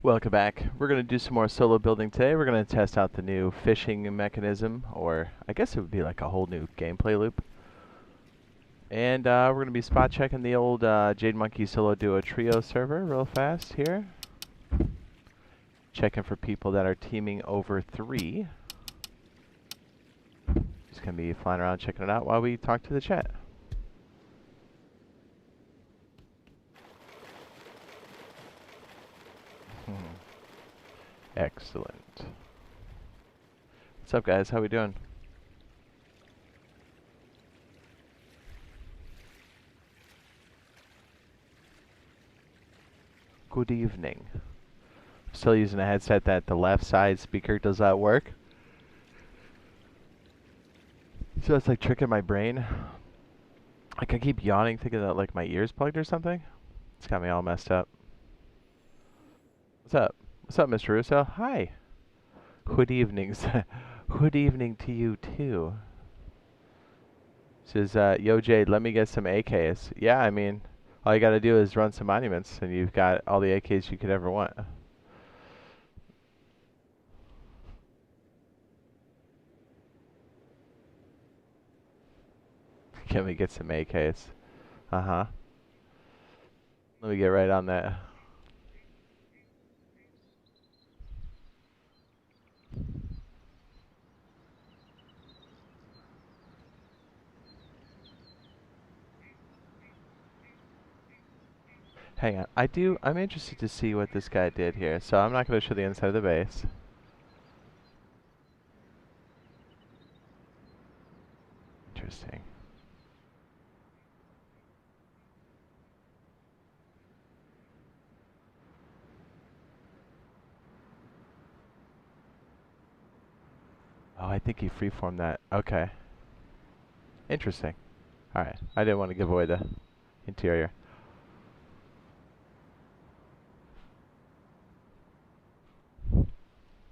Welcome back. We're going to do some more solo building today. We're going to test out the new fishing mechanism, or I guess it would be like a whole new gameplay loop. And we're going to be spot checking the old Jade Monkey Solo Duo Trio server real fast here. Checking for people that are teaming over 3. Just going to be flying around checking it out while we talk to the chat. Excellent. What's up, guys? How we doing? Good evening. I'm still using a headset that the left side speaker does not work. So it's like tricking my brain. Like I keep yawning thinking that like my ear's plugged or something. It's got me all messed up. What's up? What's up, Mr. Russo? Hi. Good evenings. Good evening to you too. Says, yo Jade, let me get some AKs. Yeah, I mean, all you gotta do is run some monuments and you've got all the AKs you could ever want. Can we get some AKs? Uh-huh. Let me get right on that. Hang on. I'm interested to see what this guy did here. So I'm not going to show the inside of the base. Interesting. Oh, I think he freeformed that. Okay. Interesting. Alright. I didn't want to give away the interior.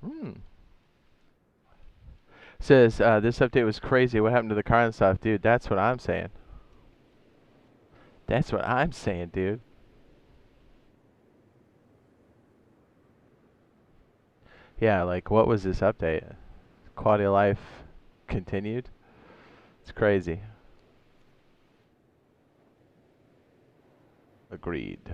Hmm. Says, this update was crazy. What happened to the car and stuff? Dude, that's what I'm saying. That's what I'm saying, dude. Yeah, like, what was this update? Quality of life continued? It's crazy. Agreed.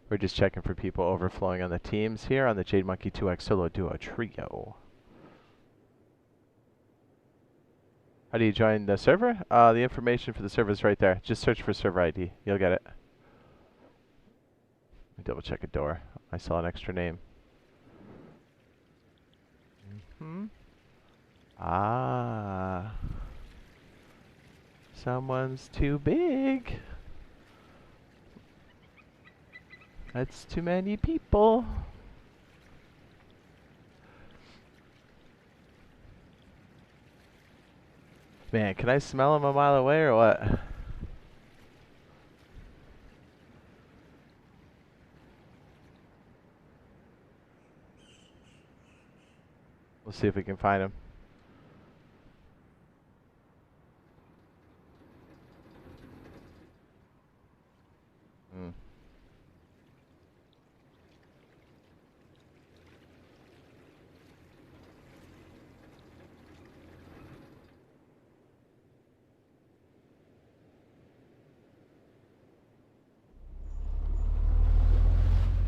We're just checking for people overflowing on the teams here on the Jade Monkey 2X Solo Duo Trio. How do you join the server? The information for the server is right there. Just search for server ID. You'll get it. Let me double check a door. I saw an extra name. Mm-hmm. Ah. Someone's too big. That's too many people. Man, can I smell him a mile away or what? We'll see if we can find him. Mm.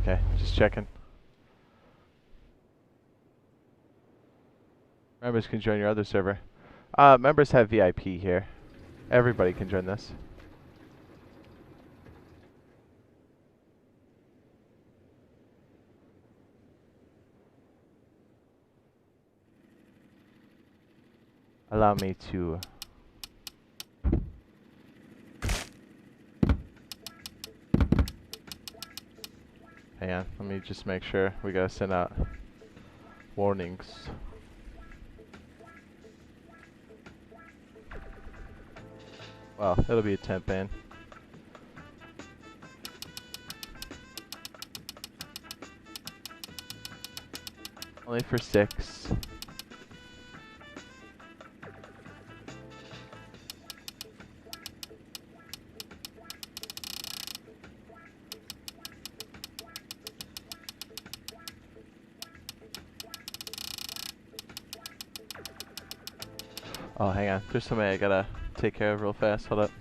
Okay, just checking. Members can join your other server. Members have VIP here. Everybody can join this. Allow me to... Hang on, let me just make sure. We gotta send out warnings. Well, it'll be a temp ban. Only for 6. Oh, hang on. There's somebody I gotta take care of real fast. Hold up.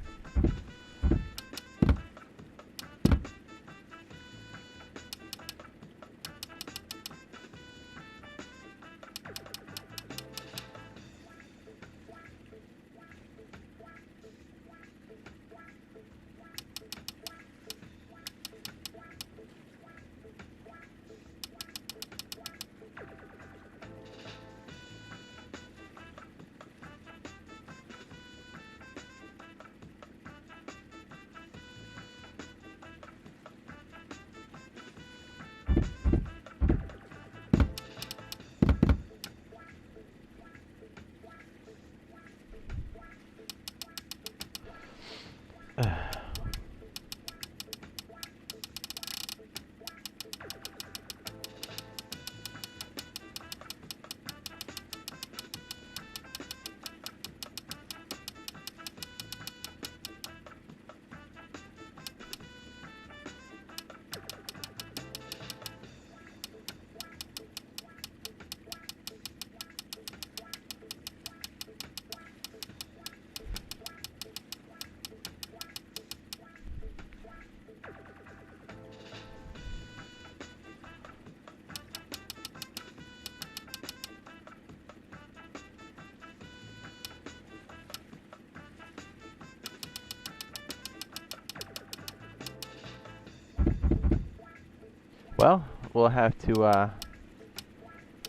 Well, we'll have to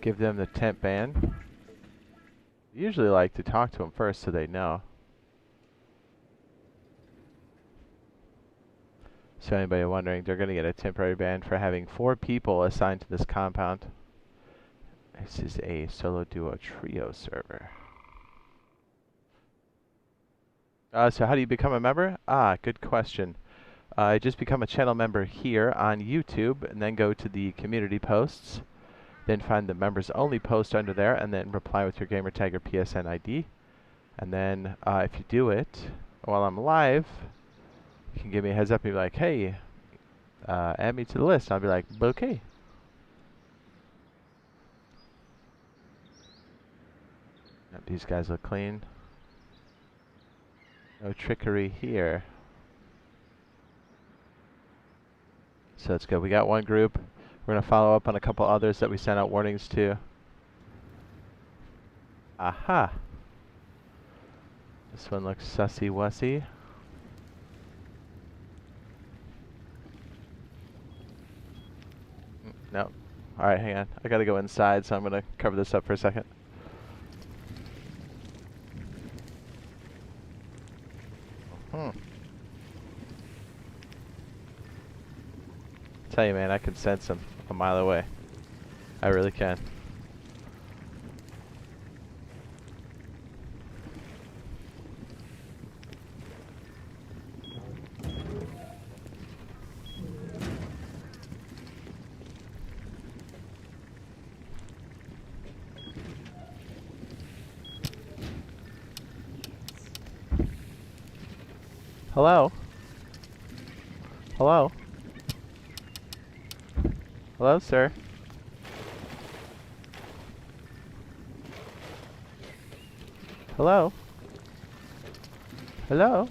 give them the temp ban. Usually like to talk to them first so they know. So anybody wondering, they're going to get a temporary ban for having 4 people assigned to this compound. This is a solo duo trio server. So how do you become a member? Good question. Just become a channel member here on YouTube and then go to the community posts. Then find the members only post under there and then reply with your gamertag or PSN ID. And then if you do it while I'm live, you can give me a heads up and be like, hey, add me to the list. I'll be like, okay. Yep, these guys look clean. No trickery here. So let's go. We got one group. We're going to follow up on a couple others that we sent out warnings to. Aha. This one looks sussy-wussy. No. Alright, hang on. I gotta go inside, so I'm gonna cover this up for a second. Tell you, man, I can sense him a mile away. I really can. Hello? Hello? Hello, sir? Hello? Hello?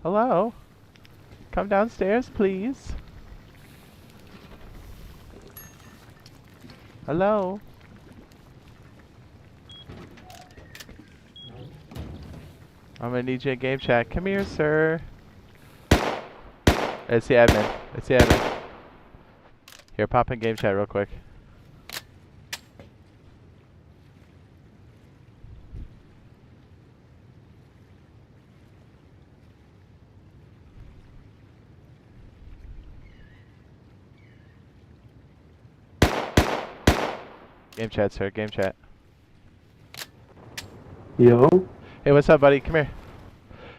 Hello? Come downstairs, please. Hello? I'm gonna need you in game chat. Come here, sir. It's the admin. It's the admin. Here, pop in game chat real quick. Game chat, sir. Game chat. Yo. Hey, what's up, buddy? Come here.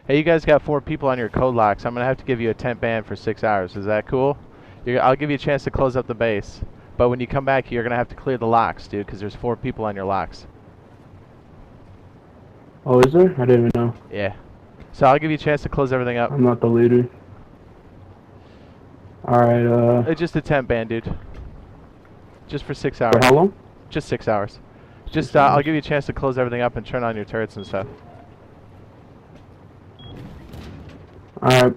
Hey, you guys got 4 people on your code locks. I'm gonna have to give you a temp ban for 6 hours. Is that cool? I'll give you a chance to close up the base. But when you come back, you're gonna have to clear the locks, dude, because there's 4 people on your locks. Oh, is there? I didn't even know. Yeah. So I'll give you a chance to close everything up. I'm not the leader. Alright, It's just a temp ban, dude. Just for 6 hours. For how long? Just 6 hours. Just 6 I'll hours. give you a chance to close everything up and turn on your turrets and stuff. Alright.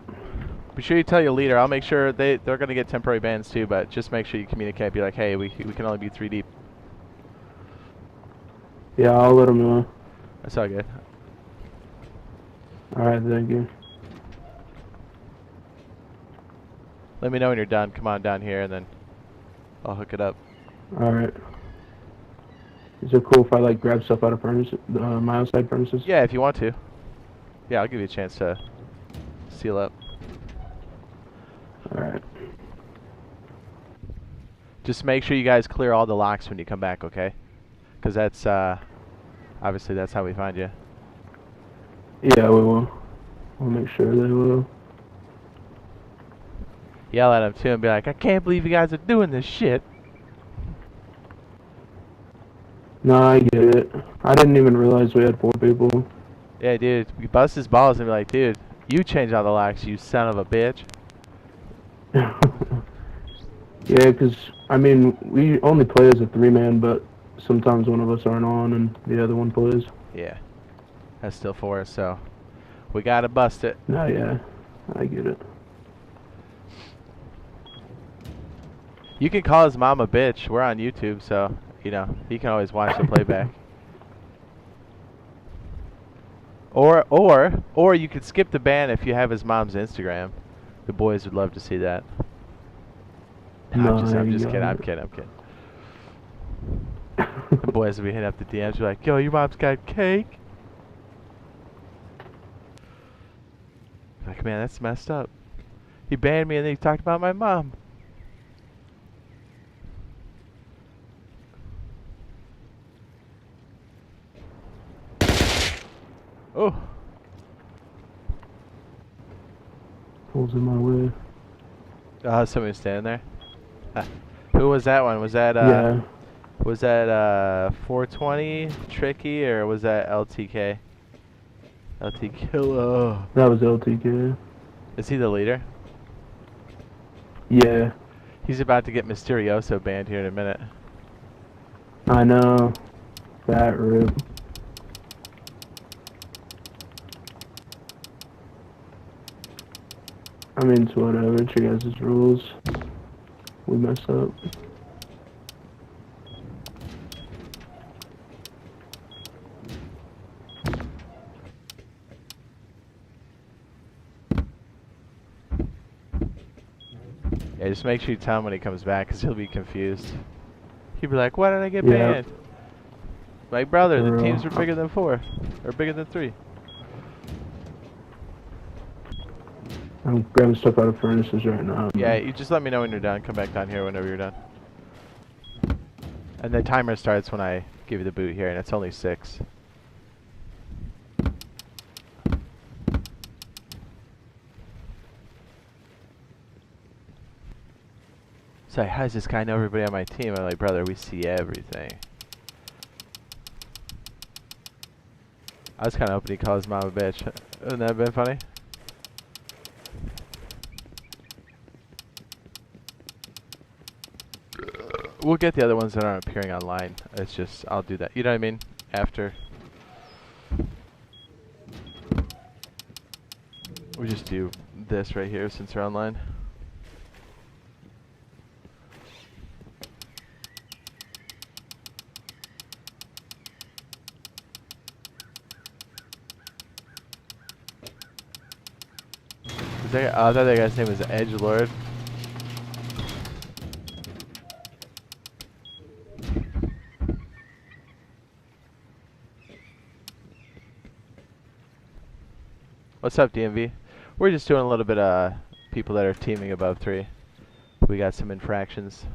Be sure you tell your leader. I'll make sure they're gonna get temporary bans too, but just make sure you communicate. Be like, hey, we can only be 3 deep. Yeah, I'll let them know. That's all good. Alright, thank you. Let me know when you're done. Come on down here and then I'll hook it up. Alright. Is it cool if I like grab stuff out of furnaces, my outside furnaces? Yeah, if you want to. Yeah, I'll give you a chance to seal up. Alright. Just make sure you guys clear all the locks when you come back, okay? Because that's obviously that's how we find you. Yeah, we will. We'll make sure they will. Yell at them too and be like, I can't believe you guys are doing this shit. No, I get it. I didn't even realize we had 4 people. Yeah, dude. We bust his balls and be like, dude, you changed all the locks, you son of a bitch. Yeah, because, I mean, we only play as a 3-man, but sometimes one of us aren't on and the other one plays. Yeah. That's still 4, so we gotta bust it. No, yeah. I get it. You can call his mom a bitch. We're on YouTube, so, you know, he can always watch the playback. Or you could skip the ban if you have his mom's Instagram. The boys would love to see that. No, I'm just I kidding. I'm got kidding. I'm kidding. The boys would be hitting up the DMs, be like, yo, your mom's got cake. Like, man, that's messed up. He banned me and then he talked about my mom. Oh. Pulls in my way. Somebody was standing there. Who was that one? Was that Yeah. Was that 420 Tricky or was that LTK? LT Killer. That was LTK. Is he the leader? Yeah. He's about to get Mysterioso banned here in a minute. I know. That rip. I mean, it's whatever. It's your guys' rules. We mess up. Yeah, just make sure you tell him when he comes back, because he'll be confused. He'll be like, why did I get Yeah. banned? My brother, For the real. teams are bigger than 4. Or bigger than 3. I'm grabbing stuff out of furnaces right now. Yeah, you just let me know when you're done. Come back down here whenever you're done. And the timer starts when I give you the boot here, and it's only 6. So how does this guy know everybody on my team? I'm like, brother, we see everything. I was kind of hoping he calls his mom a bitch. Wouldn't that have been funny? We'll get the other ones that aren't appearing online. It's just, I'll do that. You know what I mean? After. We just do this right here since they're online. I thought that guy's name was Edgelord. What's up, DMV? We're just doing a little bit of people that are teaming above 3. We got some infractions.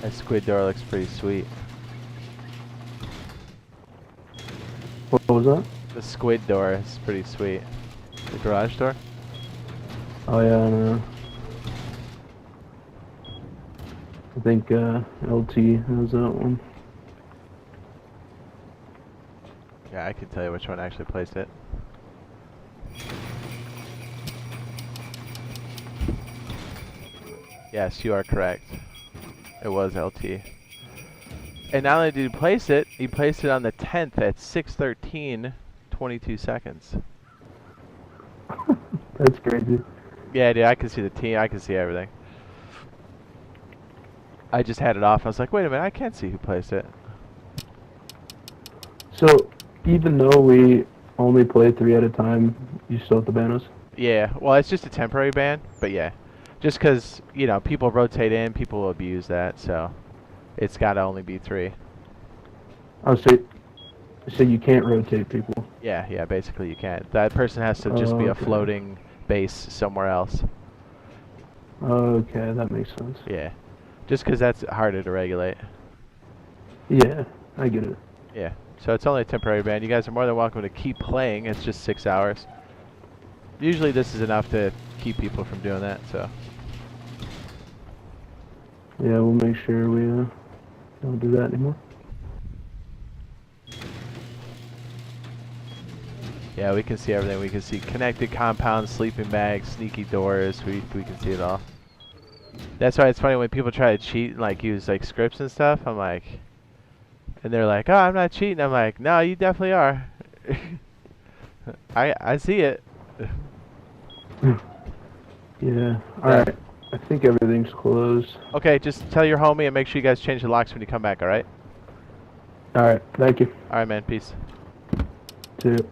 That squid door looks pretty sweet. What was that? The squid door is pretty sweet. The garage door? Oh yeah, I know. I think LT has that one. Yeah, I can tell you which one actually placed it. Yes, you are correct. It was LT. And not only did he place it on the 10th at 6:13, 22 seconds. That's crazy. Yeah, dude, I can see the team. I can see everything. I just had it off. I was like, wait a minute, I can't see who placed it. So, even though we only play 3 at a time, you still have to ban us? Yeah, well, it's just a temporary ban, but yeah. Just because, you know, people rotate in, people will abuse that, so it's got to only be 3. Oh, so you can't rotate people? Yeah, yeah, basically you can't. That person has to just be a Okay. floating base somewhere else. Okay, that makes sense. Yeah. Just because that's harder to regulate. Yeah, I get it. Yeah. So it's only a temporary ban. You guys are more than welcome to keep playing. It's just 6 hours. Usually this is enough to keep people from doing that, so. Yeah, we'll make sure we don't do that anymore. Yeah, we can see everything. We can see connected compounds, sleeping bags, sneaky doors. We can see it all. That's why it's funny when people try to cheat and like use like scripts and stuff. I'm like, and they're like, "Oh, I'm not cheating." I'm like, "No, you definitely are. I see it." Yeah. Alright. I think everything's closed. Okay, just tell your homie and make sure you guys change the locks when you come back. All right. Alright, thank you. All right, man. Peace. See you.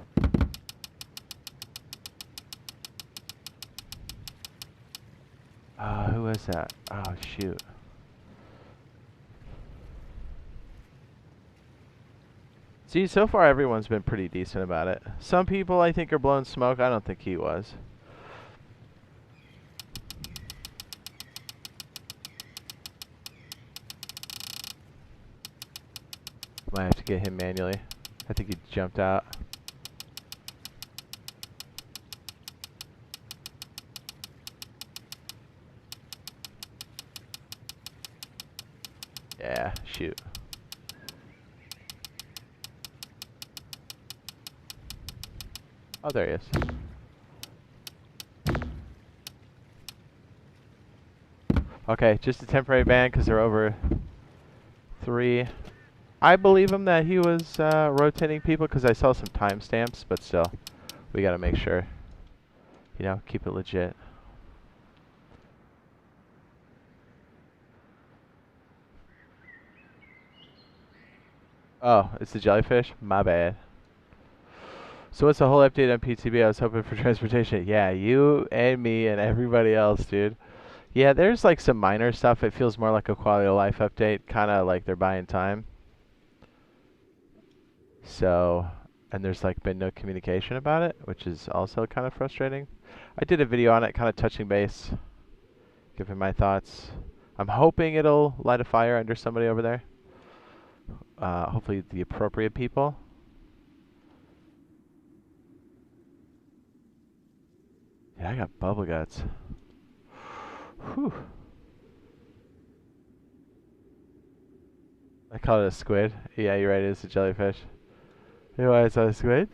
Who was that? Oh shoot. See, so far everyone's been pretty decent about it. Some people I think are blowing smoke. I don't think he was. Might have to get him manually. I think he jumped out. Yeah, shoot. Oh, there he is. Okay, just a temporary ban because they're over 3. I believe him that he was rotating people because I saw some timestamps, but still, we gotta make sure. You know, keep it legit. Oh, it's the jellyfish? My bad. So what's the whole update on PTB? I was hoping for transportation. Yeah, you and me and everybody else, dude. Yeah, there's like some minor stuff. It feels more like a quality of life update, kind of like they're buying time. So, and there's like been no communication about it, which is also kind of frustrating. I did a video on it, kind of touching base, giving my thoughts. I'm hoping it'll light a fire under somebody over there. Hopefully the appropriate people. Yeah, I got bubble guts. Whew. I call it a squid. Yeah, you're right, it is a jellyfish. You know why it's a squid?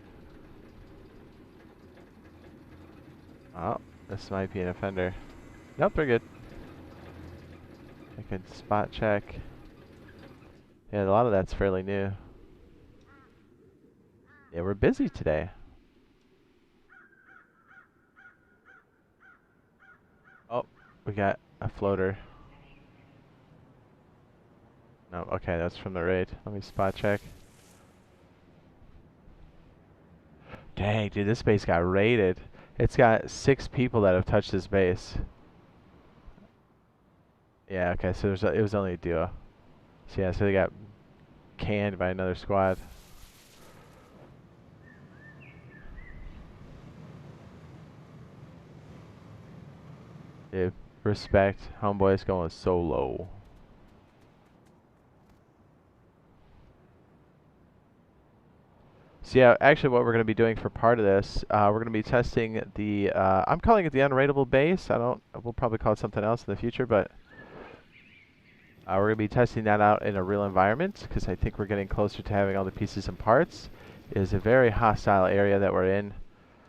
Oh, this might be an offender. Nope, they're good. I can spot check. Yeah, a lot of that's fairly new. Yeah, we're busy today. Oh, we got a floater. No, okay, that's from the raid. Let me spot check. Dang, dude, this base got raided. It's got 6 people that have touched this base. Yeah, okay, so it was only a duo. So yeah, so they got canned by another squad. Dude, respect. Homeboy's going solo. So yeah, actually what we're going to be doing for part of this, we're going to be testing the, I'm calling it the unrateable base. We'll probably call it something else in the future, but we're going to be testing that out in a real environment because I think we're getting closer to having all the pieces and parts. It is a very hostile area that we're in,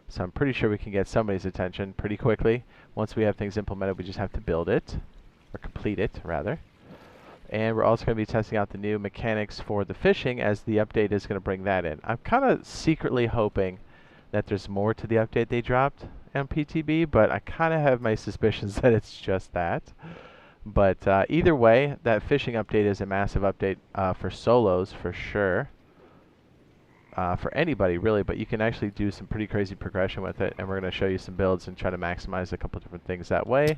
so I'm pretty sure we can get somebody's attention pretty quickly. Once we have things implemented, we just have to build it, or complete it, rather. And we're also going to be testing out the new mechanics for the fishing as the update is going to bring that in. I'm kind of secretly hoping that there's more to the update they dropped on PTB, but I kind of have my suspicions that it's just that. But either way, that fishing update is a massive update for solos for sure. For anybody really, but you can actually do some pretty crazy progression with it, and we're going to show you some builds and try to maximize a couple different things that way.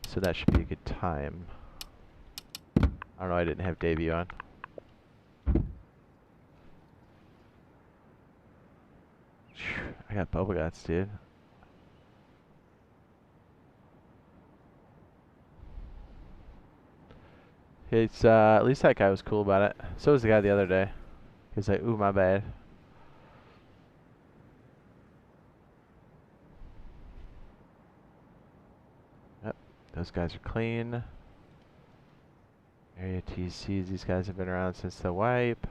So that should be a good time. I don't know, I didn't have debut on. I got bubble guts, dude. It's at least that guy was cool about it. So was the guy the other day. He was like, ooh, my bad. Yep, those guys are clean. Area TCs, these guys have been around since the wipe.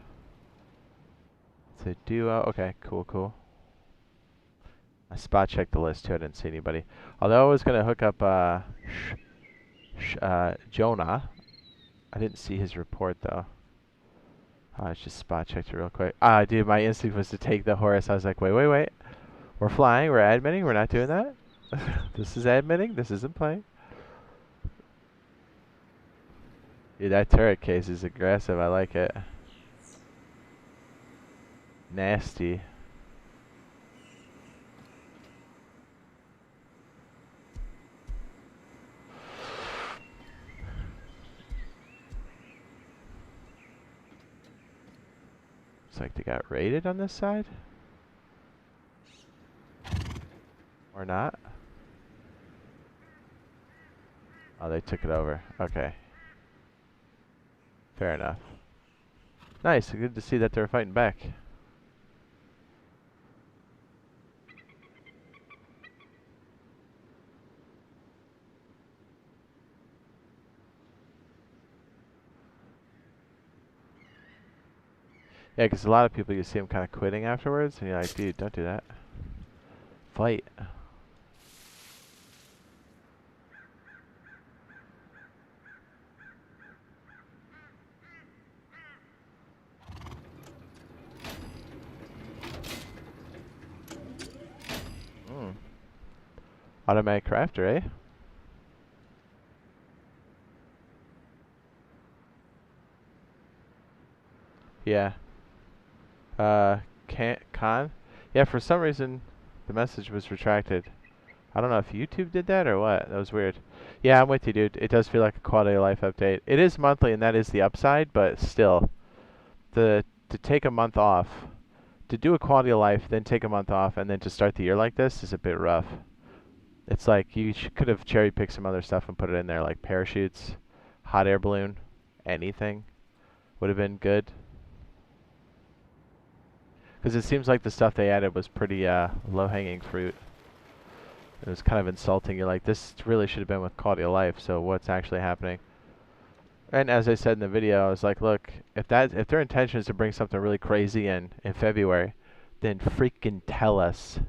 It's a duo. Okay, cool, cool. I spot checked the list too, I didn't see anybody. Although I was going to hook up Jonah. I didn't see his report though. I just spot checked it real quick. Dude, my instinct was to take the horse. I was like, wait, wait, wait. We're flying, we're admitting, we're not doing that. This is admitting, this isn't playing. Dude, that turret case is aggressive, I like it. Nasty. Looks like they got raided on this side. Or not. Oh, they took it over. Okay. Fair enough. Nice, good to see that they're fighting back. Yeah, because a lot of people, you see them kind of quitting afterwards, and you're like, dude, don't do that. Fight. Automatic crafter, eh? Yeah. Con? Yeah, for some reason, the message was retracted. I don't know if YouTube did that or what. That was weird. Yeah, I'm with you, dude. It does feel like a quality of life update. It is monthly, and that is the upside, but still, to take a month off, to do a quality of life, then take a month off, and then to start the year like this is a bit rough. It's like you could have cherry picked some other stuff and put it in there, like parachutes, hot air balloon, anything would have been good. Because it seems like the stuff they added was pretty low-hanging fruit. It was kind of insulting. You're like, this really should have been with quality of life, so what's actually happening? And as I said in the video, I was like, look, if their intention is to bring something really crazy in February, then freaking tell us.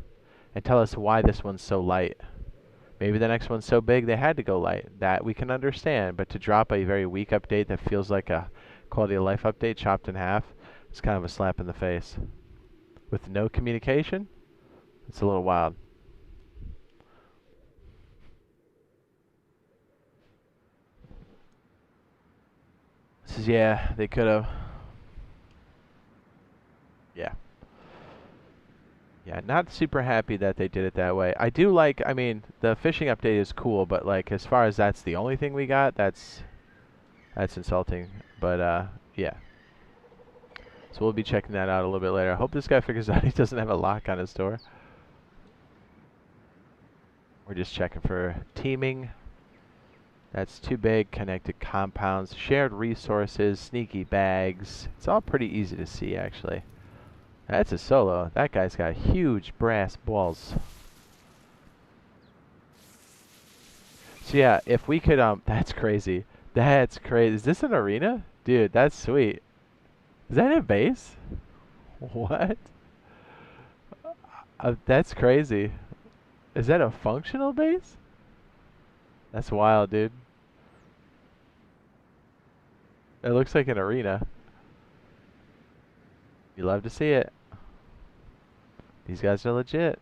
And tell us why this one's so light. Maybe the next one's so big they had to go light. That we can understand, but to drop a very weak update that feels like a quality of life update chopped in half, it's kind of a slap in the face. With no communication, it's a little wild. This is, yeah, they could have. Yeah. Yeah, not super happy that they did it that way. I do like, I mean, the fishing update is cool, but like as far as that's the only thing we got, that's insulting. But yeah. So we'll be checking that out a little bit later. I hope this guy figures out he doesn't have a lock on his door. We're just checking for teaming. That's too big. Connected compounds, shared resources, sneaky bags. It's all pretty easy to see, actually. That's a solo. That guy's got huge brass balls. So yeah, if we could, that's crazy. That's crazy. Is this an arena? Dude, that's sweet. Is that a base? What? That's crazy. Is that a functional base? That's wild, dude. It looks like an arena. You love to see it. These guys are legit.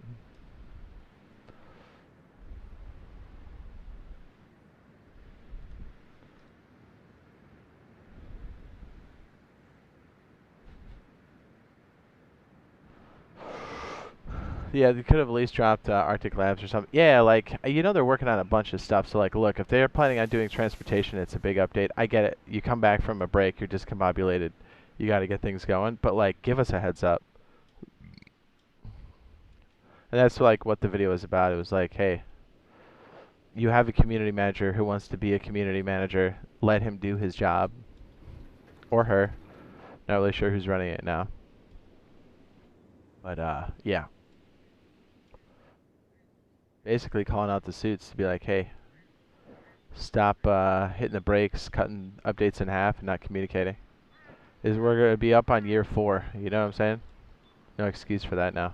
Yeah, they could have at least dropped Arctic Labs or something. Yeah, like, you know they're working on a bunch of stuff. So, like, look, if they're planning on doing transportation, it's a big update. I get it. You come back from a break, you're discombobulated. You got to get things going. But, like, give us a heads up. And that's, like, what the video was about. It was like, hey, you have a community manager who wants to be a community manager. Let him do his job. Or her. Not really sure who's running it now. But, yeah. Basically calling out the suits to be like, hey, stop hitting the brakes, cutting updates in half, and not communicating. We're going to be up on year 4. You know what I'm saying? No excuse for that now.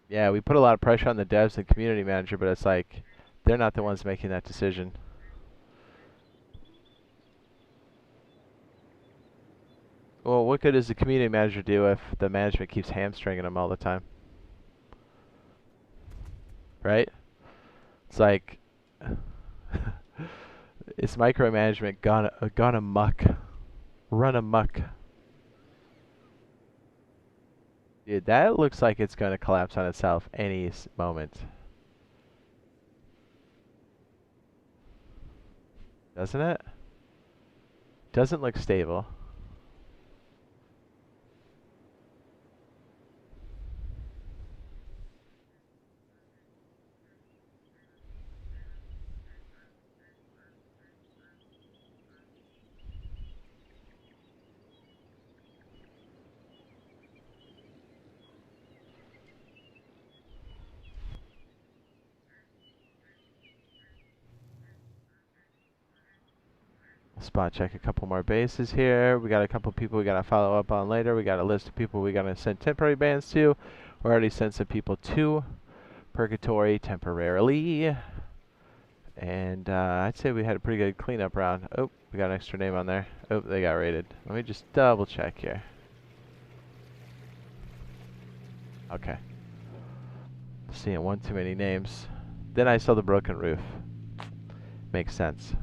Yeah, we put a lot of pressure on the devs and community manager, but it's like they're not the ones making that decision. Well, what good does the community manager do if the management keeps hamstringing them all the time? Right? It's like it's micromanagement gone amok, run amok. Dude, that looks like it's going to collapse on itself any moment. Doesn't it? Doesn't look stable. Spot check a couple more bases here. We got a couple people we got to follow up on later. We got a list of people we got to send temporary bans to. We already sent some people to Purgatory temporarily. And I'd say we had a pretty good cleanup round. Oh, we got an extra name on there. Oh, they got raided. Let me just double check here. Okay. Seeing one too many names. Then I saw the broken roof. Makes sense.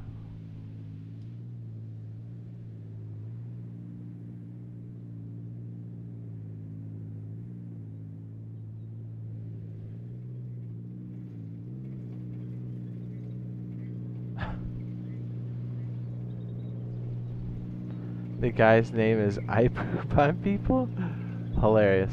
The guy's name is I Poop on People? Hilarious.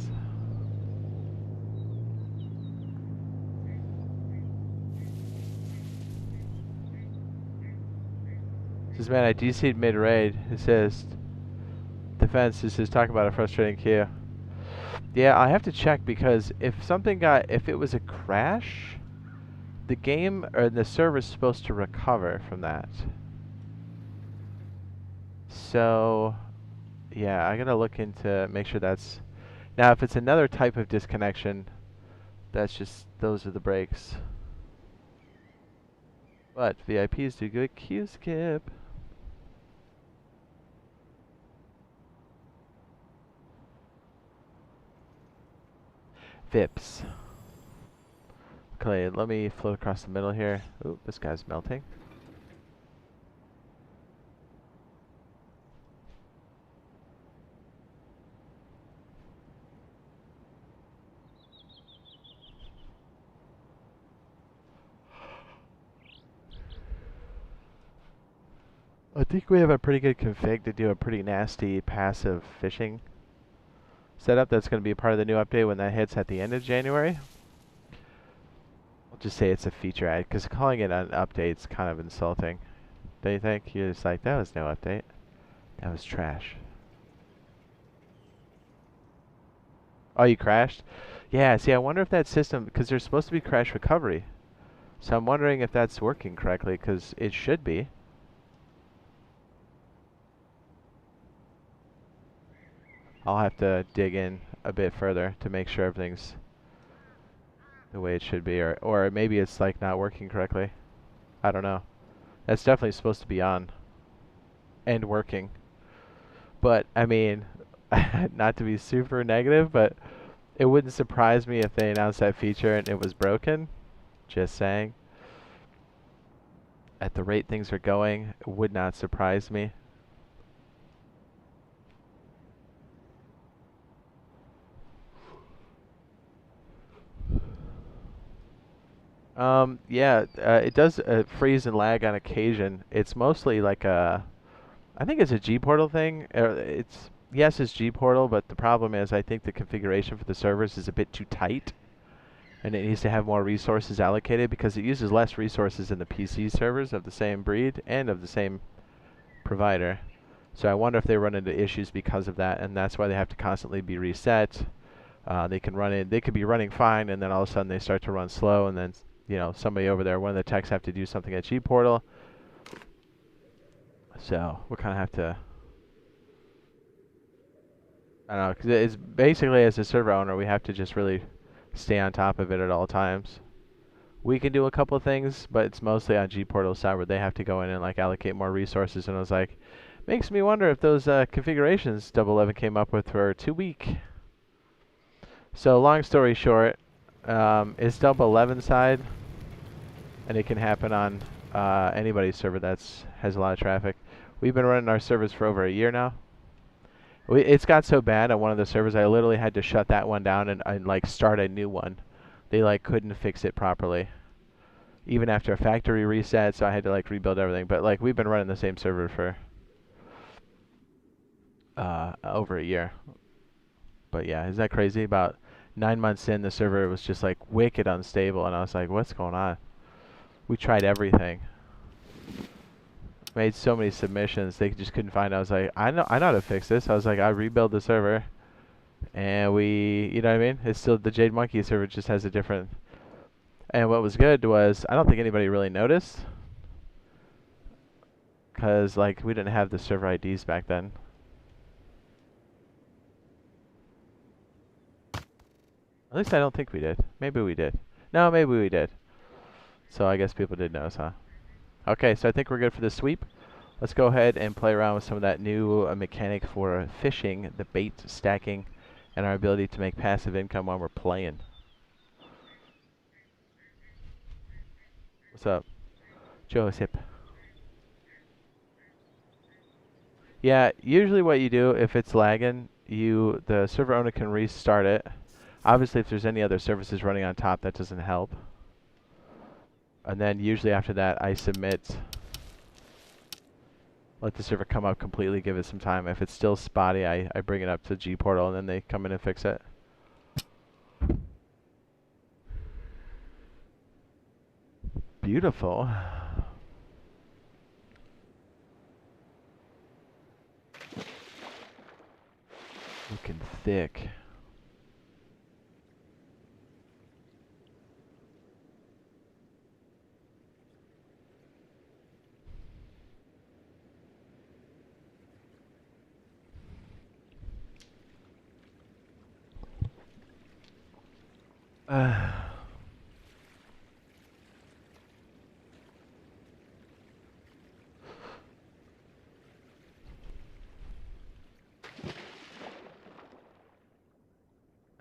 Says, man, I DC'd mid-raid. It says, defense, it says, talk about a frustrating queue. Yeah, I have to check because if it was a crash, the game, or the server's supposed to recover from that. So, yeah, I gotta look into, make sure that's... Now, if it's another type of disconnection, that's just, those are the breaks. But VIPs do good queue skip. Vips. Okay, let me float across the middle here. Ooh, this guy's melting. I think we have a pretty good config to do a pretty nasty passive fishing setup that's going to be a part of the new update when that hits at the end of January. I'll just say it's a feature add, because calling it an update's kind of insulting. Don't you think? You're just like, that was no update. That was trash. Oh, you crashed? Yeah, see, I wonder if that system, because there's supposed to be crash recovery. So I'm wondering if that's working correctly, because it should be. I'll have to dig in a bit further to make sure everything's the way it should be, or maybe it's like not working correctly. I don't know. That's definitely supposed to be on and working. But I mean, not to be super negative, but it wouldn't surprise me if they announced that feature and it was broken. Just saying. At the rate things are going, it would not surprise me. Yeah, it does freeze and lag on occasion. It's mostly like a, I think it's a G portal thing. It's yes, it's G portal, but the problem is I think the configuration for the servers is a bit too tight, and it needs to have more resources allocated because it uses less resources than the PC servers of the same breed and of the same provider. So I wonder if they run into issues because of that, and that's why they have to constantly be reset. They could be running fine, and then all of a sudden they start to run slow, and then somebody over there, one of the techs, have to do something at G portal. So we kind of have to, I don't know, because it's basically as a server owner, we have to just really stay on top of it at all times. We can do a couple of things, but it's mostly on G portal side where they have to go in and like allocate more resources. And I was like, makes me wonder if those configurations Double 11 came up with were too weak. So long story short, it's Double 11 side, and it can happen on anybody's server that's has a lot of traffic. We've been running our servers for over a year now. It's got so bad on one of the servers, I literally had to shut that one down and like start a new one. They like couldn't fix it properly, even after a factory reset. So I had to like rebuild everything. But like we've been running the same server for over a year. But yeah, is that crazy? About 9 months in, the server was just like wicked unstable, and I was like, what's going on? We tried everything. Made so many submissions, they just couldn't find it. I was like, I know how to fix this. I was like, I rebuild the server, and you know what I mean? It's still the Jade Monkey server, just has a different. And what was good was, I don't think anybody really noticed, cause like we didn't have the server IDs back then. At least I don't think we did. Maybe we did. No, maybe we did. So I guess people did notice, huh? Okay, so I think we're good for the sweep. Let's go ahead and play around with some of that new mechanic for fishing, the bait stacking, and our ability to make passive income while we're playing. What's up? Joseph. Yeah, usually what you do if it's lagging, the server owner can restart it. Obviously, if there's any other services running on top, that doesn't help. And then usually after that, I submit. Let the server come up completely, give it some time. If it's still spotty, I bring it up to G portal, and then they come in and fix it. Beautiful. Looking thick.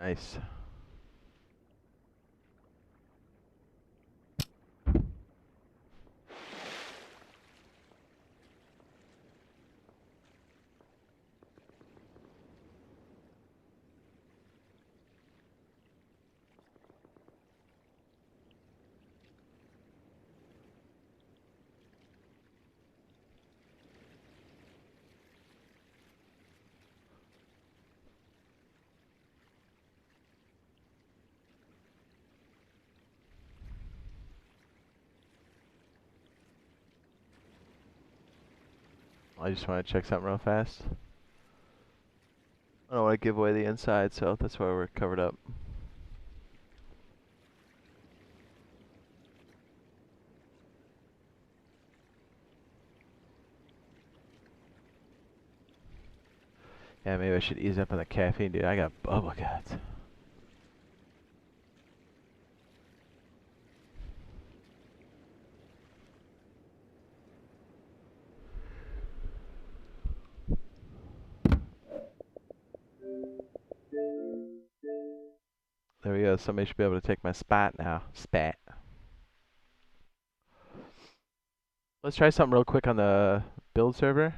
Nice. I just want to check something real fast. I don't want to give away the inside, so that's why we're covered up. Yeah, maybe I should ease up on the caffeine, dude. I got bubble guts. There we go. Somebody should be able to take my spot now. Spat. Let's try something real quick on the build server.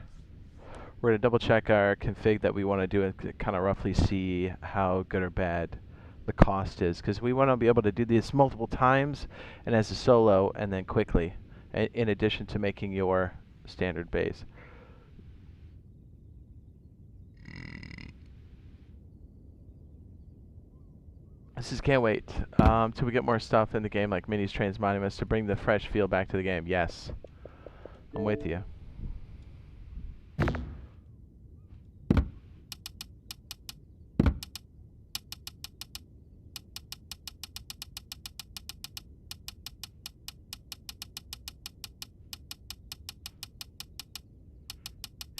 We're going to double check our config that we want to do and kind of roughly see how good or bad the cost is. Because we want to be able to do this multiple times and as a solo and then quickly. In addition to making your standard base. This is can't wait till we get more stuff in the game like minis, trains, monuments to bring the fresh feel back to the game. Yes, I'm with you.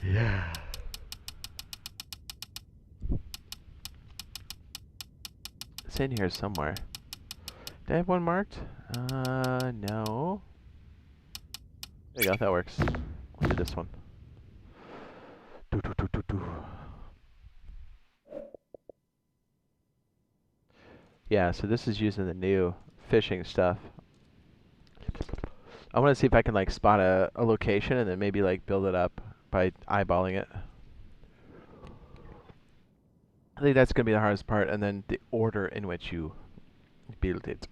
Yeah. It's in here somewhere. Did I have one marked? No. There you go, that works. Let's do this one. Do, do, do, do, do. Yeah, so this is using the new fishing stuff. I want to see if I can like spot a location and then maybe like build it up by eyeballing it. I think that's going to be the hardest part, and then the order in which you build it.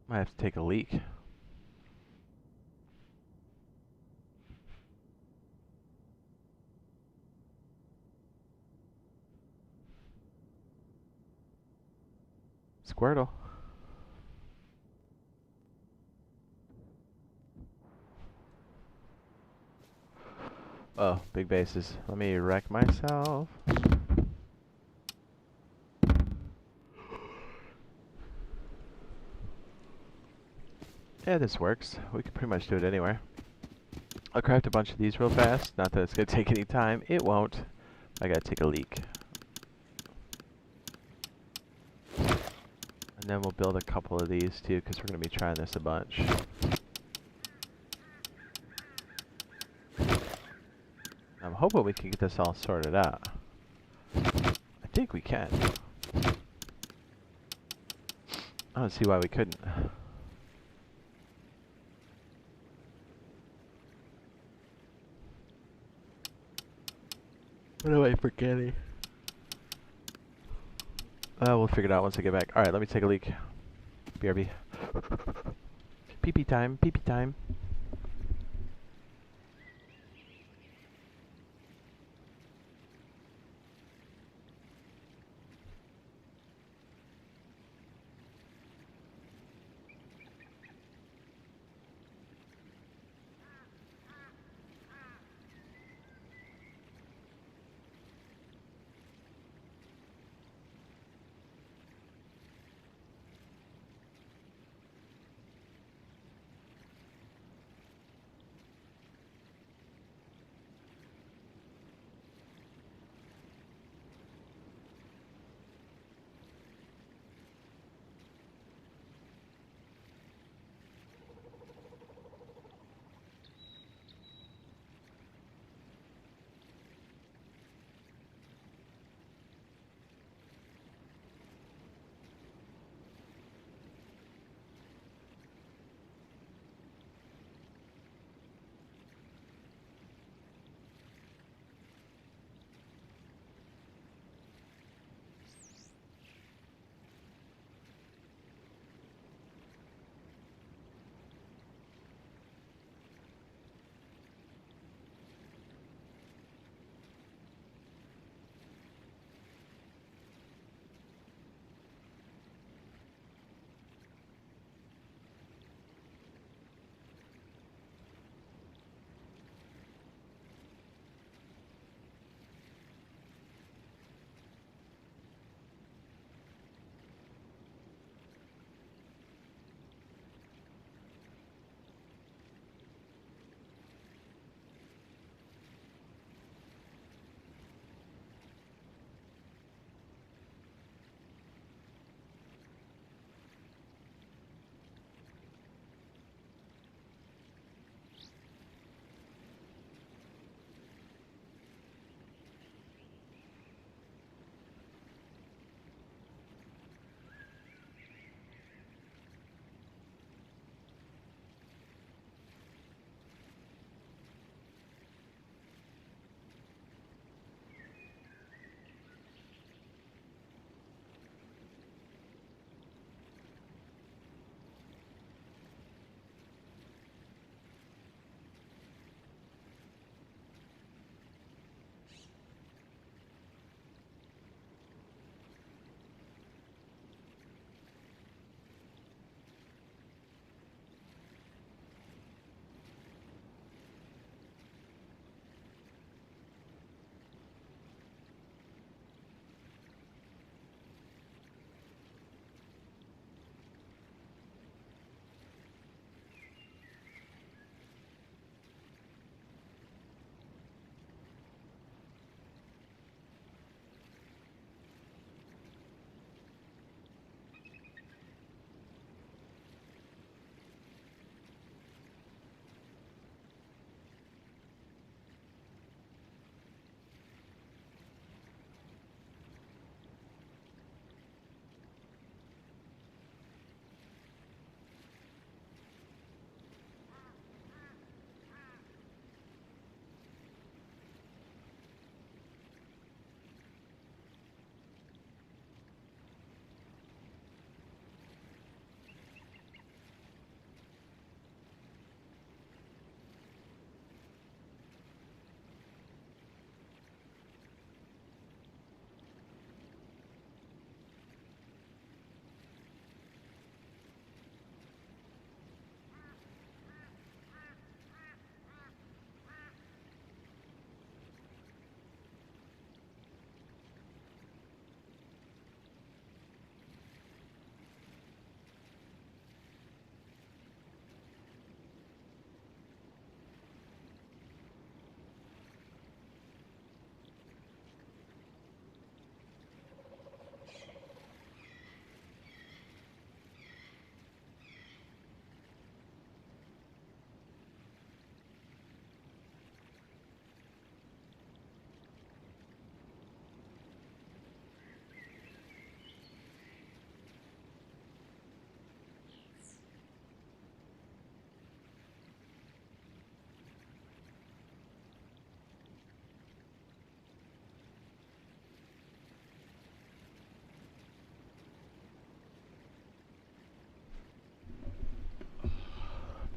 Might have to take a leak. Squirtle. Oh, big bases. Let me wreck myself. Yeah, this works. We can pretty much do it anywhere. I'll craft a bunch of these real fast. Not that it's going to take any time. It won't. I got to take a leak. And then we'll build a couple of these too, because we're going to be trying this a bunch. I'm hoping we can get this all sorted out. I think we can. I don't see why we couldn't. What am I forgetting? We'll figure it out once I get back. Alright, let me take a leak. BRB. Pee-pee time, pee-pee time.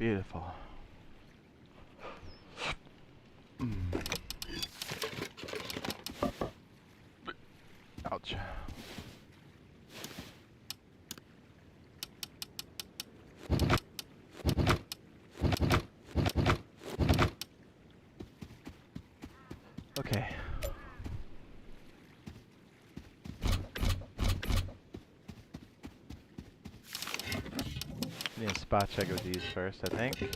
Beautiful. Ouch. Okay. Need a spot check with these first, I think.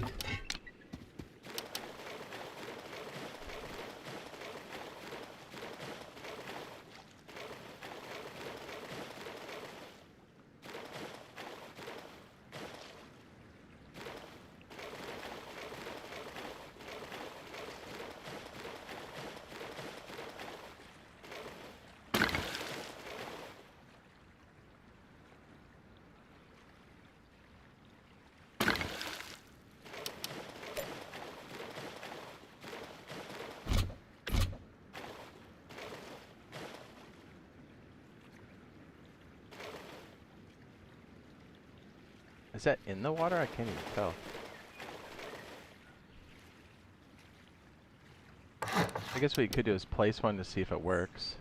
Is that in the water? I can't even tell. I guess what you could do is place one to see if it works.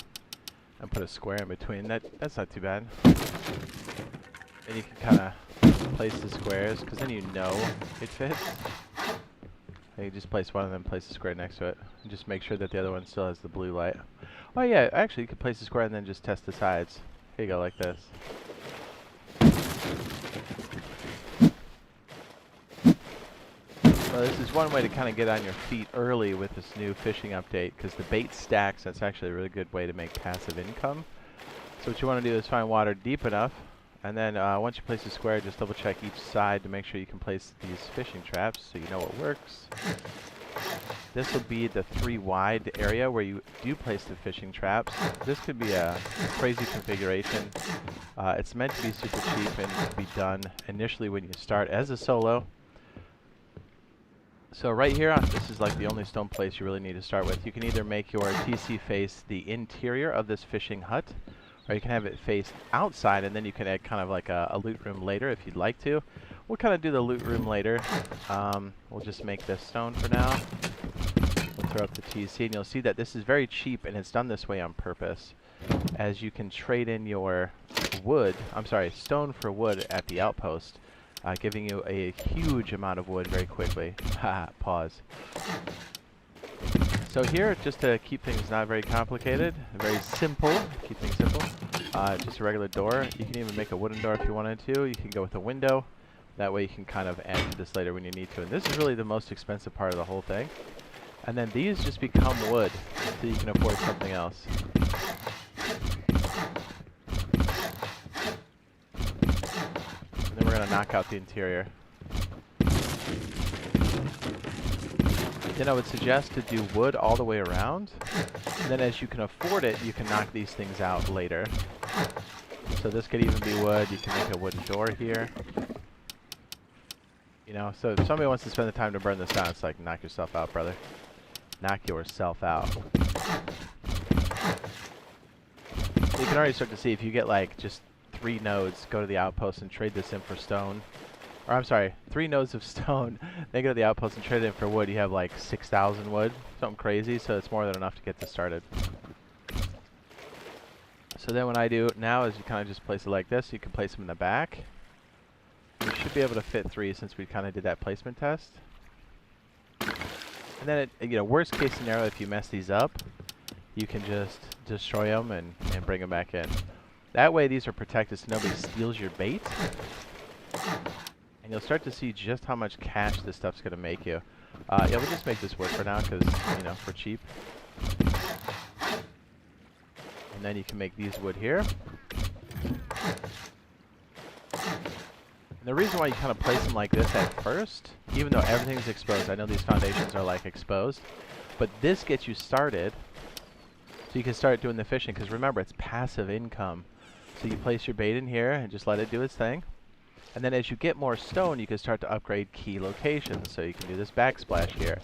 And put a square in between. That's not too bad. And you can kind of place the squares, because then you know it fits. And you just place one and then place the square next to it. And just make sure that the other one still has the blue light. Oh yeah, actually you could place the square and then just test the sides. Here you go, like this. So this is one way to kind of get on your feet early with this new fishing update, because the bait stacks. That's actually a really good way to make passive income. So what you want to do is find water deep enough, and then once you place the square, just double check each side to make sure you can place these fishing traps so you know what works. This will be the 3 wide area where you do place the fishing traps. This could be a crazy configuration. It's meant to be super cheap and to be done initially when you start as a solo. So right here, this is like the only stone place you really need to start with. You can either make your TC face the interior of this fishing hut, or you can have it face outside, and then you can add kind of like a loot room later if you'd like to. We'll kind of do the loot room later. We'll just make this stone for now. We'll throw up the TC, and you'll see that this is very cheap, and it's done this way on purpose, as you can trade in your stone for wood at the outpost. Giving you a huge amount of wood very quickly. Haha, pause. So here, just to keep things not very complicated, very simple, keep things simple, just a regular door. You can even make a wooden door if you wanted to. You can go with a window. That way you can kind of add to this later when you need to. And this is really the most expensive part of the whole thing. And then these just become wood, so you can afford something else. Then we're going to knock out the interior. Then I would suggest to do wood all the way around. And then as you can afford it, you can knock these things out later. So this could even be wood. You can make a wooden door here. You know, so if somebody wants to spend the time to burn this down, it's like, knock yourself out, brother. Knock yourself out. You can already start to see if you get like just 3 nodes, go to the outpost and trade this in for stone. Or I'm sorry, 3 nodes of stone, then go to the outpost and trade it in for wood. You have like 6,000 wood, something crazy, so it's more than enough to get this started. So then what I do now is you kind of just place it like this. You can place them in the back. You should be able to fit 3 since we kind of did that placement test. And then, worst case scenario, if you mess these up, you can just destroy them and bring them back in. That way these are protected so nobody steals your bait. And you'll start to see just how much cash this stuff's going to make you. Yeah, we'll just make this wood for now because, for cheap. And then you can make these wood here. And the reason why you kind of place them like this at first, even though everything's exposed, I know these foundations are like exposed, but this gets you started so you can start doing the fishing, because remember, it's passive income. So you place your bait in here and just let it do its thing. And then as you get more stone, you can start to upgrade key locations. So you can do this backsplash here.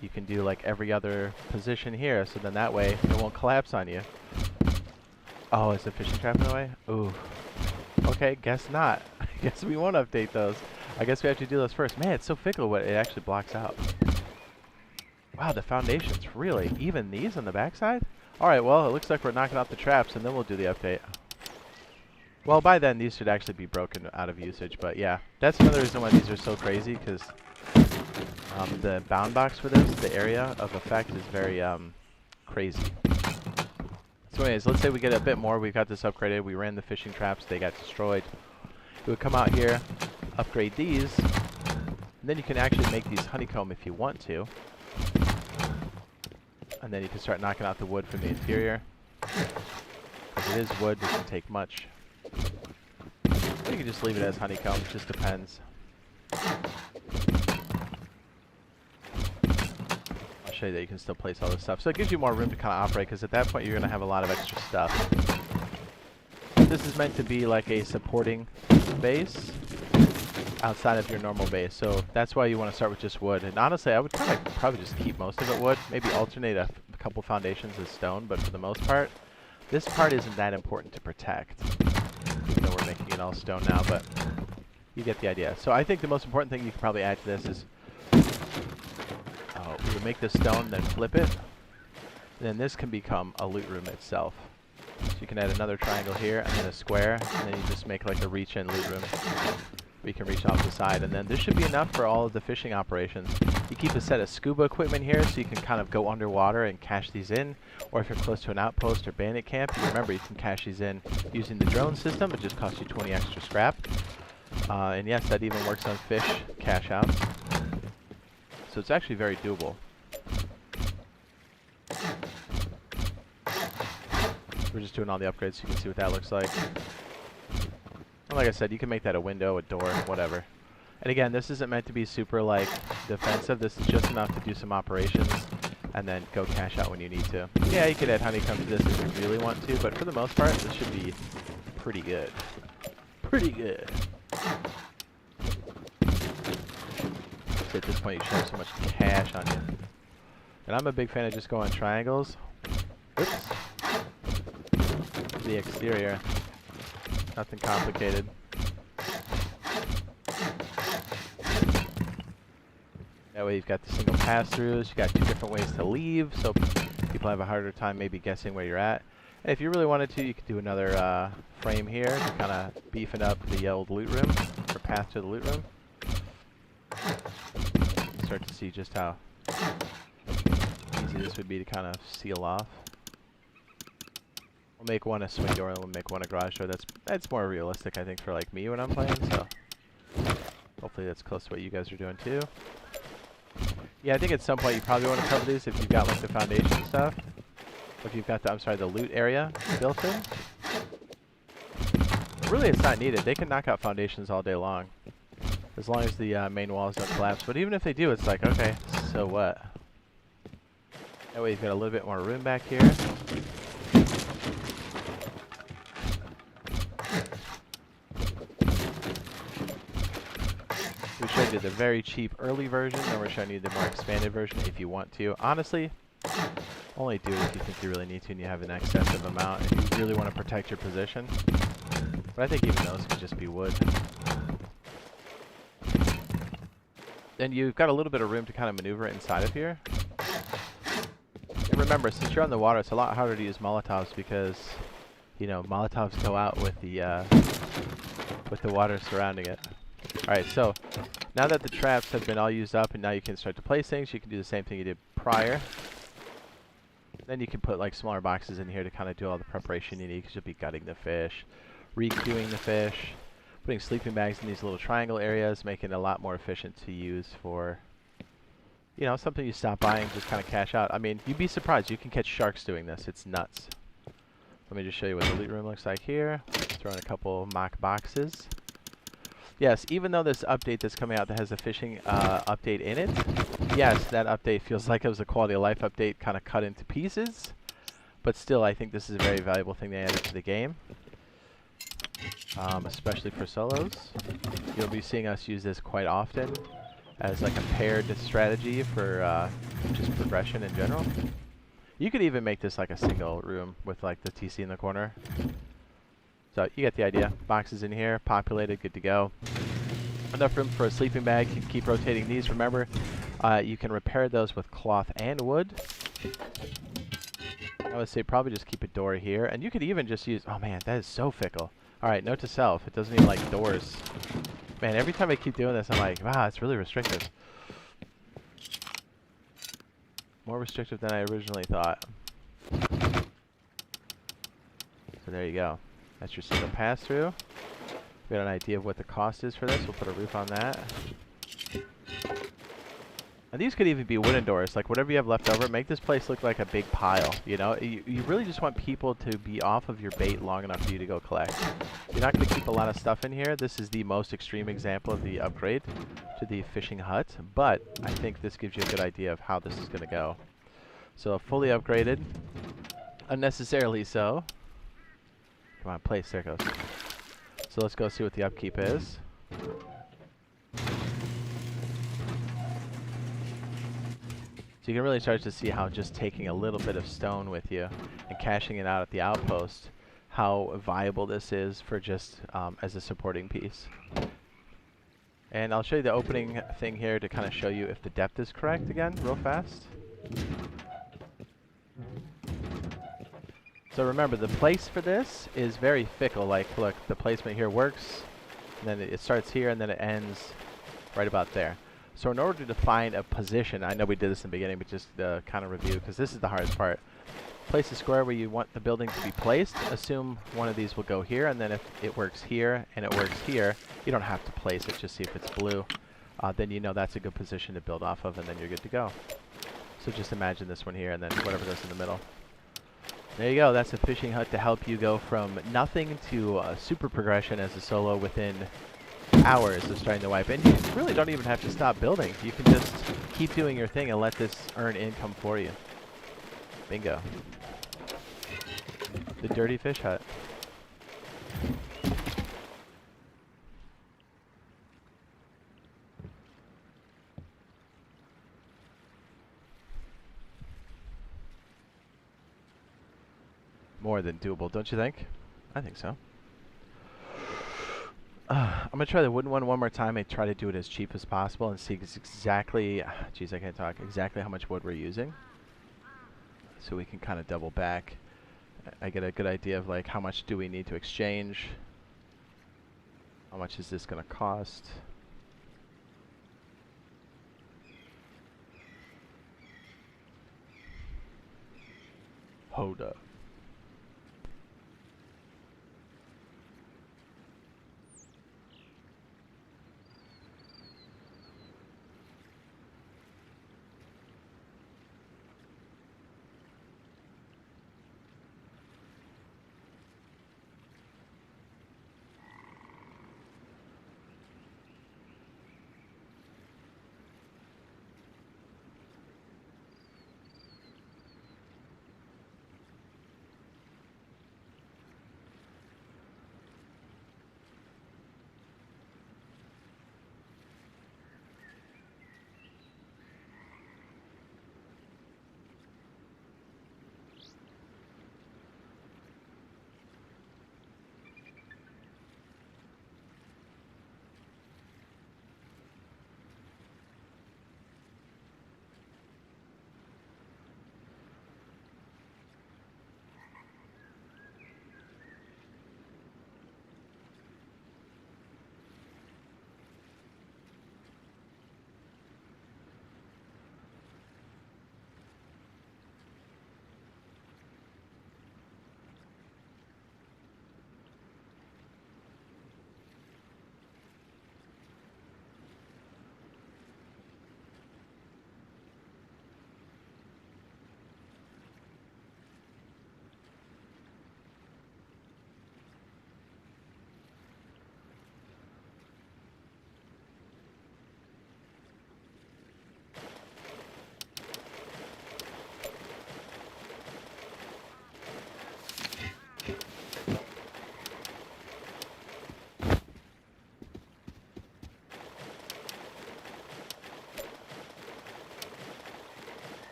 You can do like every other position here, so then that way it won't collapse on you. Oh, is the fishing trap in the way? Ooh. Okay, guess not. I guess we won't update those. I guess we have to do those first. Man, it's so fickle what it actually blocks out. Wow, the foundations, really? Even these on the backside? Alright, well, it looks like we're knocking out the traps, and then we'll do the update. Well, by then, these should actually be broken out of usage, but yeah. That's another reason why these are so crazy, because the bound box for this, the area of effect, is very crazy. So anyways, let's say we get a bit more. We got this upgraded. We ran the fishing traps. They got destroyed. We would come out here, upgrade these, and then you can actually make these honeycomb if you want to. And then you can start knocking out the wood from the interior. Because it is wood, doesn't take much. Or you can just leave it as honeycomb, it just depends. I'll show you that you can still place all this stuff. So it gives you more room to kind of operate, because at that point you're going to have a lot of extra stuff. This is meant to be like a supporting base outside of your normal base, so that's why you want to start with just wood. And honestly, I would kind of probably just keep most of it wood, maybe alternate a couple foundations as stone, but for the most part, this part isn't that important to protect. Even though we're making it all stone now, but you get the idea. So I think the most important thing you can probably add to this is we would make this stone, then flip it, and then this can become a loot room itself. So you can add another triangle here, and then a square, and then you just make like a reach-in loot room. We can reach off the side, and then this should be enough for all of the fishing operations. You keep a set of scuba equipment here so you can kind of go underwater and cache these in, or if you're close to an outpost or bandit camp, remember you can cache these in using the drone system. It just costs you 20 extra scrap. And yes, that even works on fish cache outs. So it's actually very doable. We're just doing all the upgrades so you can see what that looks like. And like I said, you can make that a window, a door, whatever. And again, this isn't meant to be super like defensive. This is just enough to do some operations and then go cash out when you need to. Yeah, you could add honeycomb to this if you really want to, but for the most part, this should be pretty good. Pretty good. So at this point, you should have so much cash on you. And I'm a big fan of just going triangles. Oops. The exterior. Nothing complicated. That way you've got the single pass-throughs, you've got two different ways to leave, so people have a harder time maybe guessing where you're at. And if you really wanted to, you could do another frame here to kind of beefing up the old loot room, or path to the loot room. Start to see just how easy this would be to kind of seal off. We'll make one a swing door and we'll make one a garage door. That's more realistic, I think, for like me when I'm playing, so hopefully that's close to what you guys are doing too. Yeah, I think at some point you probably want to cover these if you've got like the foundation stuff. If you've got the loot area built in. But really it's not needed. They can knock out foundations all day long. As long as the main walls don't collapse. But even if they do, it's like, okay, so what? That way you've got a little bit more room back here. We showed you the very cheap early version, and we're showing you the more expanded version if you want to. Honestly, only do it if you think you really need to and you have an excessive amount, if you really want to protect your position. But I think even those could just be wood. Then you've got a little bit of room to kind of maneuver inside of here. And remember, since you're on the water, it's a lot harder to use Molotovs because, you know, Molotovs go out with the water surrounding it. Alright, so now that the traps have been all used up and now you can start to place things, you can do the same thing you did prior. Then you can put like smaller boxes in here to kind of do all the preparation you need, because you'll be gutting the fish, re-queuing the fish, putting sleeping bags in these little triangle areas, making it a lot more efficient to use for, you know, something you stop by and just kind of cash out. I mean, you'd be surprised. You can catch sharks doing this. It's nuts. Let me just show you what the loot room looks like here. Throw in a couple mock boxes. Yes, even though this update that's coming out that has a fishing update in it, yes, that update feels like it was a quality of life update kind of cut into pieces. But still, I think this is a very valuable thing they added to the game. Especially for solos. You'll be seeing us use this quite often as like a paired strategy for just progression in general. You could even make this like a single room with like the TC in the corner. So you get the idea. Boxes in here, populated, good to go. Enough room for a sleeping bag. You can keep rotating these. Remember, you can repair those with cloth and wood. I would say probably just keep a door here. And you could even just use... Oh, man, that is so fickle. All right, note to self. It doesn't even like doors. Man, every time I keep doing this, I'm like, wow, it's really restrictive. More restrictive than I originally thought. So there you go. That's your single pass-through. We got an idea of what the cost is for this. We'll put a roof on that. And these could even be wooden doors. Like, whatever you have left over, make this place look like a big pile, you know? You really just want people to be off of your bait long enough for you to go collect. You're not going to keep a lot of stuff in here. This is the most extreme example of the upgrade to the fishing hut. But I think this gives you a good idea of how this is going to go. So, fully upgraded. Unnecessarily so. Come on, place. There it goes. So let's go see what the upkeep is. So you can really start to see how just taking a little bit of stone with you and cashing it out at the outpost, how viable this is for just as a supporting piece. And I'll show you the opening thing here to kind of show you if the depth is correct again, real fast. So remember, the place for this is very fickle. Like, look, the placement here works, and then it starts here, and then it ends right about there. So in order to find a position, I know we did this in the beginning, but just kind of review, because this is the hardest part. Place a square where you want the building to be placed. Assume one of these will go here, and then if it works here and it works here, you don't have to place it, just see if it's blue. Then you know that's a good position to build off of, and then you're good to go. So just imagine this one here, and then whatever goes in the middle. There you go, that's a fishing hut to help you go from nothing to super progression as a solo within hours of starting to wipe. And you really don't even have to stop building. You can just keep doing your thing and let this earn income for you. Bingo. The dirty fish hut. More than doable, don't you think? I think so. I'm going to try the wooden one more time and try to do it as cheap as possible and see exactly, geez, I can't talk, exactly how much wood we're using. So we can kind of double back. I get a good idea of like how much do we need to exchange. How much is this going to cost? Hold up.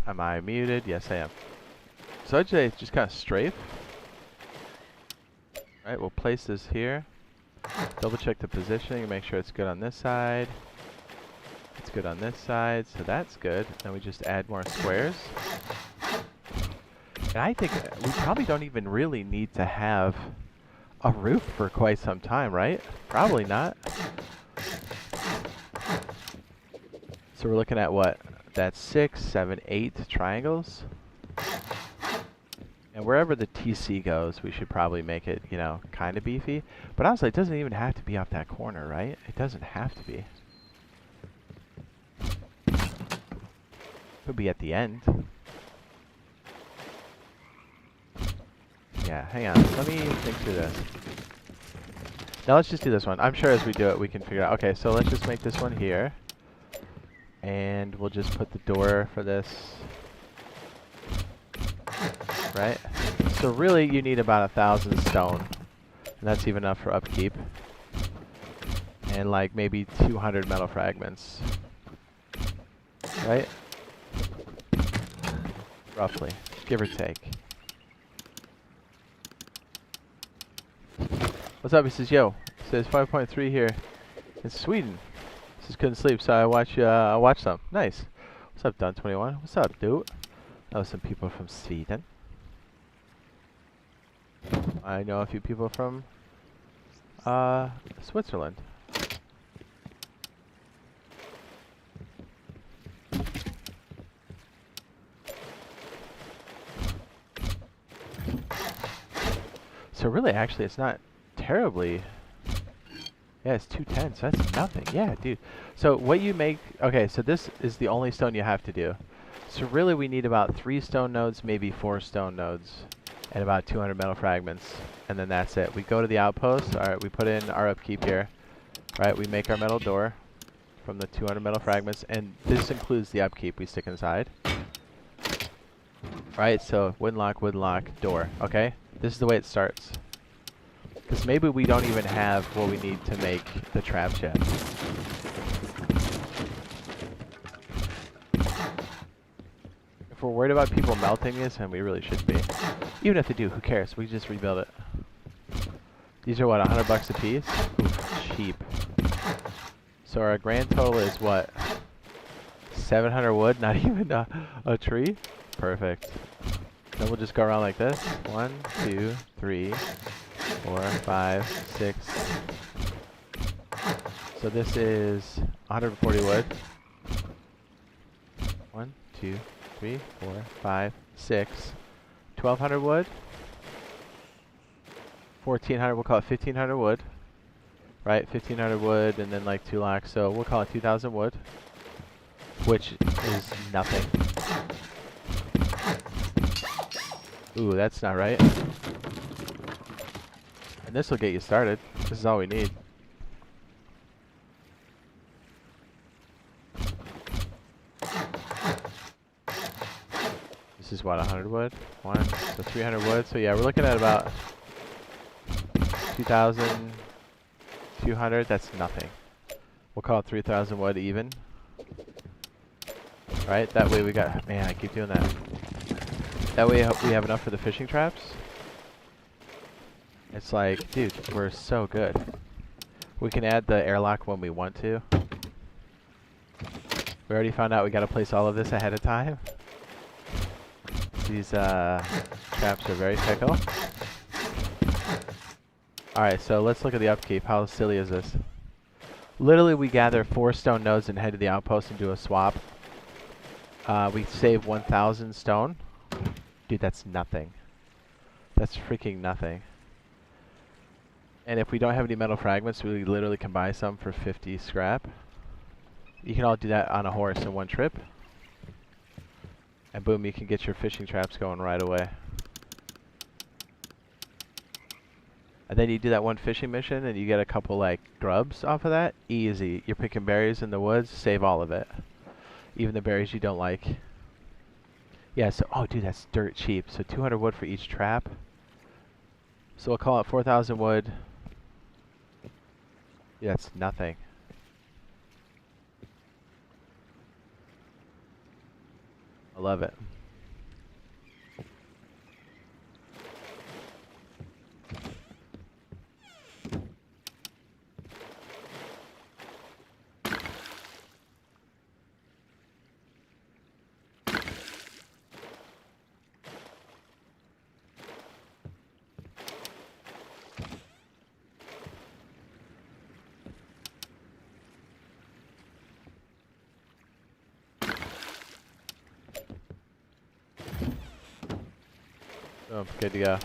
Am I muted? Yes, I am. So I'd say just kind of strafe. Alright, we'll place this here. Double check the positioning and make sure it's good on this side. It's good on this side, so that's good. Then we just add more squares. And I think we probably don't even really need to have a roof for quite some time, right? Probably not. So we're looking at what? That's 6, 7, 8 triangles. And wherever the TC goes, we should probably make it, you know, kind of beefy. But honestly, it doesn't even have to be off that corner, right? It doesn't have to be. Could be at the end. Yeah, hang on. Let me think through this. Now let's just do this one. I'm sure as we do it, we can figure it out. Okay, so let's just make this one here. And we'll just put the door for this. Right? So really, you need about 1,000 stone. And that's even enough for upkeep. And like maybe 200 metal fragments. Right? Roughly. Give or take. What's up? He says, yo. It says 5.3 here in Sweden. He says, couldn't sleep, so I watched some. Nice. What's up, Don21? What's up, dude? Know some people from Sweden. I know a few people from Switzerland. So really, actually, it's not terribly... Yeah, it's 210, so that's nothing. Yeah, dude. So what you make... Okay, so this is the only stone you have to do. So really, we need about 3 stone nodes, maybe 4 stone nodes, and about 200 metal fragments. And then that's it. We go to the outpost. Alright, we put in our upkeep here. Alright, we make our metal door from the 200 metal fragments. And this includes the upkeep we stick inside. Alright, so wooden lock, door. Okay? This is the way it starts. Because maybe we don't even have what we need to make the traps yet. If we're worried about people melting this, and we really shouldn't be. Even if they do, who cares? We just rebuild it. These are what, 100 bucks a piece? Oof, cheap. So our grand total is what? 700 wood, not even a tree? Perfect. Then we'll just go around like this. 1, 2, 3, 4, 5, 6. So this is 140 wood. 1, 2, 3, 4, 5, 6. 1,200 wood. 1,400, we'll call it 1,500 wood. Right, 1,500 wood and then like 2 locks. So we'll call it 2,000 wood. Which is nothing. Ooh, that's not right. And this will get you started. This is all we need. This is what, 100 wood? 1, so 300 wood. So yeah, we're looking at about 2,200. That's nothing. We'll call it 3,000 wood even. Right, that way we got... Man, I keep doing that. That way we have enough for the fishing traps. It's like, dude, we're so good. We can add the airlock when we want to. We already found out we gotta place all of this ahead of time. These traps are very fickle. Alright, so let's look at the upkeep. How silly is this? Literally, we gather 4 stone nodes and head to the outpost and do a swap. We save 1,000 stone. Dude, that's nothing. That's freaking nothing. And if we don't have any metal fragments, we literally can buy some for 50 scrap. You can all do that on a horse in one trip. And boom, you can get your fishing traps going right away. And then you do that one fishing mission and you get a couple like grubs off of that. Easy. You're picking berries in the woods, save all of it. Even the berries you don't like. Yeah, so, oh dude, that's dirt cheap. So 200 wood for each trap. So we'll call it 4,000 wood. Yeah, that's nothing. I love it. Oh, good to go.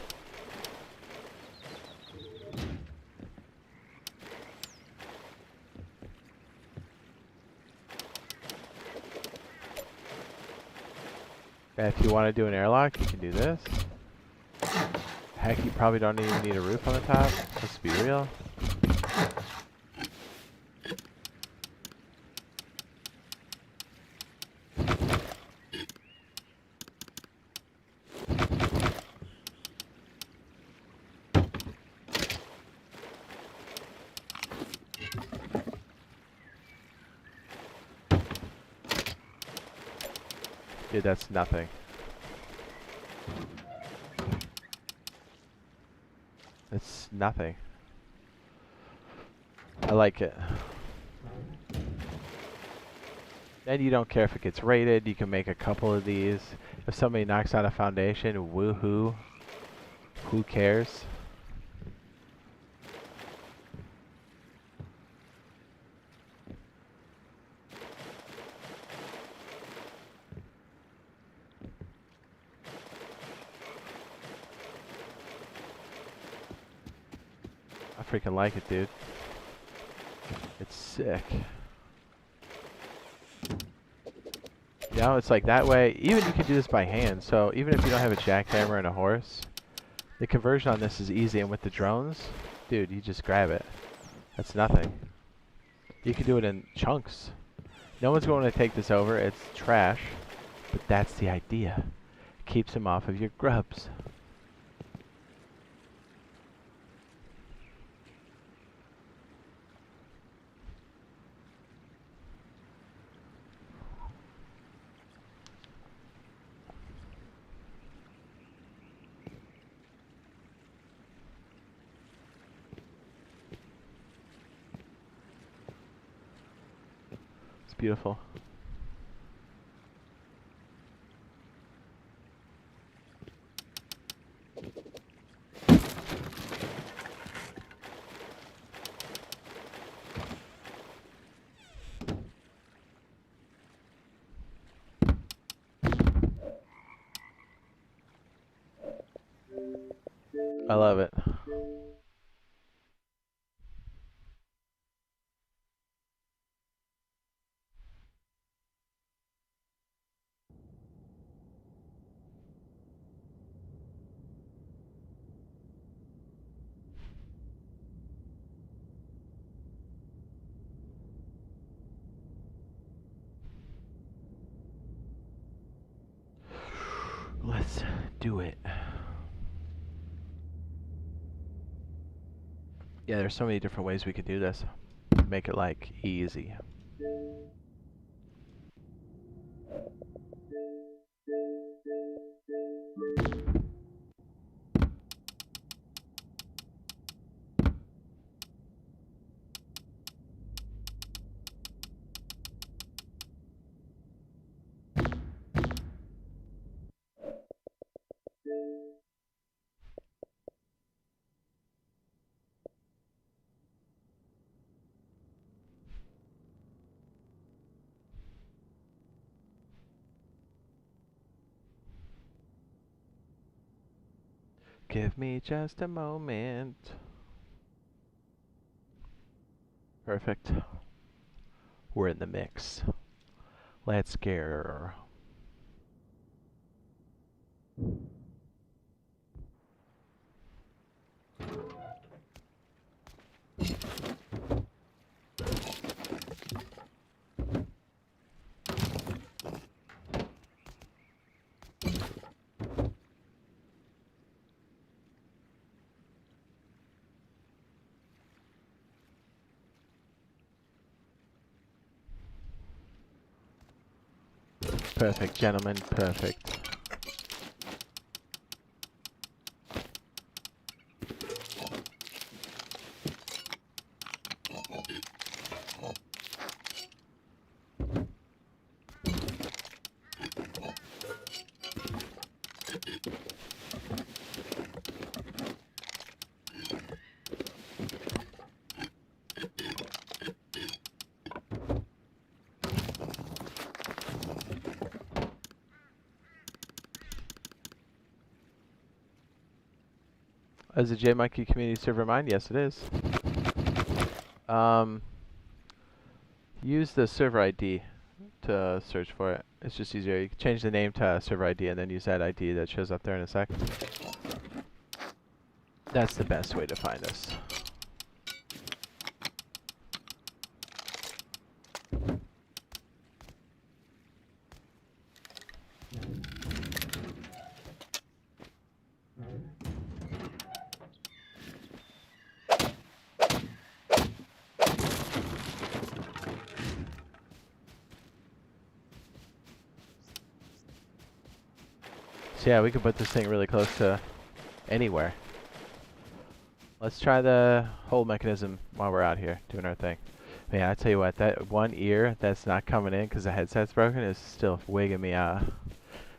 And if you want to do an airlock, you can do this. Heck, you probably don't even need a roof on the top. Let's be real. Dude, that's nothing. It's nothing. I like it. And you don't care if it gets rated. You can make a couple of these. If somebody knocks out a foundation, woohoo. Who cares? I freaking like it, dude. It's sick. You know, it's like that way. Even you can do this by hand. So even if you don't have a jackhammer and a horse, the conversion on this is easy. And with the drones, dude, you just grab it. That's nothing. You can do it in chunks. No one's going to take this over. It's trash. But that's the idea. Keeps him off of your grubs. It's beautiful. I love it. Let's do it. Yeah, there's so many different ways we could do this. Make it like easy. Give me just a moment. Perfect. We're in the mix. Let's go. Perfect, gentlemen. Perfect. As a JMonkey community server mine, yes it is. Use the server ID to search for it. It's just easier. You can change the name to server ID and then use that ID that shows up there in a sec. That's the best way to find us. So yeah, we can put this thing really close to anywhere. Let's try the whole mechanism while we're out here doing our thing. Man, I tell you what, that one ear that's not coming in because the headset's broken is still wigging me out.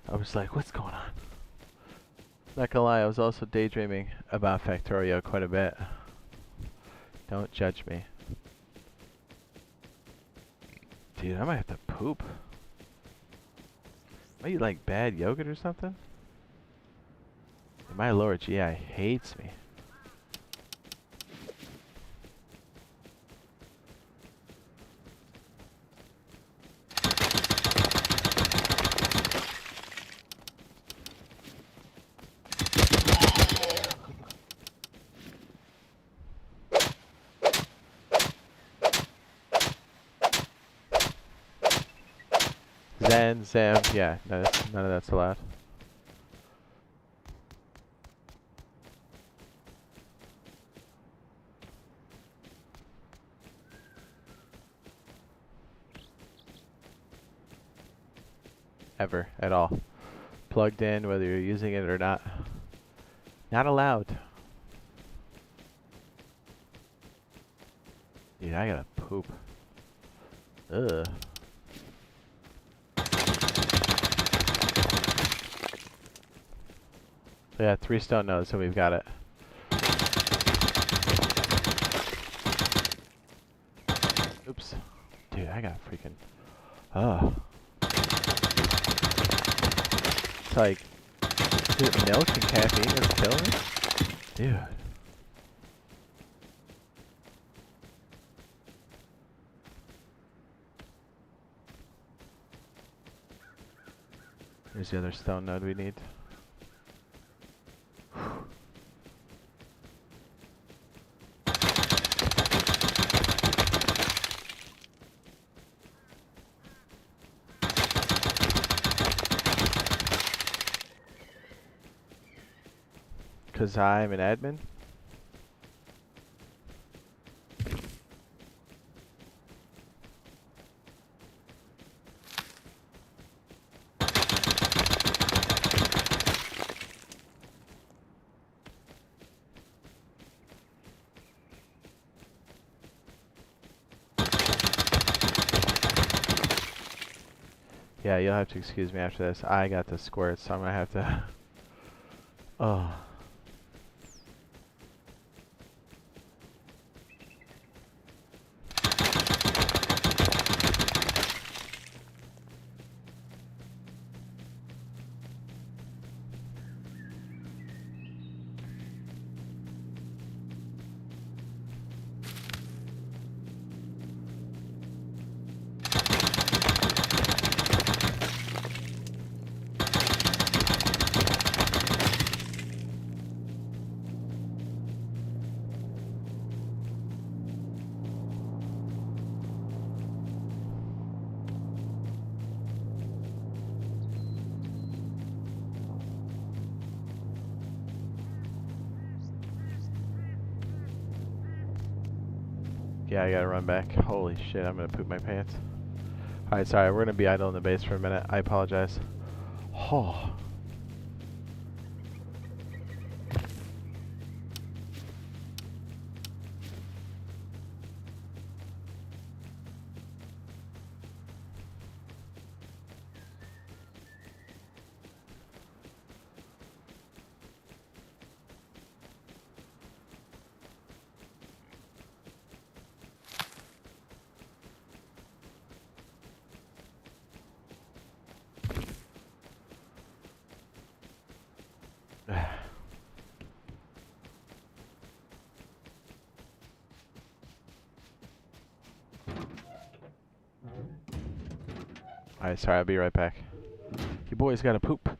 I was like, what's going on? Not gonna lie, I was also daydreaming about Factorio quite a bit. Don't judge me. Dude, I might have to poop. I eat like bad yogurt or something? My lower GI hates me. Zen, Zam, yeah, none of that's allowed. Ever, at all. Plugged in, whether you're using it or not. Not allowed. Dude, I gotta poop. Ugh. Yeah, 3 stone nodes, so we've got it. Oops. Dude, I got freaking... Oh. It's like... Is it milk and caffeine that's killing me? Dude. Here's the other stone node we need. Cause I'm an admin? Yeah, you'll have to excuse me after this. I got the squirt, so I'm gonna have to... Oh. Yeah, I gotta run back. Holy shit, I'm gonna poop my pants. Alright, sorry, we're gonna be idle in the base for a minute. I apologize. Oh. Alright, sorry, I'll be right back. You boys gotta poop.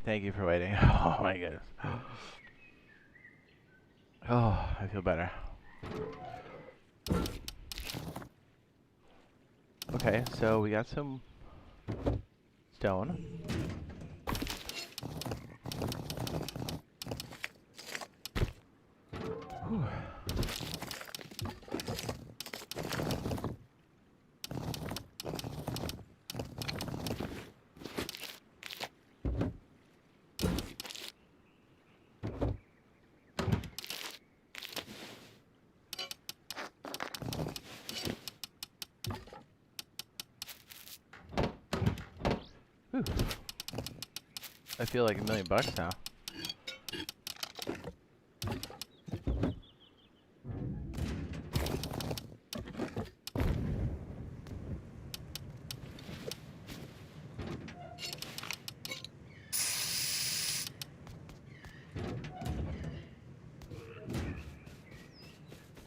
thank you for waiting. Oh my goodness. Oh, I feel better. Okay, so we got some stone. Whew. Whew. I feel like $1,000,000 now.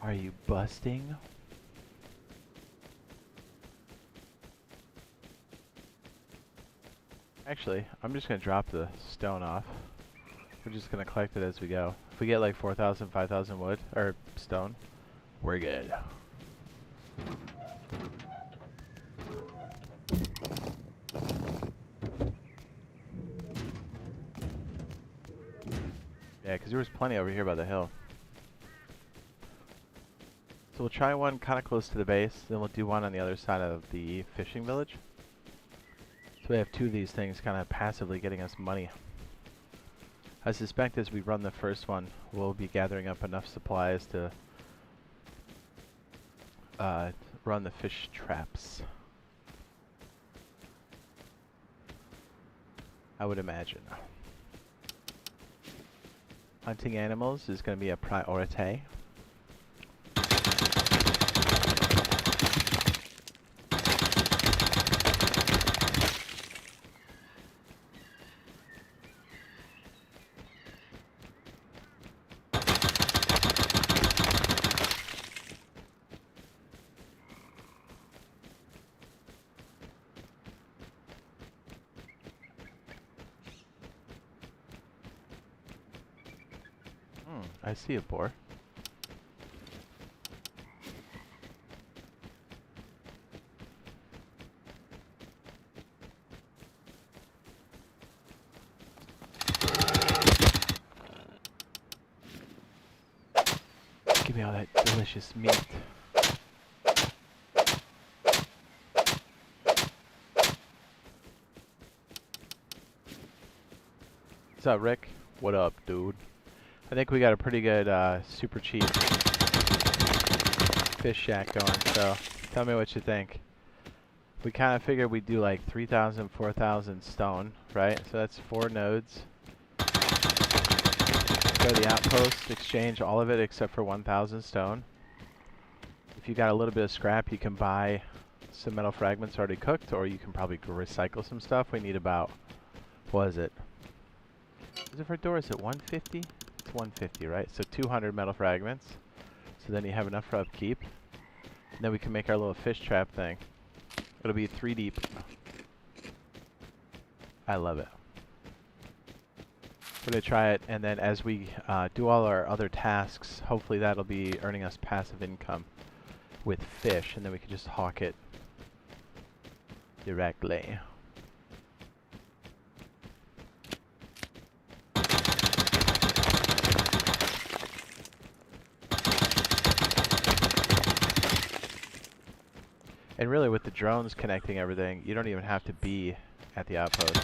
Are you busting? Actually, I'm just gonna drop the stone off. We're just gonna collect it as we go. If we get like 4,000, 5,000 wood, or stone, we're good. Yeah, because there was plenty over here by the hill. So we'll try one kind of close to the base, then we'll do one on the other side of the fishing village. So we have two of these things kind of passively getting us money. I suspect as we run the first one, we'll be gathering up enough supplies to run the fish traps. I would imagine. Hunting animals is going to be a priority. I see a boar. Give me all that delicious meat. What's up, Rick? What up, dude? I think we got a pretty good, super cheap fish shack going, so tell me what you think. We kind of figured we'd do like 3,000, 4,000 stone, right? So that's 4 nodes. Go to the outpost, exchange all of it except for 1,000 stone. If you got a little bit of scrap, you can buy some metal fragments already cooked, or you can probably recycle some stuff. We need about, what is it? Is it for door? Is it 150? It's 150, right? So 200 metal fragments. So then you have enough for upkeep. And then we can make our little fish trap thing. It'll be 3 deep. I love it. We're going to try it, and then as we do all our other tasks, hopefully that'll be earning us passive income with fish, and then we can just hawk it directly. And really, with the drones connecting everything, you don't even have to be at the outpost.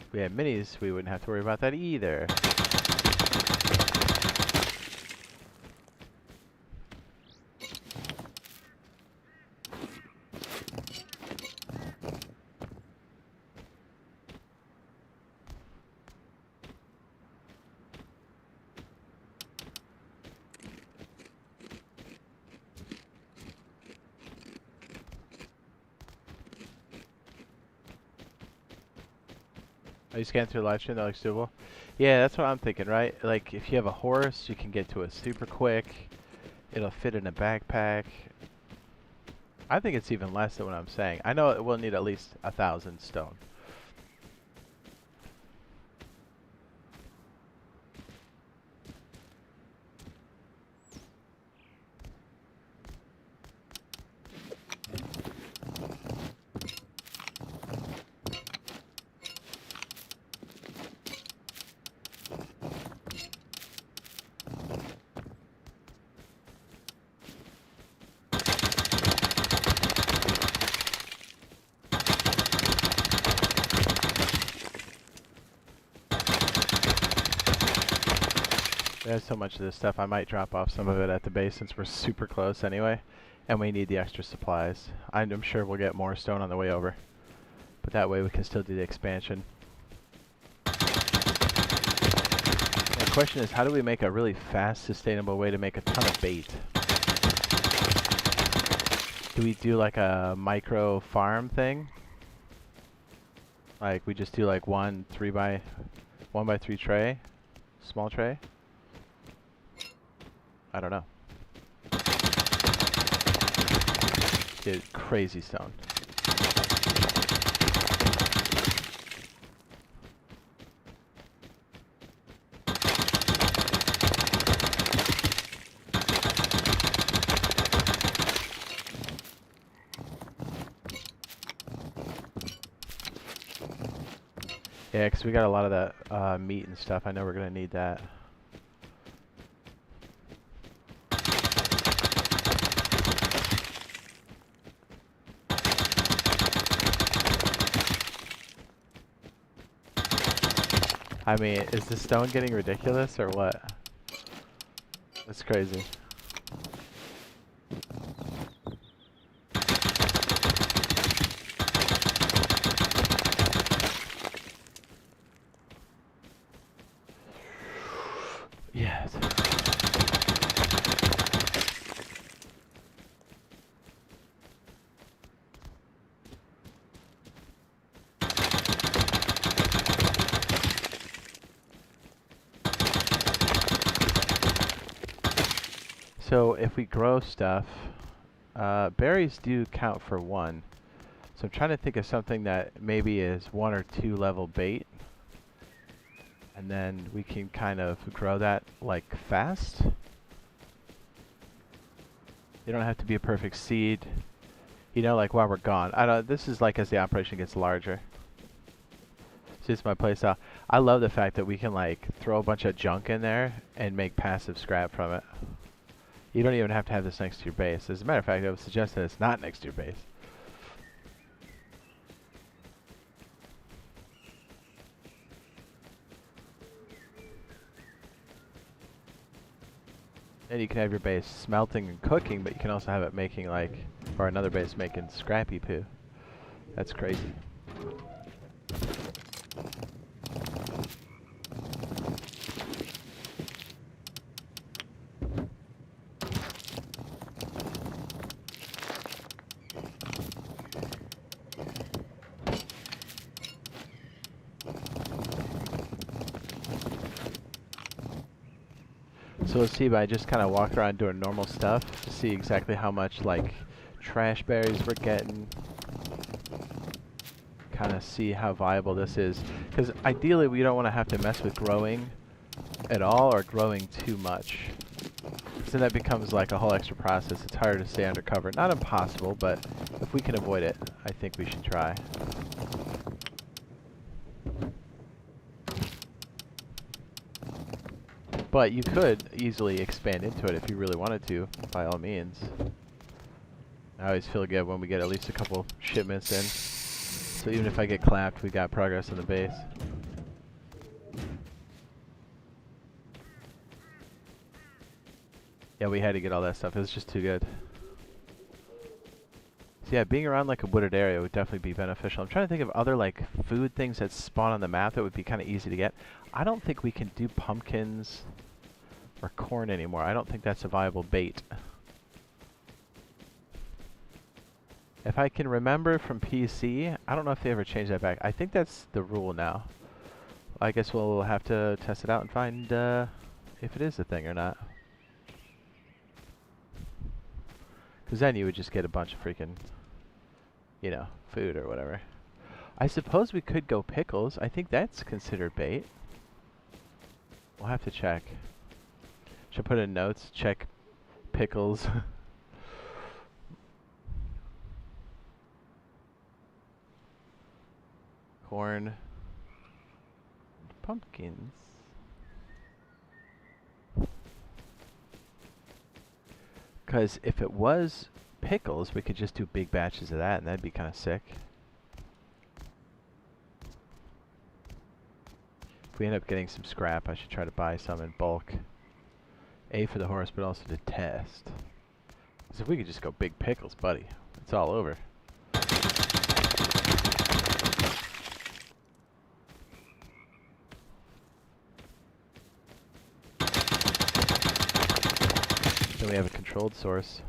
If we had minis, we wouldn't have to worry about that either. Are you scanning through the live stream? That looks doable. Yeah, that's what I'm thinking, right? Like, if you have a horse, you can get to it super quick. It'll fit in a backpack. I think it's even less than what I'm saying. I know it will need at least 1,000 stone. There's so much of this stuff, I might drop off some of it at the base since we're super close anyway. And we need the extra supplies. I'm sure we'll get more stone on the way over. But that way we can still do the expansion. The question is, how do we make a really fast, sustainable way to make a ton of bait? Do we do like a micro farm thing? Like we just do like one 1x3 tray? Small tray? I don't know. Get crazy stone. Yeah, because we got a lot of that meat and stuff. I know we're going to need that. I mean, is the stone getting ridiculous or what? That's crazy. Yes. So if we grow stuff, berries do count for 1. So I'm trying to think of something that maybe is 1 or 2 level bait. And then we can kind of grow that like fast. You don't have to be a perfect seed. You know, like while we're gone. I don't. This is like as the operation gets larger. See, it's my playstyle. I love the fact that we can like throw a bunch of junk in there and make passive scrap from it. You don't even have to have this next to your base. As a matter of fact, I would suggest that it's not next to your base. And you can have your base smelting and cooking, but you can also have it making like, or another base making scrappy poo. That's crazy. So let's see, but I just kind of walk around doing normal stuff to see exactly how much like trash berries we're getting. Kind of see how viable this is. Because ideally we don't want to have to mess with growing at all or growing too much. So that becomes like a whole extra process. It's harder to stay undercover. Not impossible, but if we can avoid it, I think we should try. But you could easily expand into it if you really wanted to, by all means. I always feel good when we get at least a couple shipments in. So even if I get clapped, we got progress in the base. Yeah, we had to get all that stuff. It was just too good. So yeah, being around like a wooded area would definitely be beneficial. I'm trying to think of other like food things that spawn on the map that would be kind of easy to get. I don't think we can do pumpkins or corn anymore. I don't think that's a viable bait. If I can remember from PC, I don't know if they ever changed that back. I think that's the rule now. I guess we'll have to test it out and find if it is a thing or not. Because then you would just get a bunch of freaking, you know, food or whatever. I suppose we could go pickles. I think that's considered bait. We'll have to check. Should I put in notes? Check pickles. Corn. Pumpkins. Because if it was pickles, we could just do big batches of that, and that'd be kind of sick. If we end up getting some scrap, I should try to buy some in bulk. A, for the horse, but also to test. Because if we could just go big pickles, buddy, it's all over. Then we have a controlled source.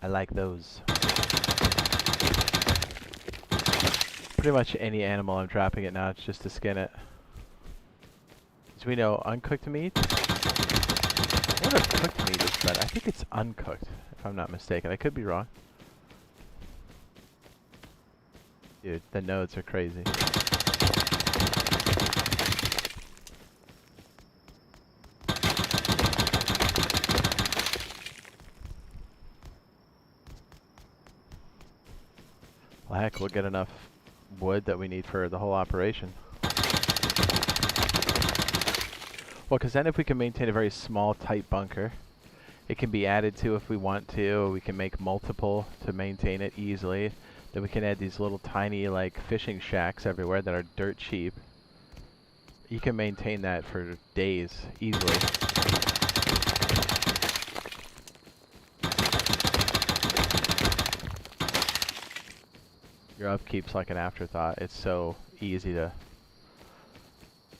I like those. Pretty much any animal I'm dropping it now, it's just to skin it. As we know, uncooked meat. I wonder if cooked meat is better. I think it's uncooked, if I'm not mistaken. I could be wrong. Dude, the nodes are crazy. Well, heck, we'll get enough wood that we need for the whole operation. Well, because then if we can maintain a very small, tight bunker, it can be added to if we want to. We can make multiple to maintain it easily. Then we can add these little tiny, like, fishing shacks everywhere that are dirt cheap. You can maintain that for days, easily. Your upkeep's like an afterthought. It's so easy to...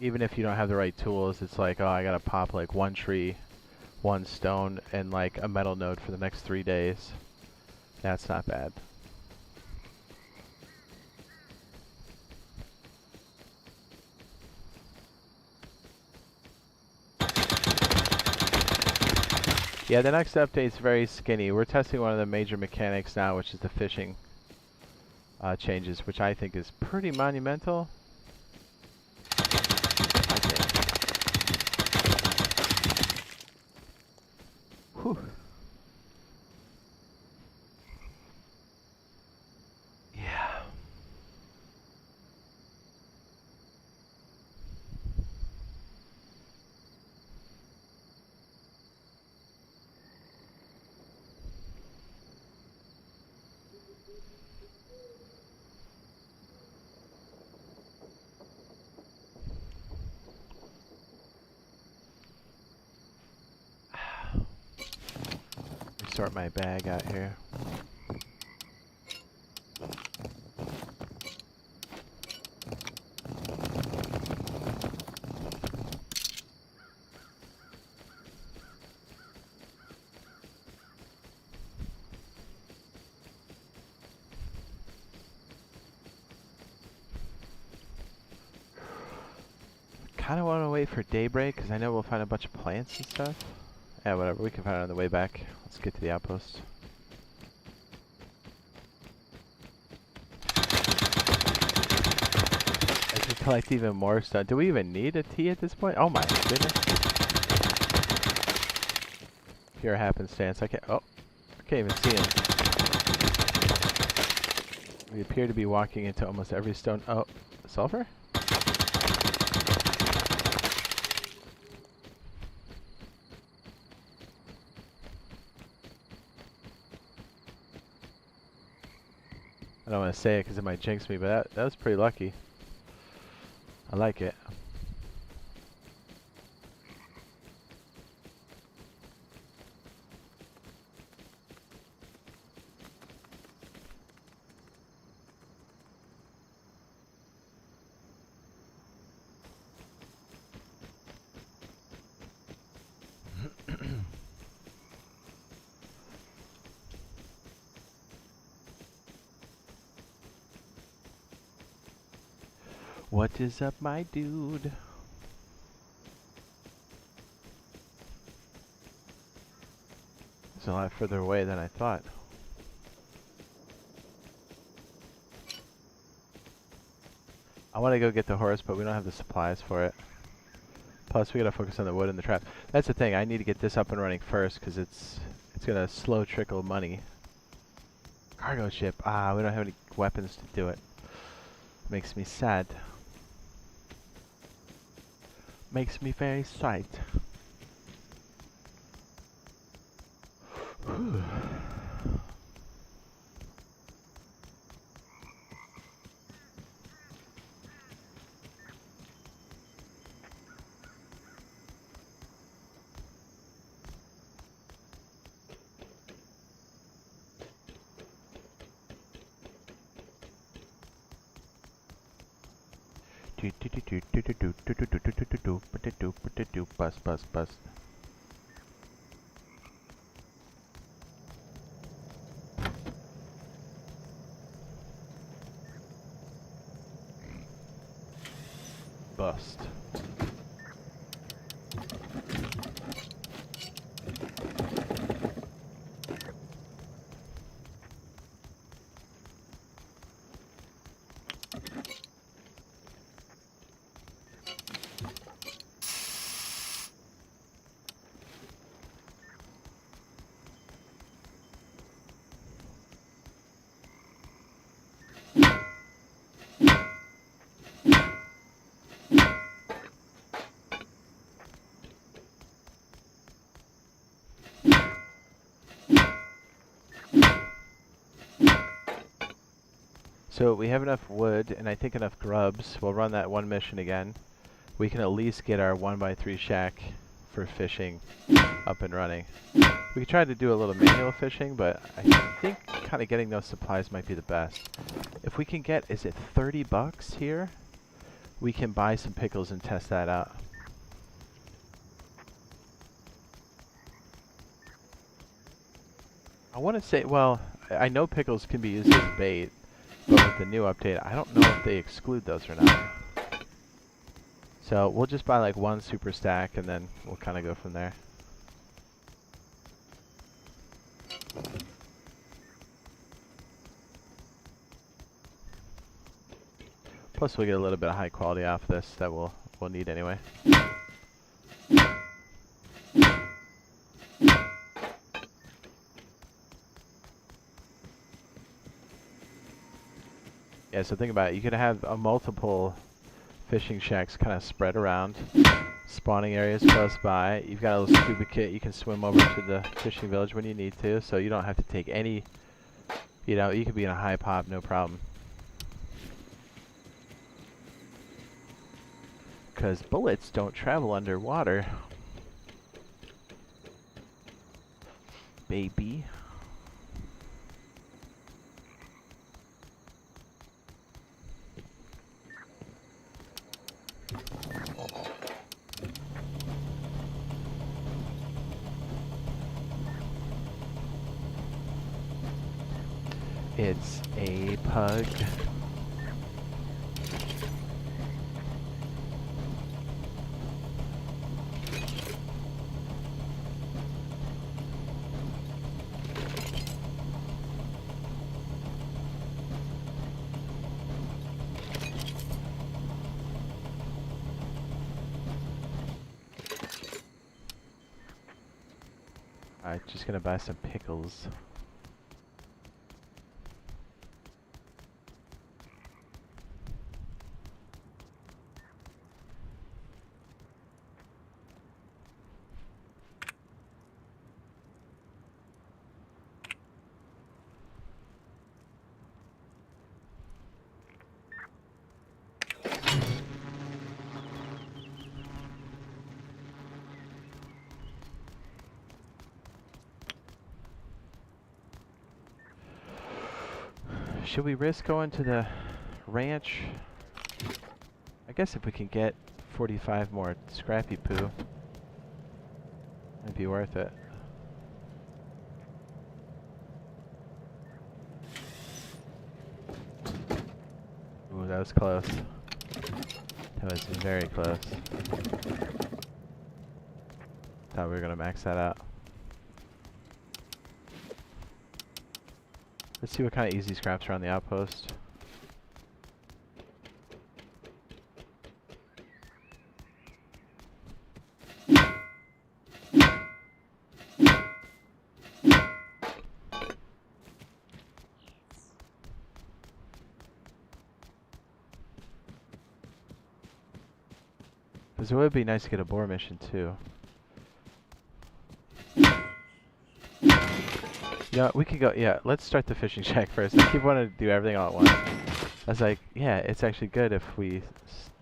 Even if you don't have the right tools, it's like, oh, I gotta pop like one tree, one stone, and like a metal node for the next 3 days. That's not bad. Yeah, the next update's very skinny. We're testing one of the major mechanics now, which is the fishing changes, which I think is pretty monumental. Whew. Yeah. Sort my bag out here. Kind of want to wait for daybreak because I know we'll find a bunch of plants and stuff. Yeah, whatever. We can find it on the way back. Let's get to the outpost. As we collect even more stuff. Do we even need a tea at this point? Oh my goodness. Pure happenstance. I can't even see him. We appear to be walking into almost every stone. Oh, sulfur? I don't want to say it because it might jinx me, but that was pretty lucky. I like it. What is up, my dude? It's a lot further away than I thought. I want to go get the horse, but we don't have the supplies for it. Plus, we gotta focus on the wood and the trap. That's the thing. I need to get this up and running first, because it's gonna slow trickle money. Cargo ship. Ah, we don't have any weapons to do it. Makes me sad. Makes me very sad. Whew. Bust. Bust. So we have enough wood and I think enough grubs. We'll run that one mission again. We can at least get our 1x3 shack for fishing up and running. We could try to do a little manual fishing, but I think kind of getting those supplies might be the best. If we can get, is it 30 bucks here? We can buy some pickles and test that out. I want to say, well, I know pickles can be used as bait, but with the new update, I don't know if they exclude those or not. So we'll just buy like one super stack and then we'll kind of go from there. Plus we'll get a little bit of high quality off this that we'll need anyway. Yeah, so think about it. You could have multiple fishing shacks kind of spread around. Spawning areas close by. You've got a little scuba kit. You can swim over to the fishing village when you need to, so you don't have to take any, you know, you could be in a high pop, no problem. Because bullets don't travel underwater. Baby. It's a pug. Alright, just gonna buy some pickles. Should we risk going to the ranch? I guess if we can get 45 more scrappy poo, might be worth it. Ooh, that was close. That was very close. Thought we were gonna max that out. Let's see what kind of easy scraps are on the outpost. Because it would be nice to get a boar mission too. Yeah, we could go. Yeah, let's start the fishing shack first. I keep wanting to do everything all at once. I was like, yeah, it's actually good if we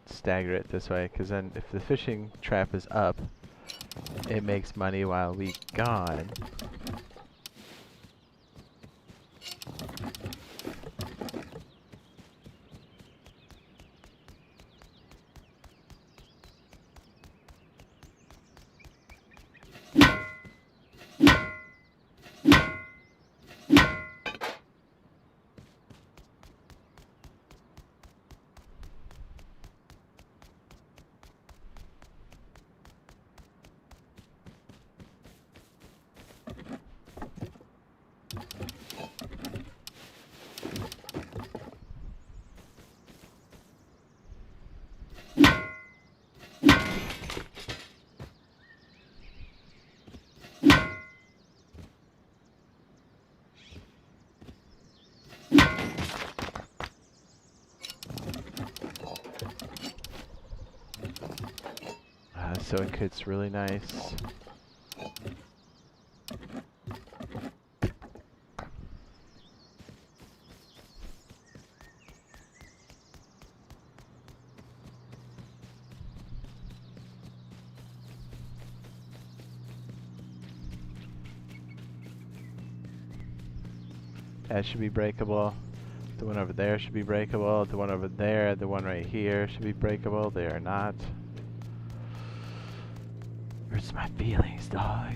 stagger it this way, because then if the fishing trap is up, it makes money while we gone. So it's really nice. That should be breakable. The one over there should be breakable. The one over there, the one right here should be breakable. They are not. Hurts my feelings, dog.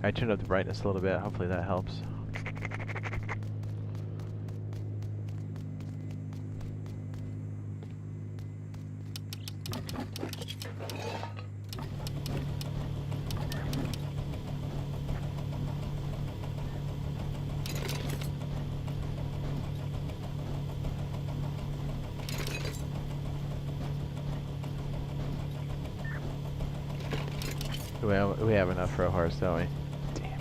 I turned up the brightness a little bit. Hopefully that helps. We have enough for a horse, don't we? Damn.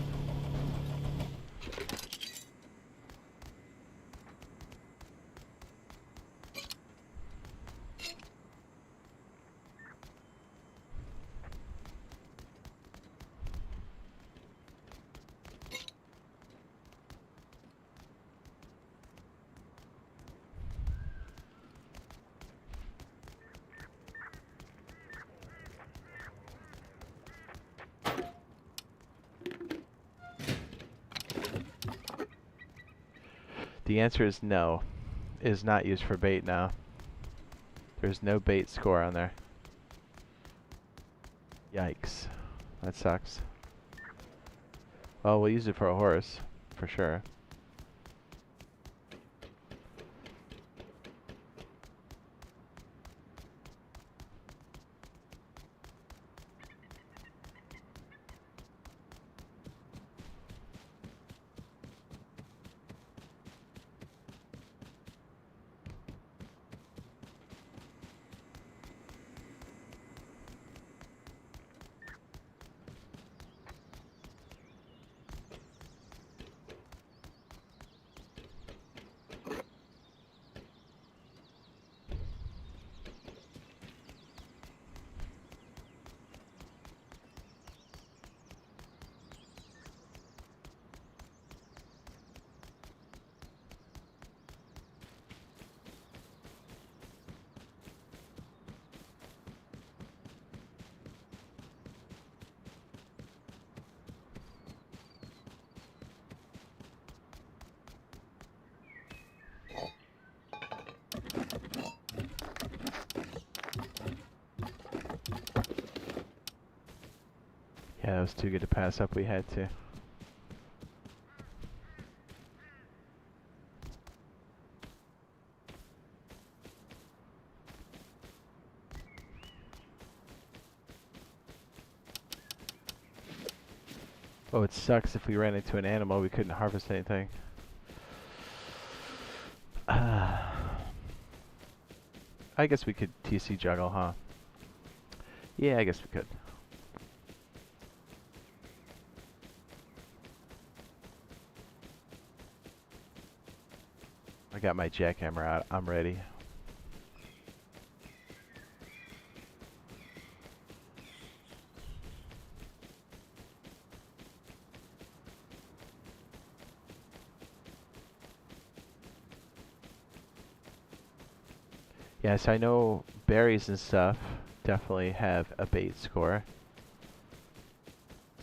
The answer is no. It is not used for bait now. There's no bait score on there. Yikes. That sucks. Well, we'll use it for a horse, for sure. Yeah, that was too good to pass up. We had to. Oh, it sucks if we ran into an animal, we couldn't harvest anything. I guess we could TC juggle, huh? Yeah, I guess we could. I got my jackhammer out. I'm ready. Yes, I know berries and stuff definitely have a bait score.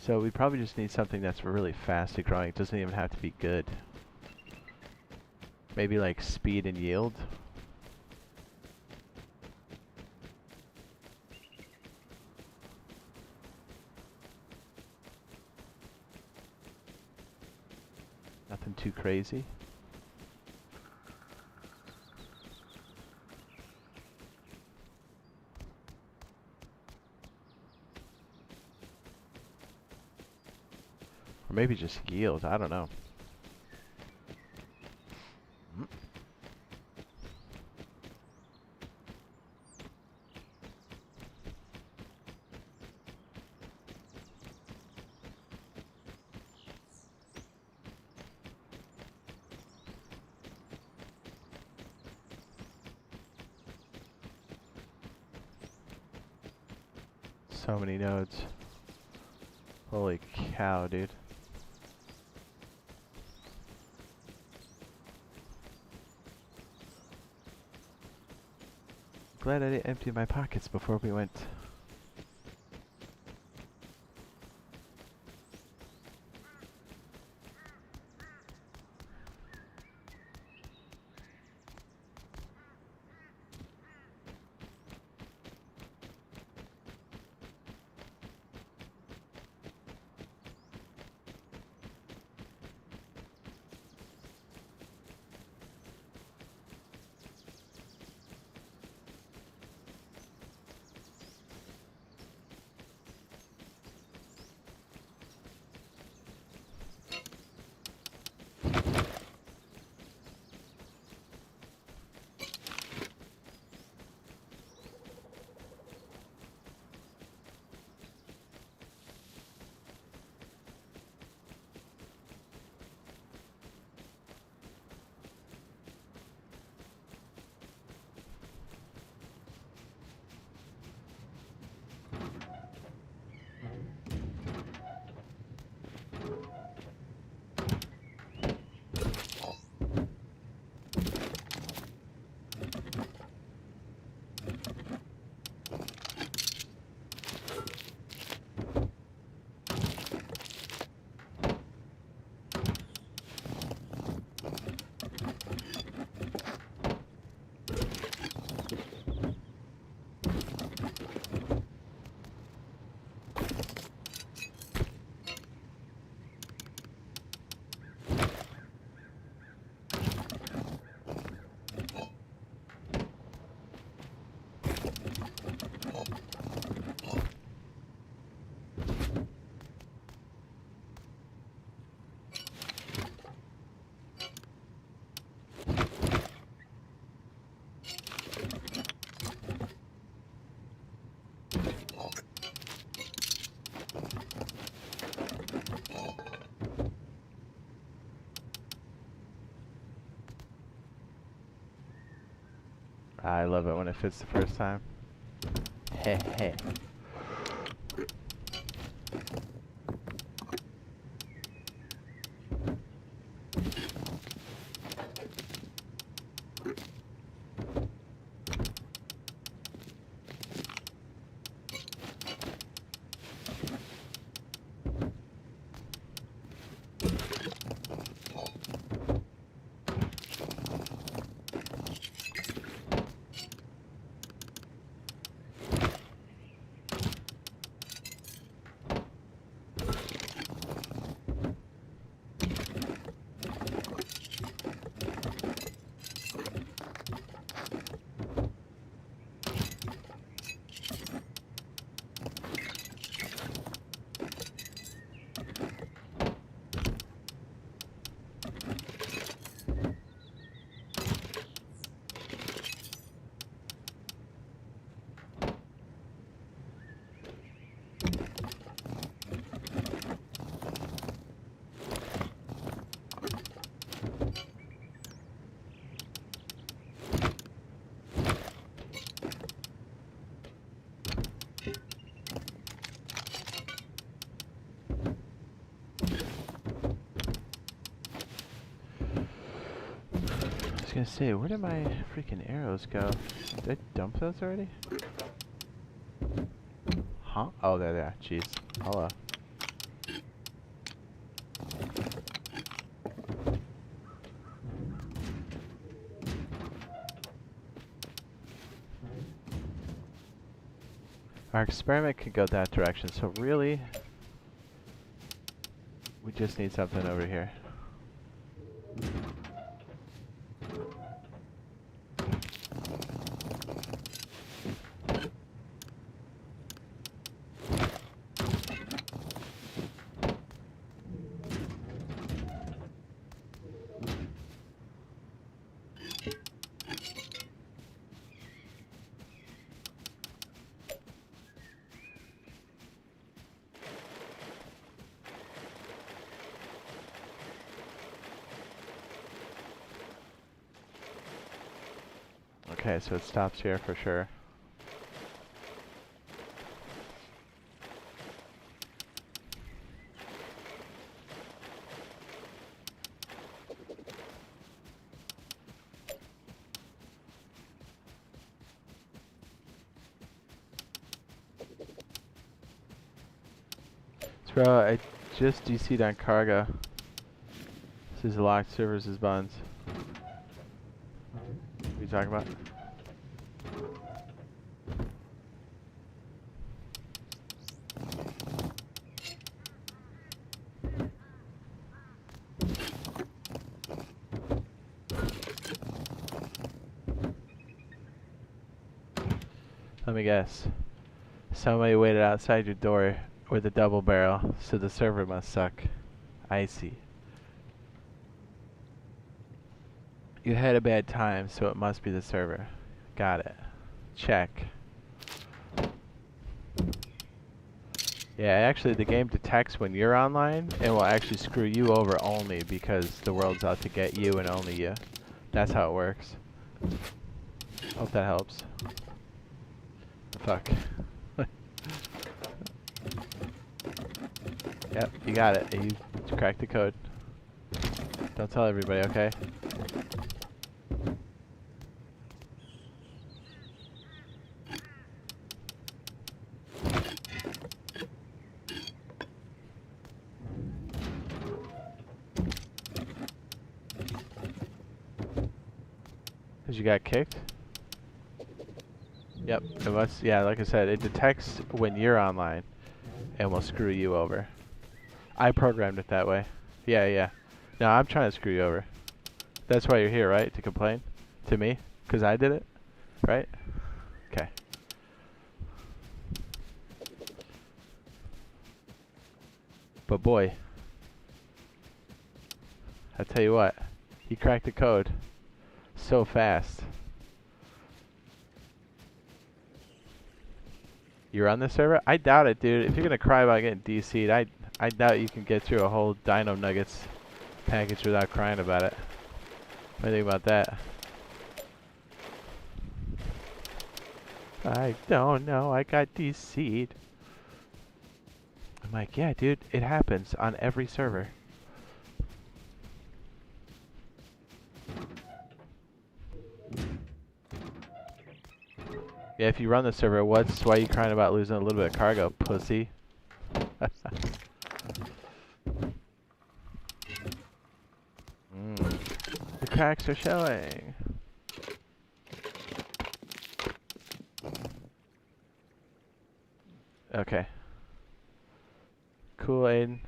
So we probably just need something that's really fast at growing. It doesn't even have to be good. Maybe like speed and yield. Nothing too crazy. Or maybe just yield. I don't know. So many nodes. Holy cow, dude. Glad I didn't empty my pockets before we went. I love it when it fits the first time. Heh heh. gonna say, where did my freaking arrows go? Did I dump those already? Huh? Oh, there they are. Jeez. Hello. Our experiment could go that direction, so really, we just need something over here. Okay, so it stops here for sure. So, bro, I just DC'd on cargo. This is locked services bonds. What are you talking about? Let me guess. Somebody waited outside your door with a double barrel, so the server must suck. I see. You had a bad time, so it must be the server. Got it. Check. Yeah, actually the game detects when you're online and will actually screw you over only because the world's out to get you and only you. That's how it works. Hope that helps. Fuck. Yep, you got it. You cracked the code. Don't tell everybody, okay? Cause you got kicked? Yep, it must, yeah, like I said, it detects when you're online and will screw you over. I programmed it that way. Yeah, yeah. No, I'm trying to screw you over. That's why you're here, right? To complain? To me? Because I did it? Right? Okay. But boy, I tell you what, he cracked the code so fast. You're on this server? I doubt it, dude. If you're gonna cry about getting DC'd, I doubt you can get through a whole Dino Nuggets package without crying about it. What do you think about that? I don't know. I got DC'd. I'm like, yeah, dude, it happens on every server. Yeah, if you run the server, why are you crying about losing a little bit of cargo, pussy? The cracks are showing. Okay. Cool, Aiden.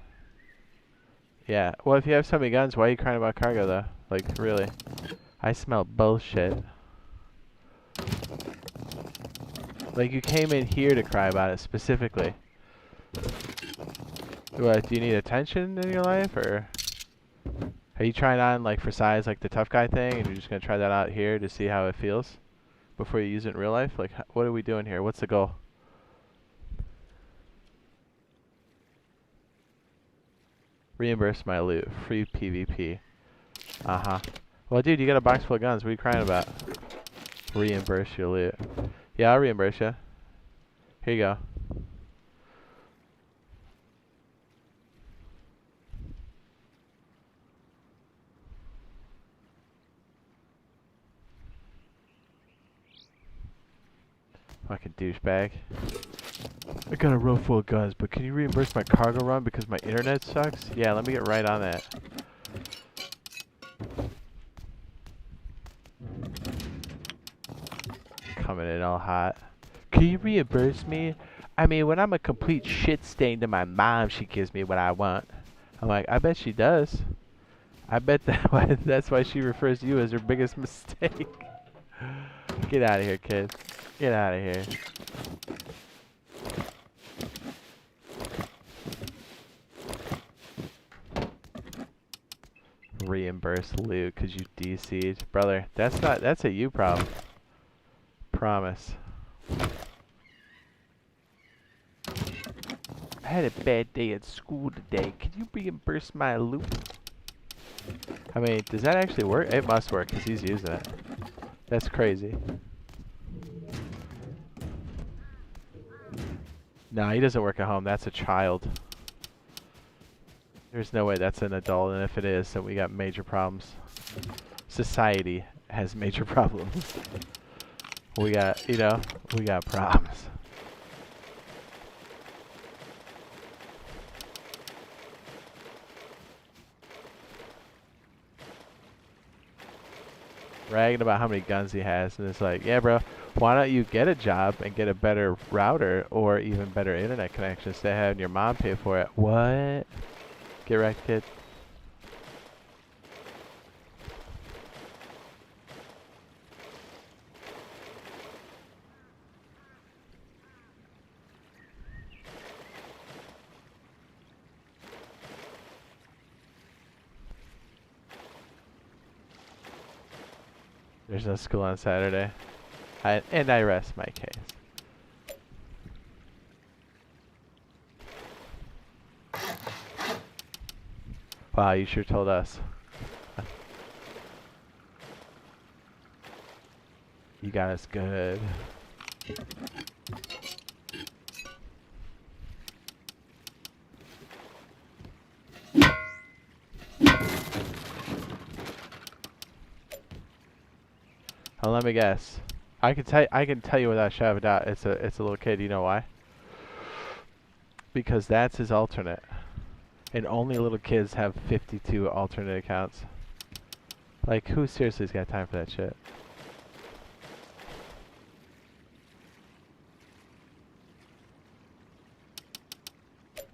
Yeah. Well, if you have so many guns, why are you crying about cargo, though? Like, really? I smell bullshit. Like, you came in here to cry about it, specifically. What, do you need attention in your life, or... Are you trying on, like, for size, like the tough guy thing, and you're just gonna try that out here to see how it feels? Before you use it in real life? Like, what are we doing here? What's the goal? Reimburse my loot. Free PvP. Uh-huh. Well, dude, you got a box full of guns. What are you crying about? Reimburse your loot. Yeah, I'll reimburse you. Here you go. Fucking douchebag. I got a row full of guns, but can you reimburse my cargo run because my internet sucks? Yeah, let me get right on that. Coming in all hot. Can you reimburse me? I mean, when I'm a complete shit stain to my mom, she gives me what I want. I'm like, I bet she does. I bet that's why she refers to you as her biggest mistake. Get out of here, kid. Get out of here. Reimburse loot because you DC'd. Brother, that's a you problem. Promise. I had a bad day at school today. Can you reimburse my loot? I mean, does that actually work? It must work because he's using it. That's crazy. No, he doesn't work at home. That's a child. There's no way that's an adult, and if it is, then we got major problems. Society has major problems. We got, you know, we got problems. Bragging about how many guns he has, and it's like, yeah, bro, why don't you get a job and get a better router or even better internet connection instead of having your mom pay for it? What? Get wrecked, kid. There's no school on Saturday. And I rest my case. Wow, you sure told us. You got us good. Oh, let me guess. I can tell you without a shadow of a doubt it's a little kid. You know why? Because that's his alternate. And only little kids have 52 alternate accounts. Like, who seriously's got time for that shit?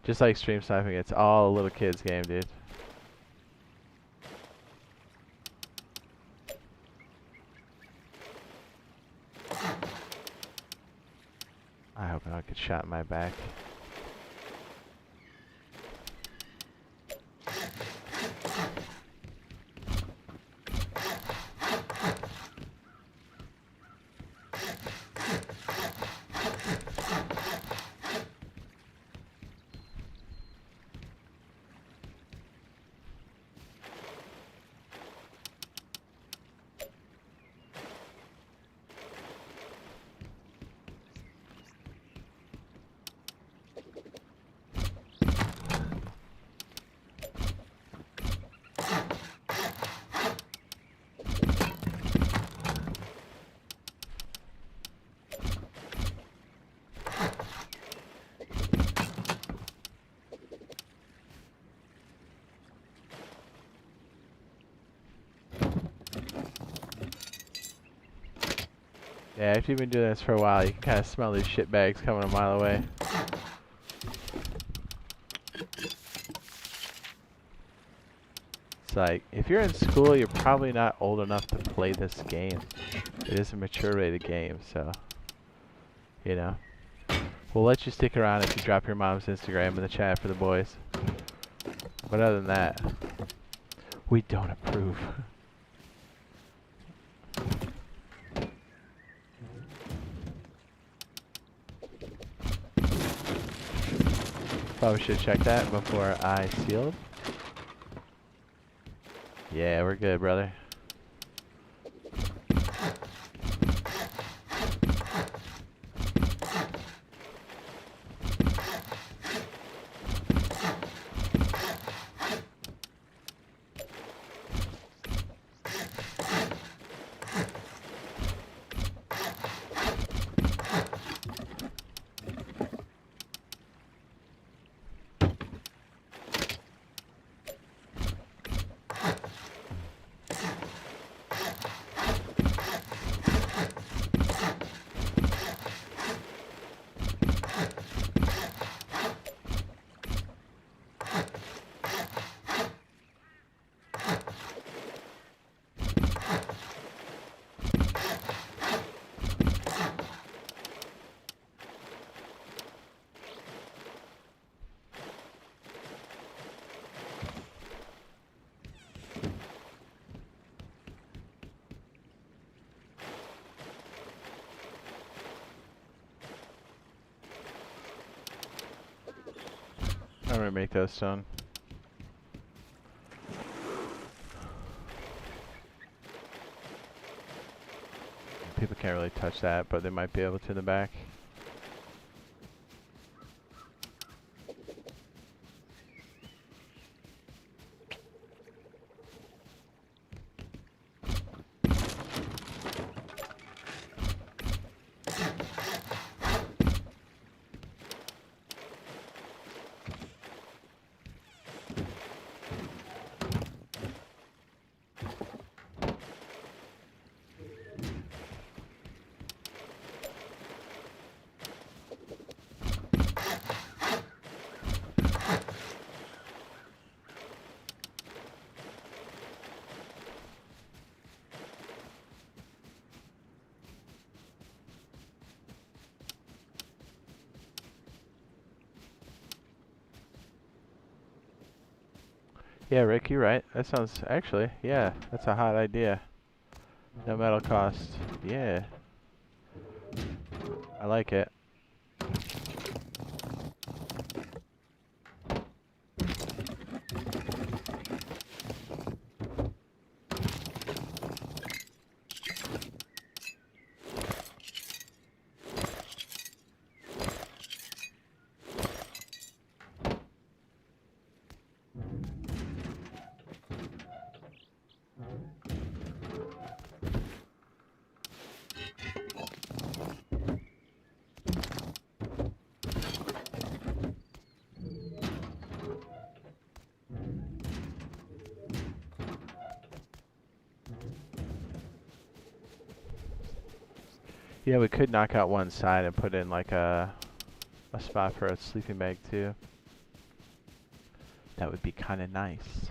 Just like stream sniping, it's all a little kid's game, dude. I hope I don't get shot in my back. Yeah, after you've been doing this for a while, you can kind of smell these shitbags coming a mile away. It's like, if you're in school, you're probably not old enough to play this game. It is a mature rated game, so, you know. We'll let you stick around if you drop your mom's Instagram in the chat for the boys. But other than that, we don't approve. Probably should check that before I sealed. Yeah, we're good, brother. I'm gonna make those stone. People can't really touch that, but they might be able to in the back. Yeah, Rick, you're right. That sounds, actually, yeah, that's a hot idea. No metal cost. Yeah. I like it. Yeah, we could knock out one side and put in like a spot for a sleeping bag too. That would be kind of nice.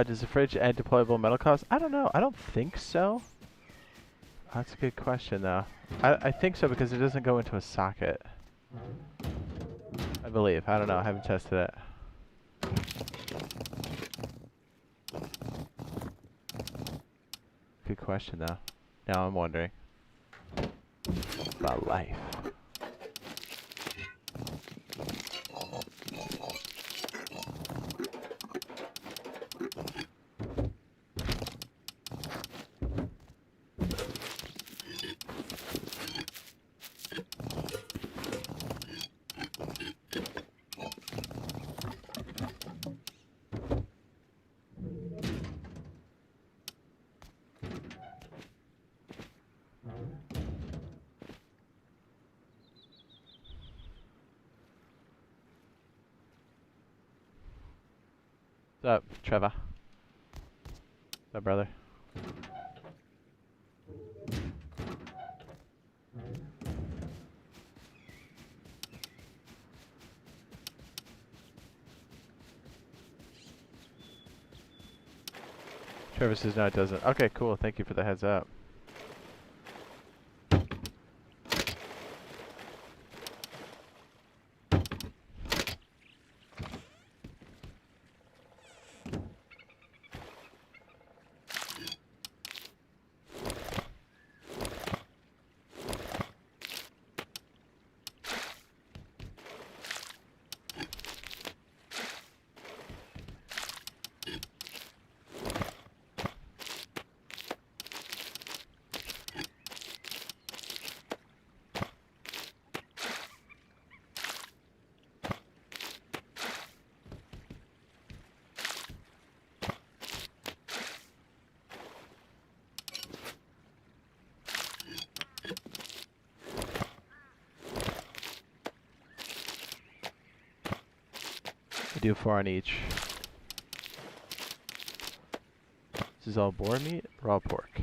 Does the fridge add deployable metal cost? I don't know. I don't think so. That's a good question, though. I think so because it doesn't go into a socket. I believe. I don't know. I haven't tested it. Good question, though. Now I'm wondering about life. What's up, Trevor? What's up, brother? Trevor says no, it doesn't. Okay, cool. Thank you for the heads up. We do 4 on each. This is all boar meat, raw pork.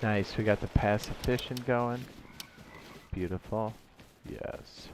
Nice, we got the passive fishing going. Beautiful. Yes.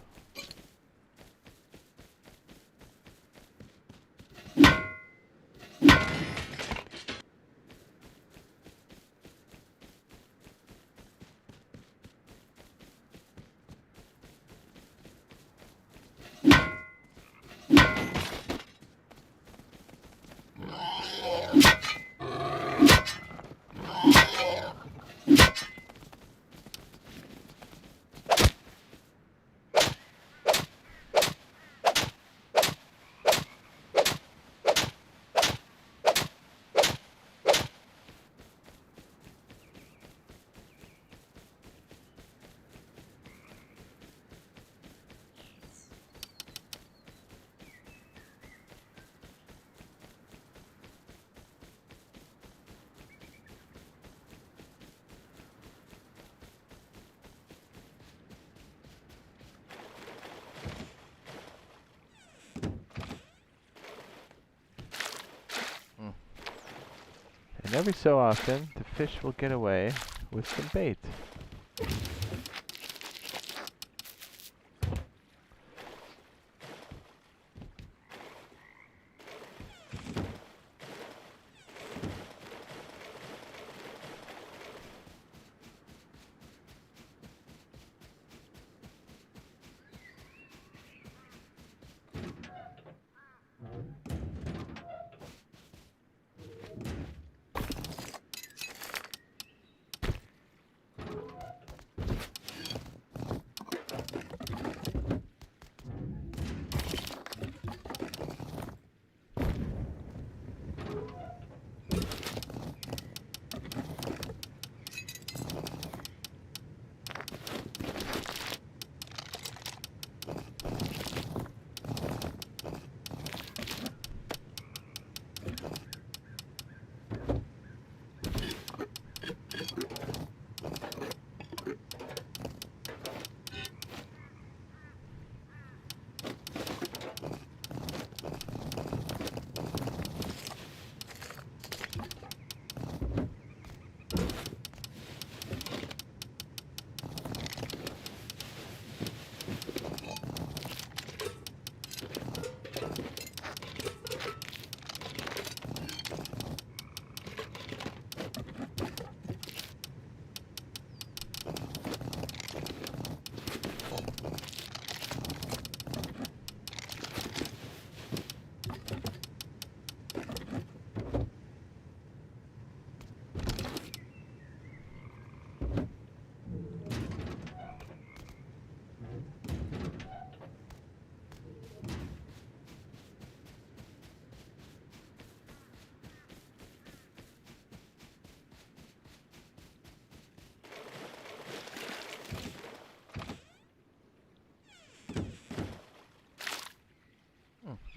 And every so often, the fish will get away with some bait.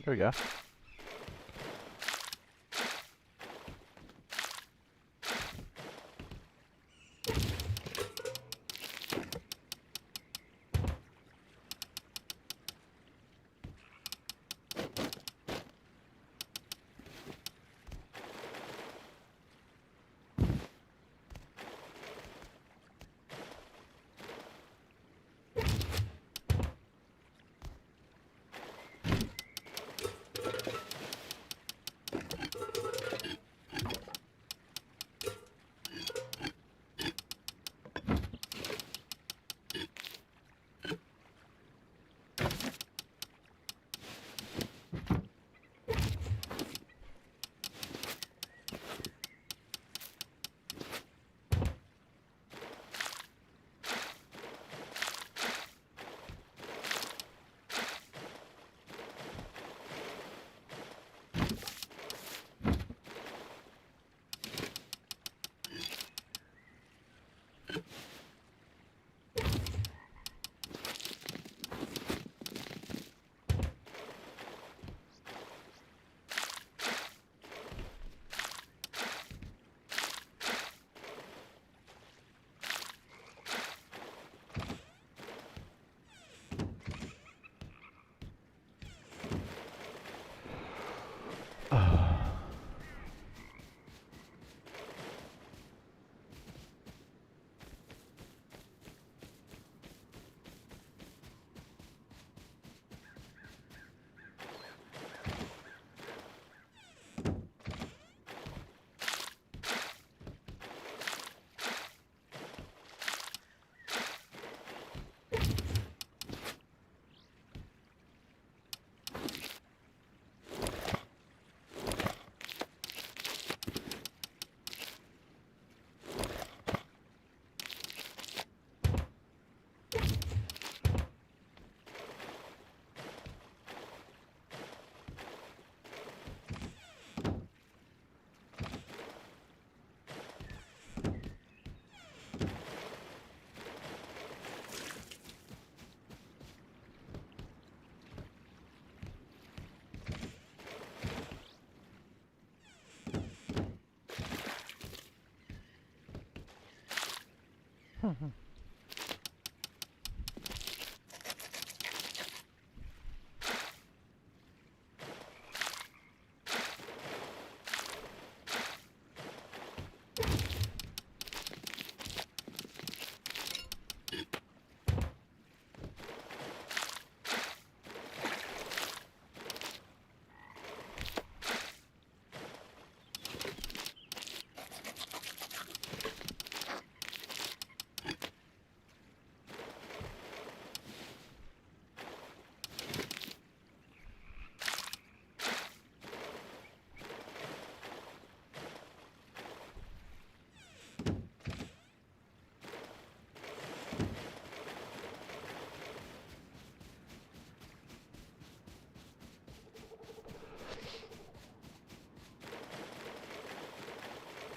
There we go.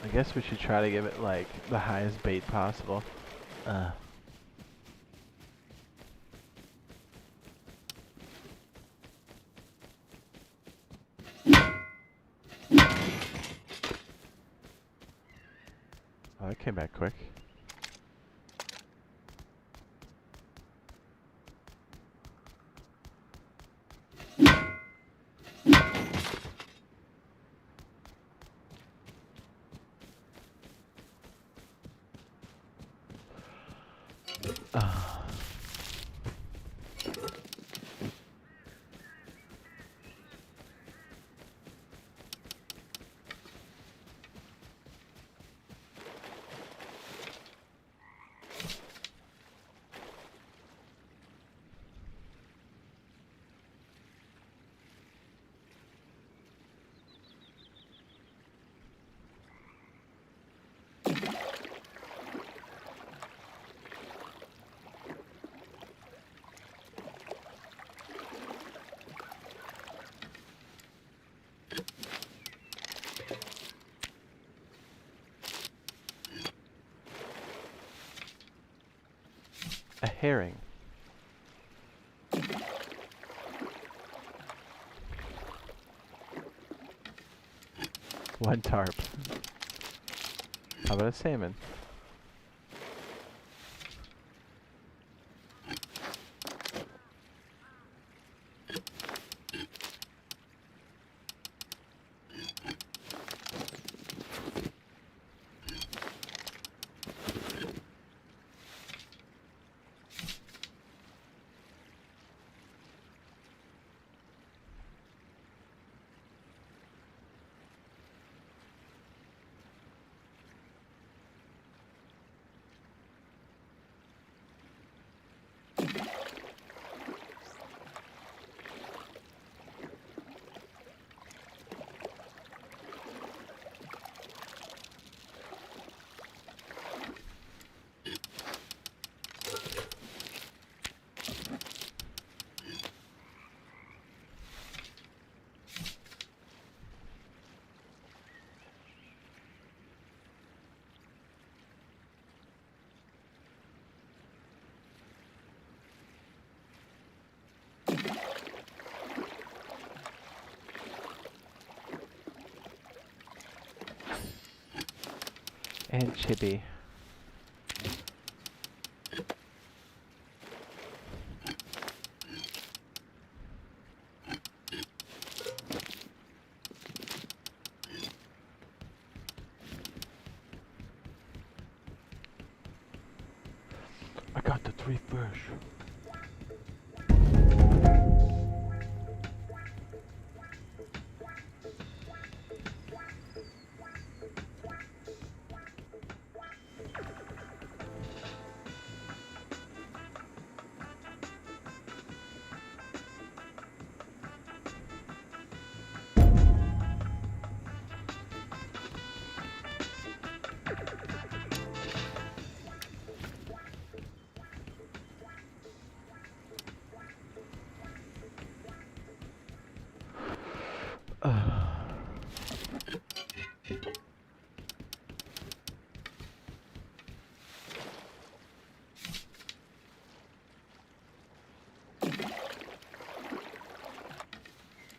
I guess we should try to give it like the highest bait possible. Uh. Oh, that came back quick. A herring. One tarp. How about a salmon? And chippy. I got the 3 fish.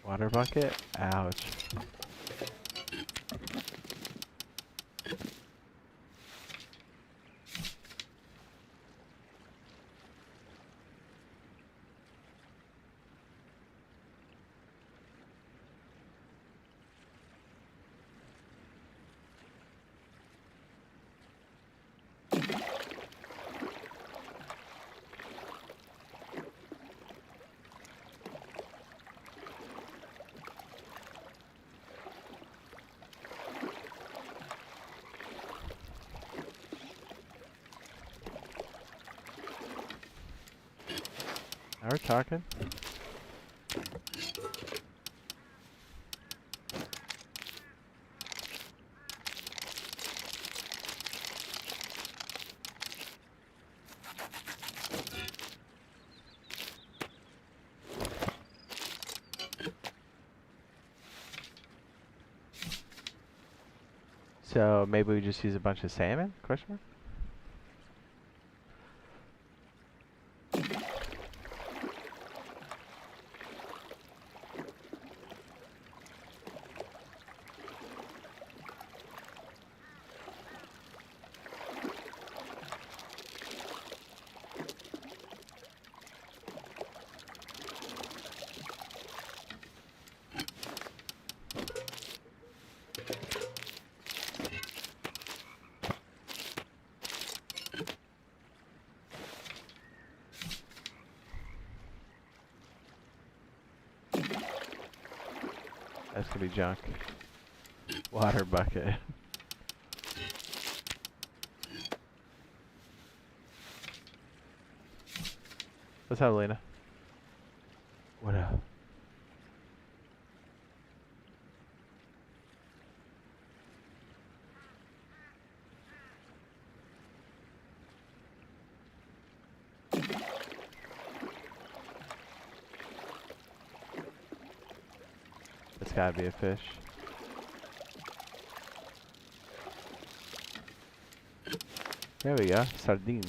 Water bucket? Ouch. Now we're talking. So maybe we just use a bunch of salmon? Question mark? That's gonna be junk. Water bucket. What's up, Lena? What up? It's gotta be a fish. There we go. Sardine.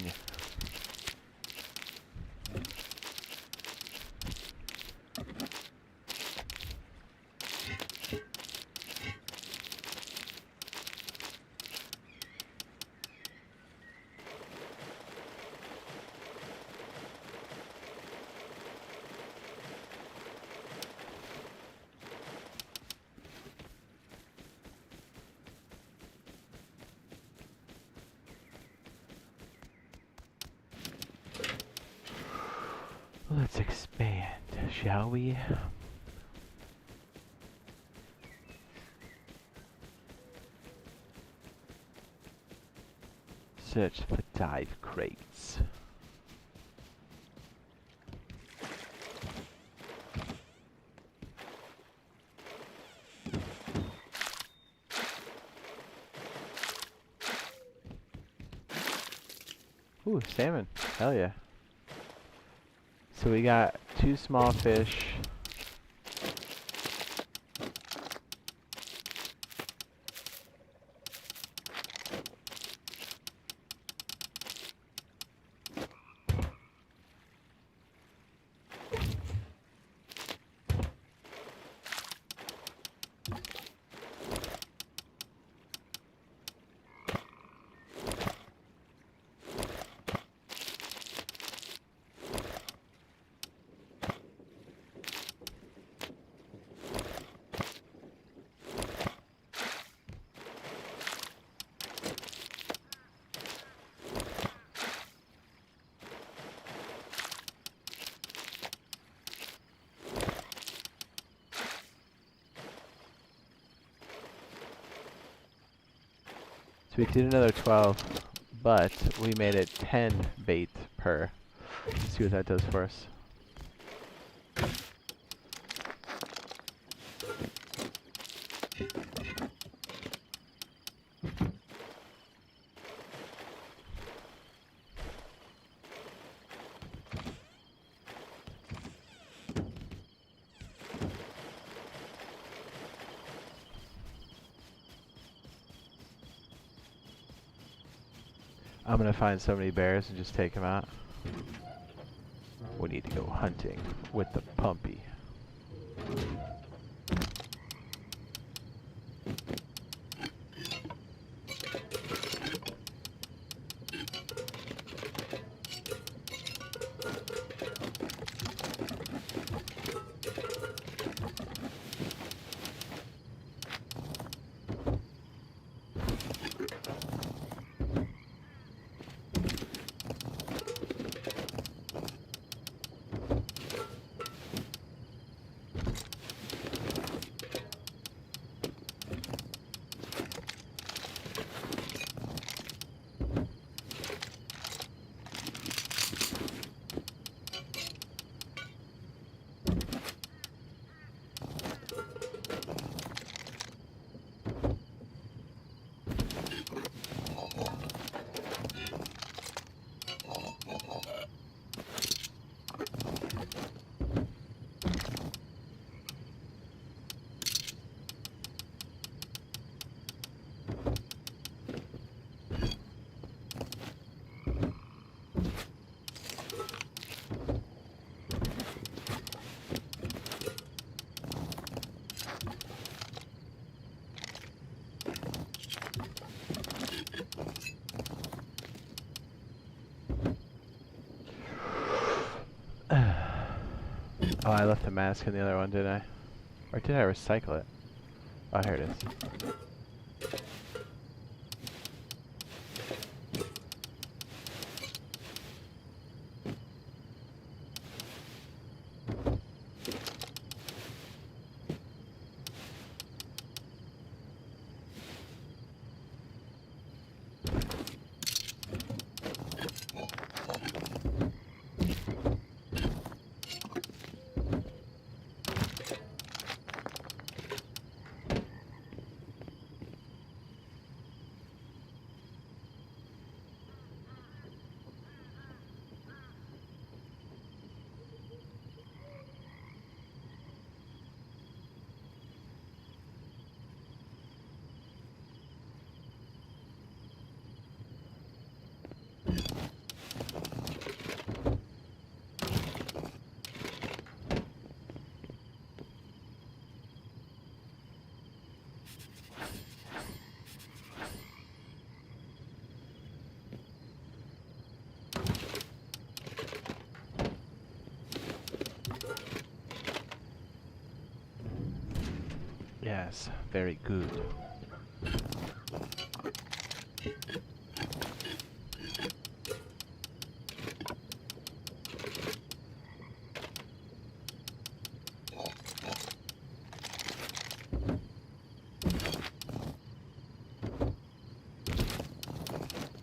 Let's expand, shall we? Search for dive crates. Ooh, salmon. Hell yeah. So we got 2 small fish. So we did another 12, but we made it 10 bait per. Let's see what that does for us. I'm gonna find so many bears and just take them out. We need to go hunting with the pumpy. Oh, I left the mask in the other one, didn't I? Or did I recycle it? Oh, here it is. Yes, very good.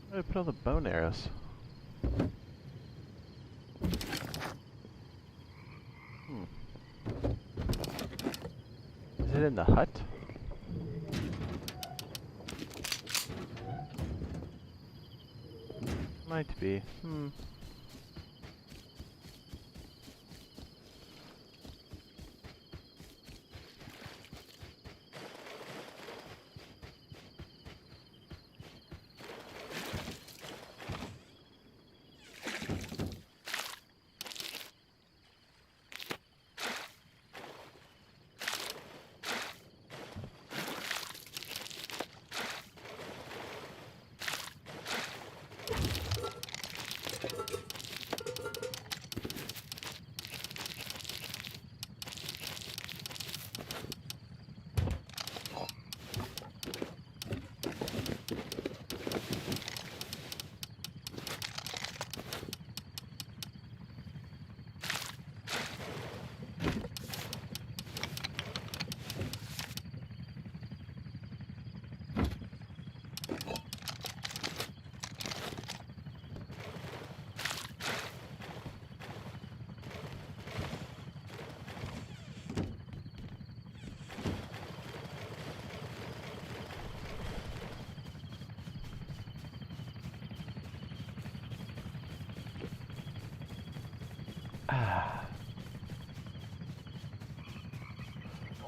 Where did I put all the bone arrows? Is it in the hut? Might be.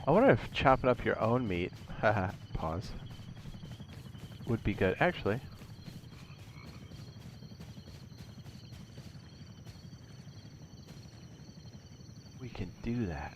I wonder if chopping up your own meat, haha, pause, would be good. Actually, we can do that.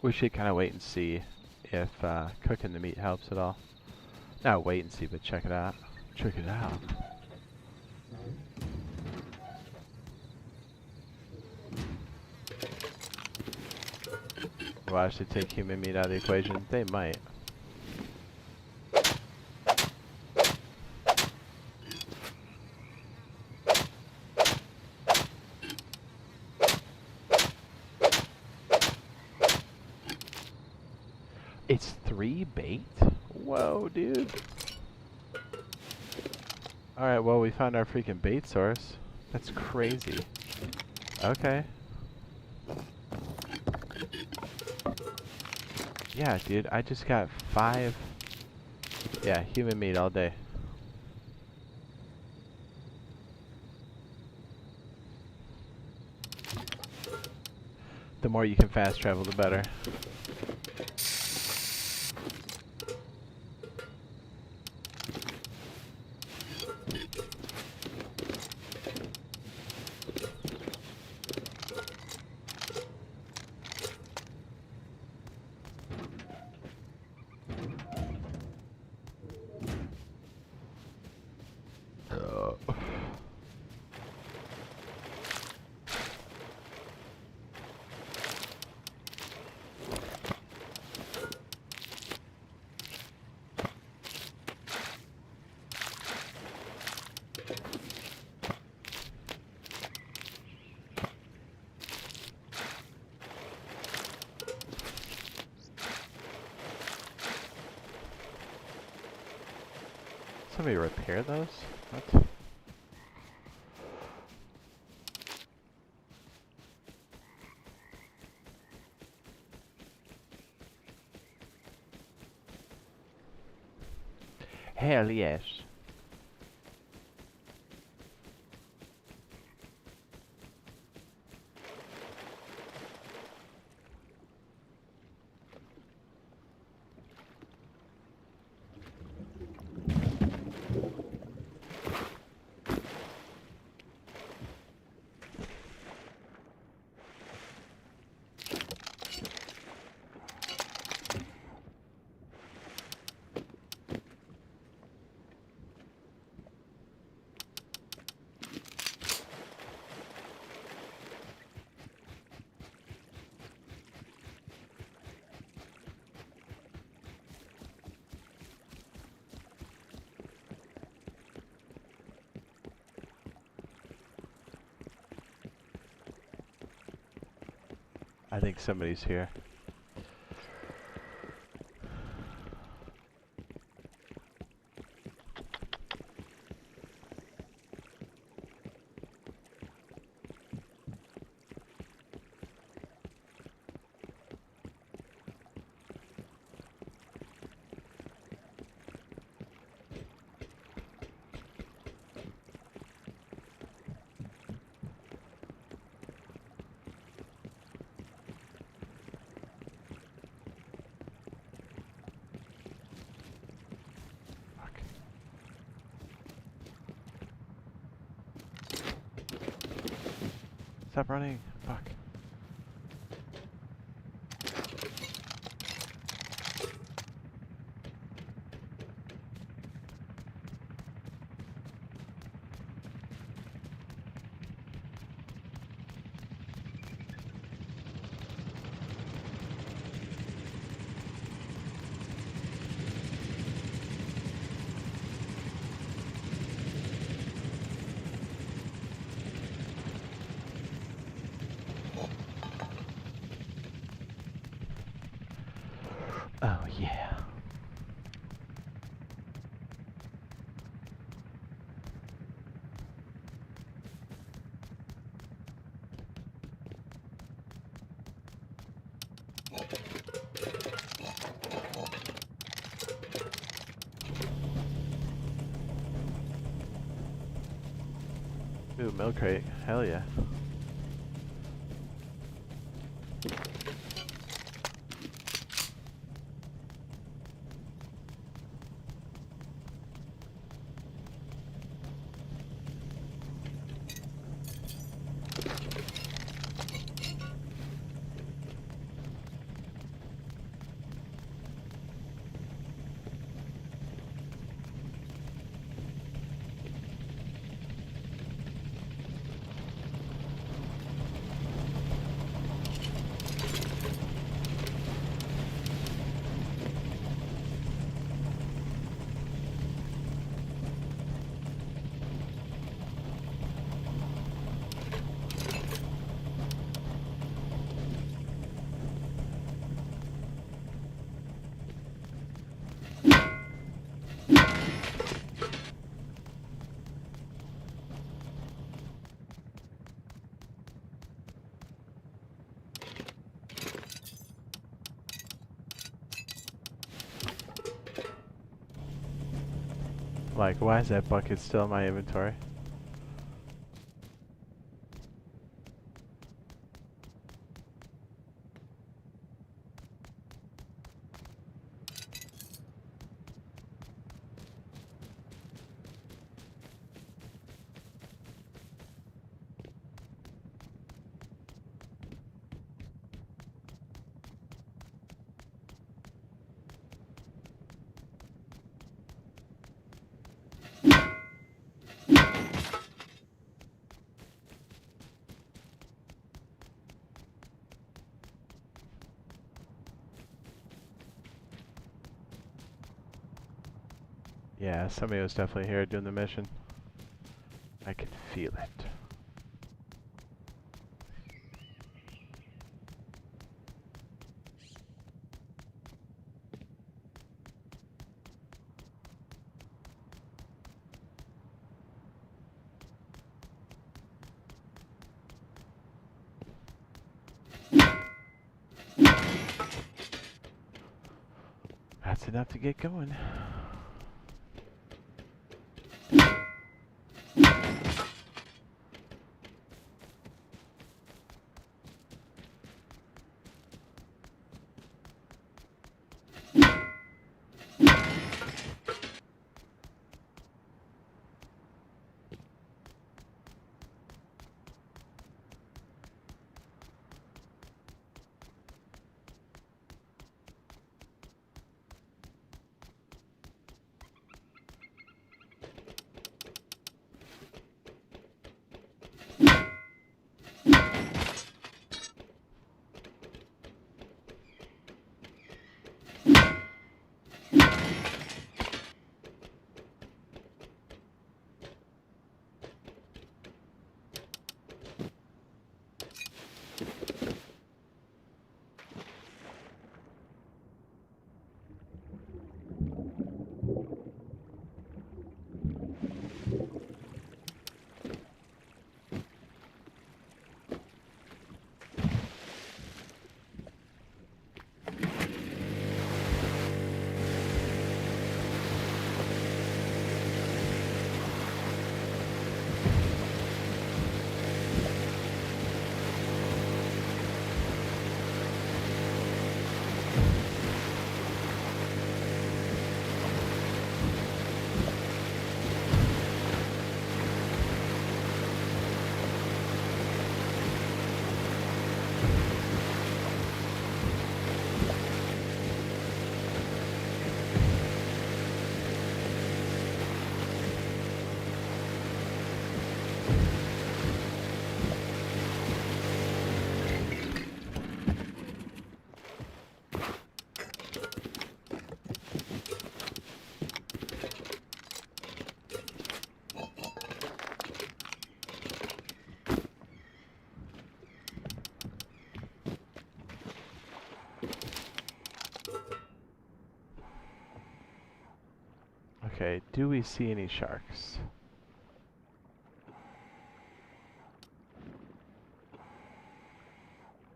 We should kind of wait and see if cooking the meat helps at all. Not wait and see, but check it out. Check it out. Why should they take human meat out of the equation? They might. It's 3 bait? Whoa, dude. Alright, well, we found our freaking bait source. That's crazy. Okay. Yeah, dude, I just got 5 Yeah, human meat all day. The more you can fast travel, the better. Somebody repair those? What? Hell yes. I think somebody's here. Stop running. Fuck. Oh yeah. Ooh, milk crate. Hell yeah. Like, why is that bucket still in my inventory? Yeah, somebody was definitely here doing the mission. I could feel it. That's enough to get going. Okay, do we see any sharks?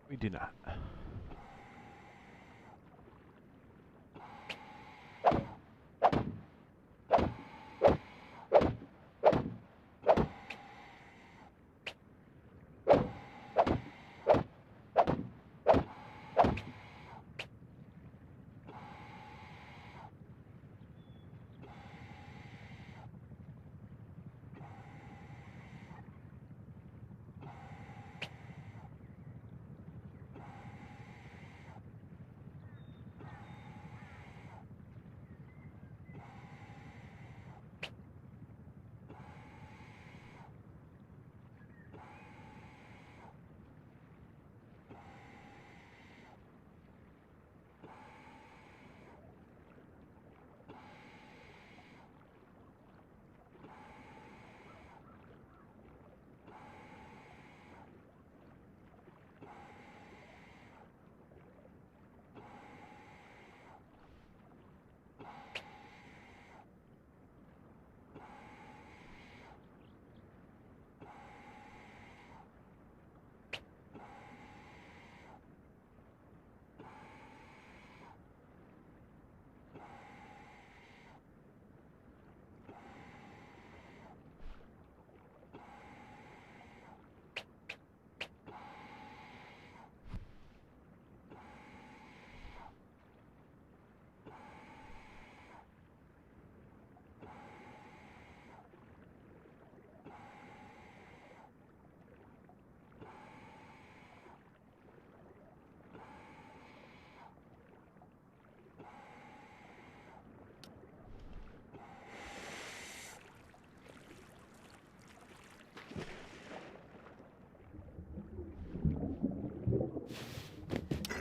We do not.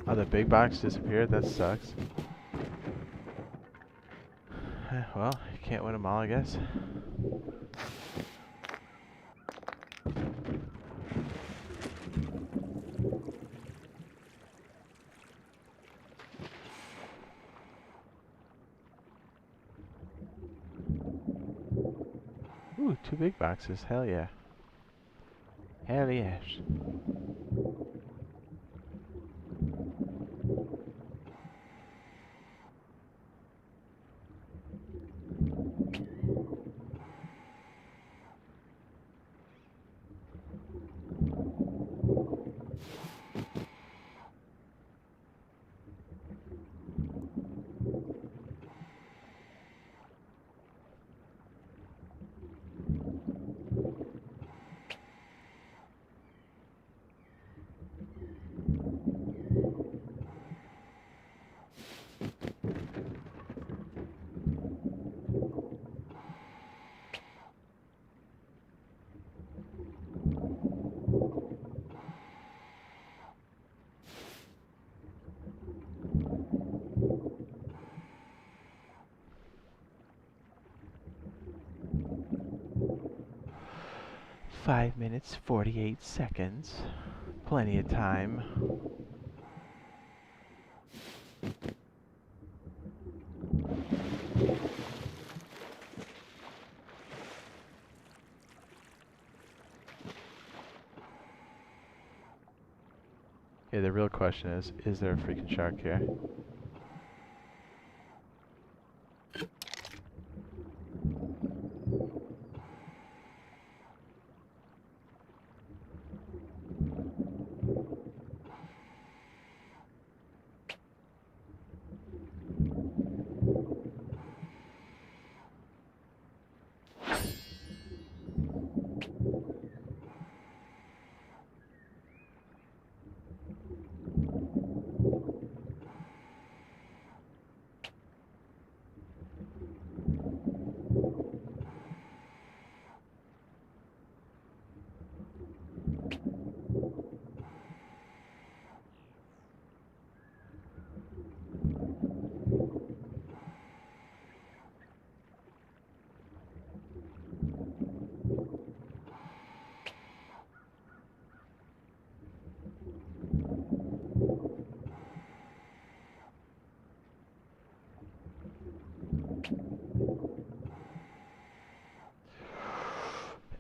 Oh, the big box disappeared? That sucks. Well, you can't win them all, I guess. Ooh, 2 big boxes. Hell yeah. Hell yes. Five minutes, 48 seconds. Plenty of time. Okay, the real question is there a freaking shark here?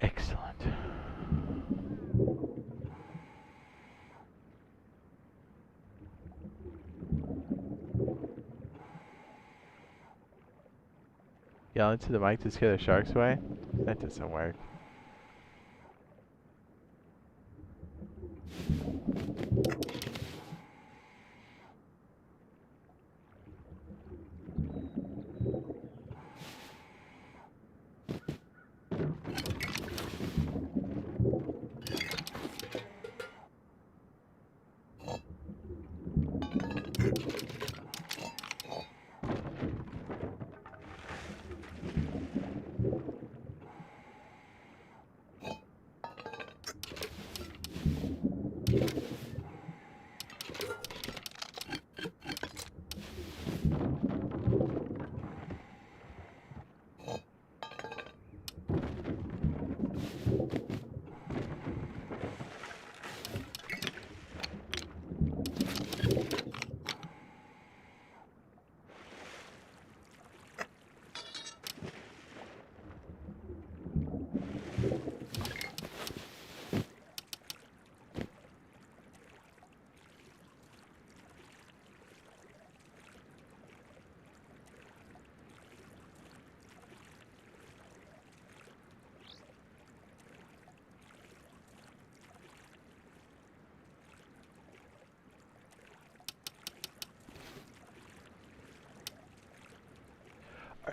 Excellent. Yell into the mic to scare the sharks away? That doesn't work.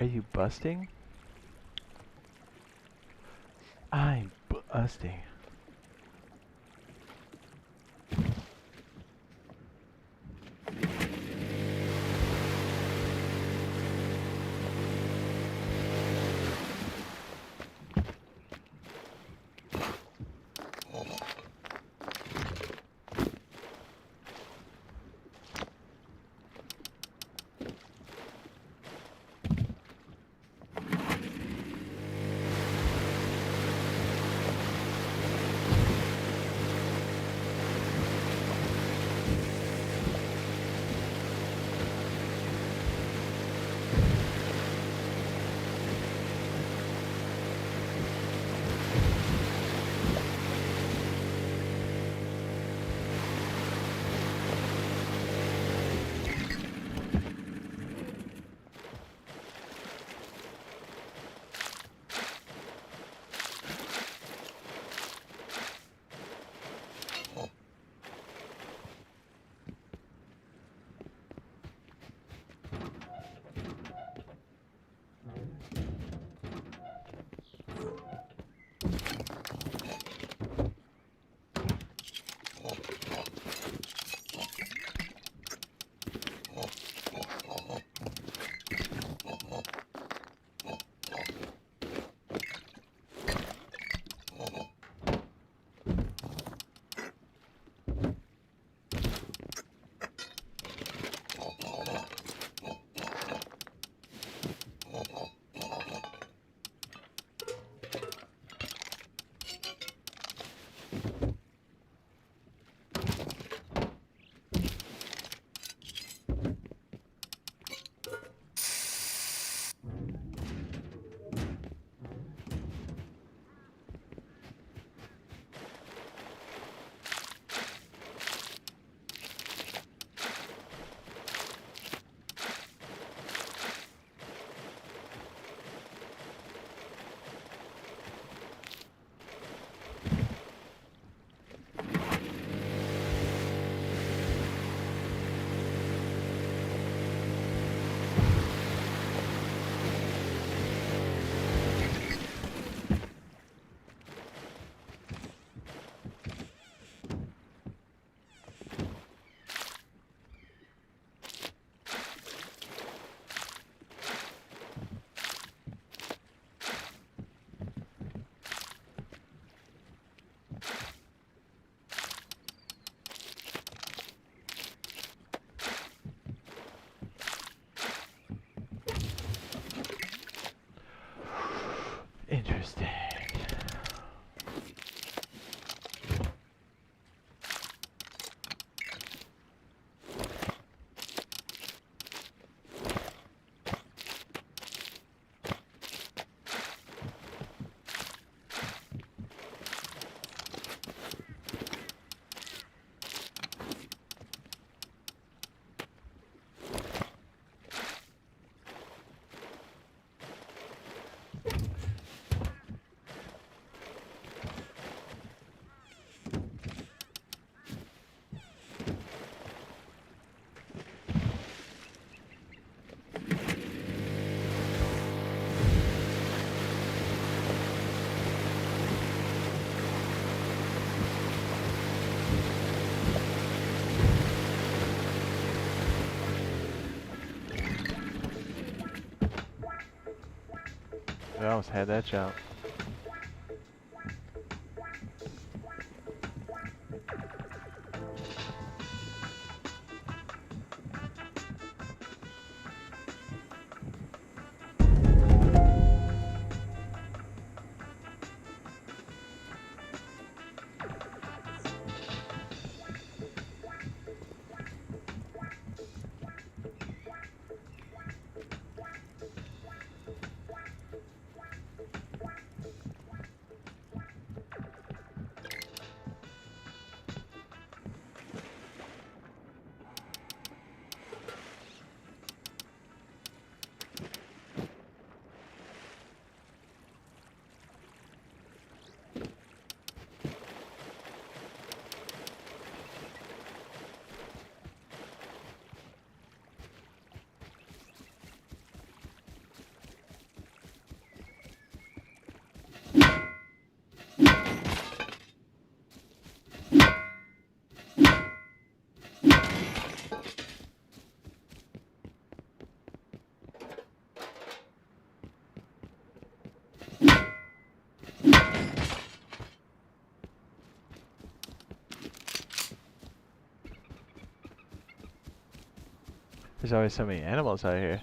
Are you busting? I'm busting. Interesting. I almost had that jump. There's always so many animals out here.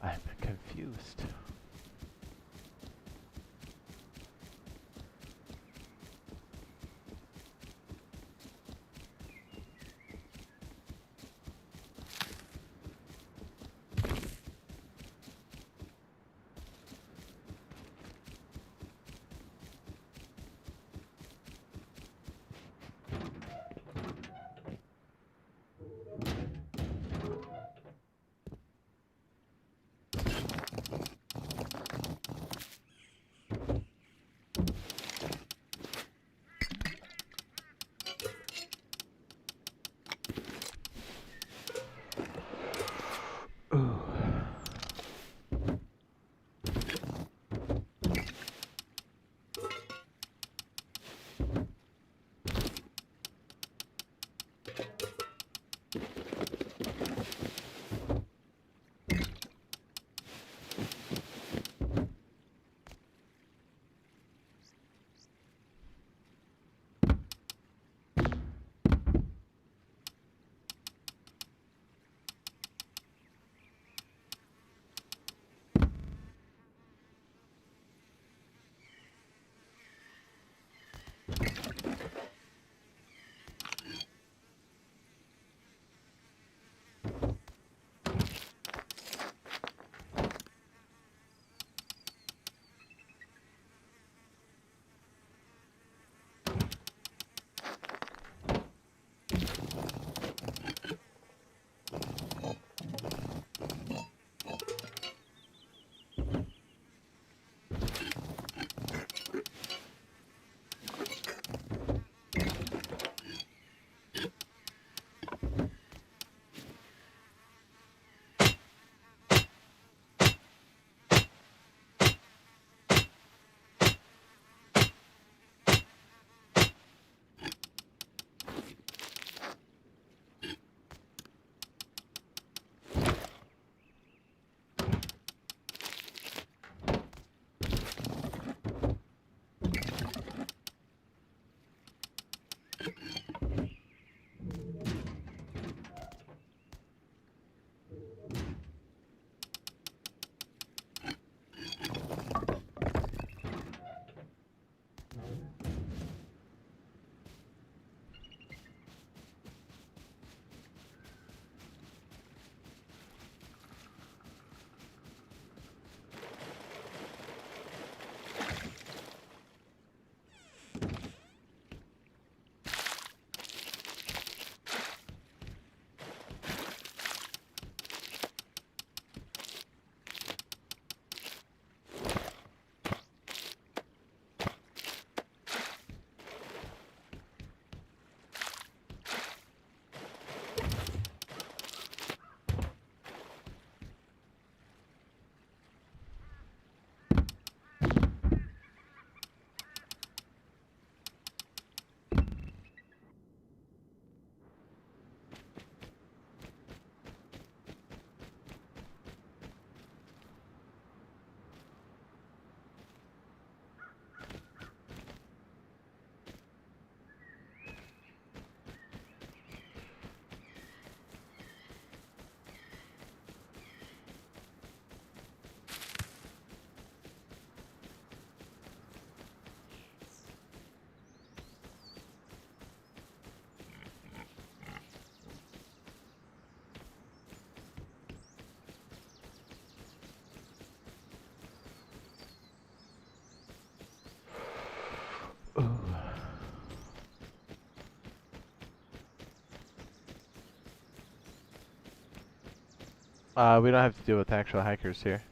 I'm confused. We don't have to deal with actual hackers here.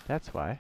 That's why.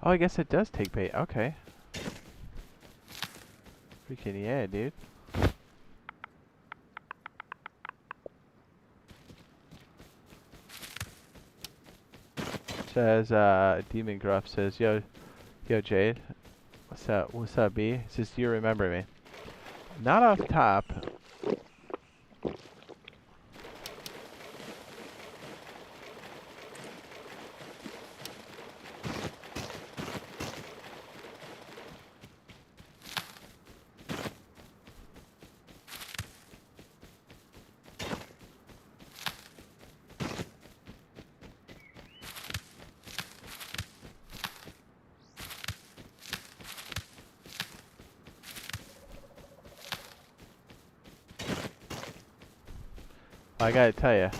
Oh, I guess it does take bait. Okay. Freaking yeah, dude. Says, Demon Gruff says, yo, Jade. What's up, B? Says, do you remember me? Not off top. I gotta tell you.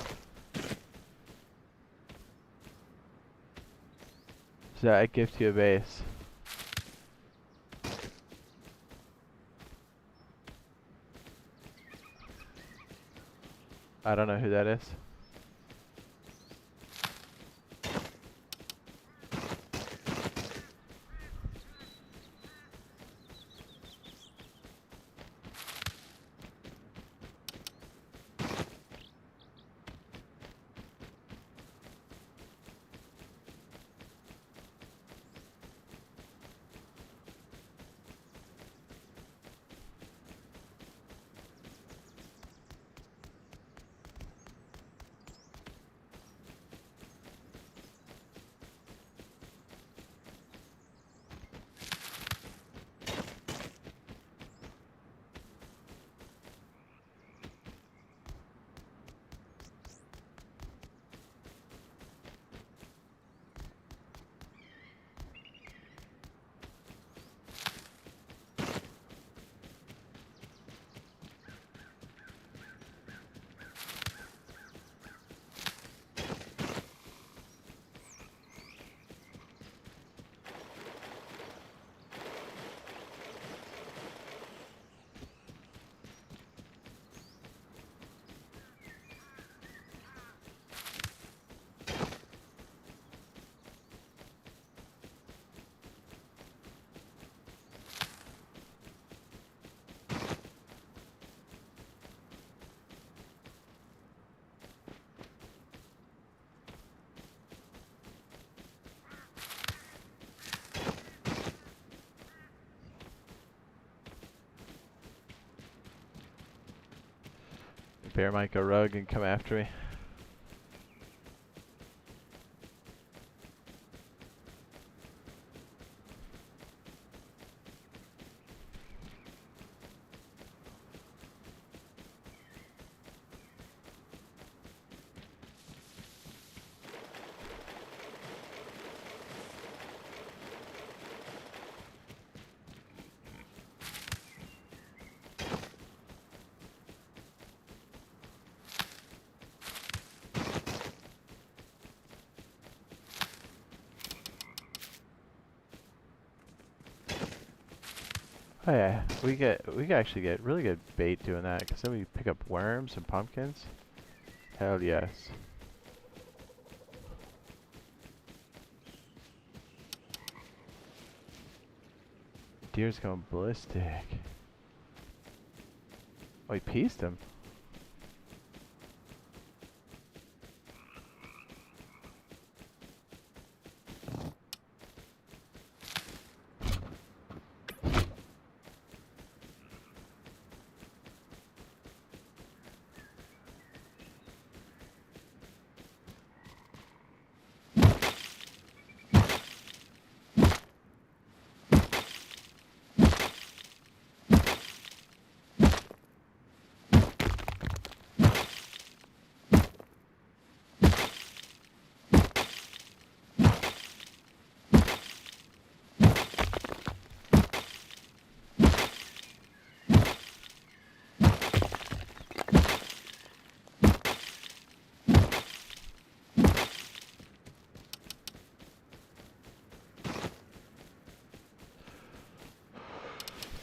So I gift you a base. I don't know who that is. Bear might go rogue and come after me. Oh yeah, we can actually get really good bait doing that, because then we pick up worms and pumpkins. Hell yes. Deer's going ballistic. Oh, he pieced him.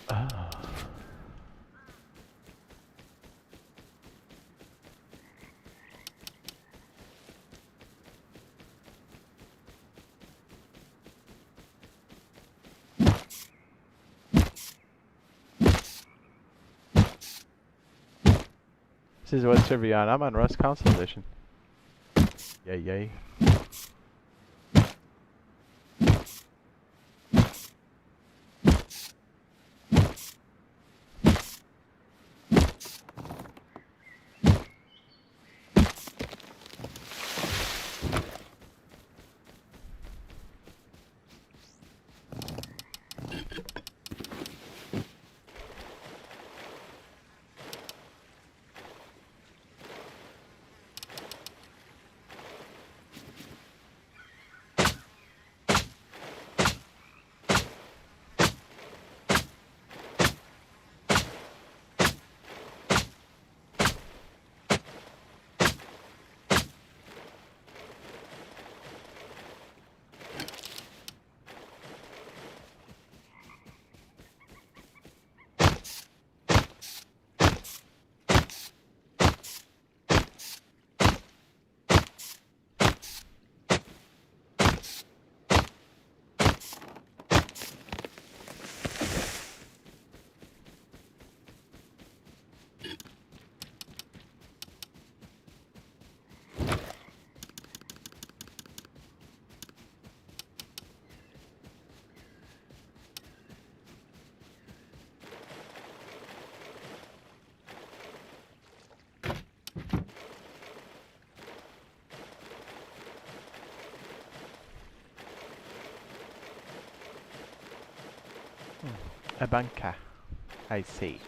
Oh. This is what server you on? I'm on Rust Console Edition. Yay, yay. A bunker. I see.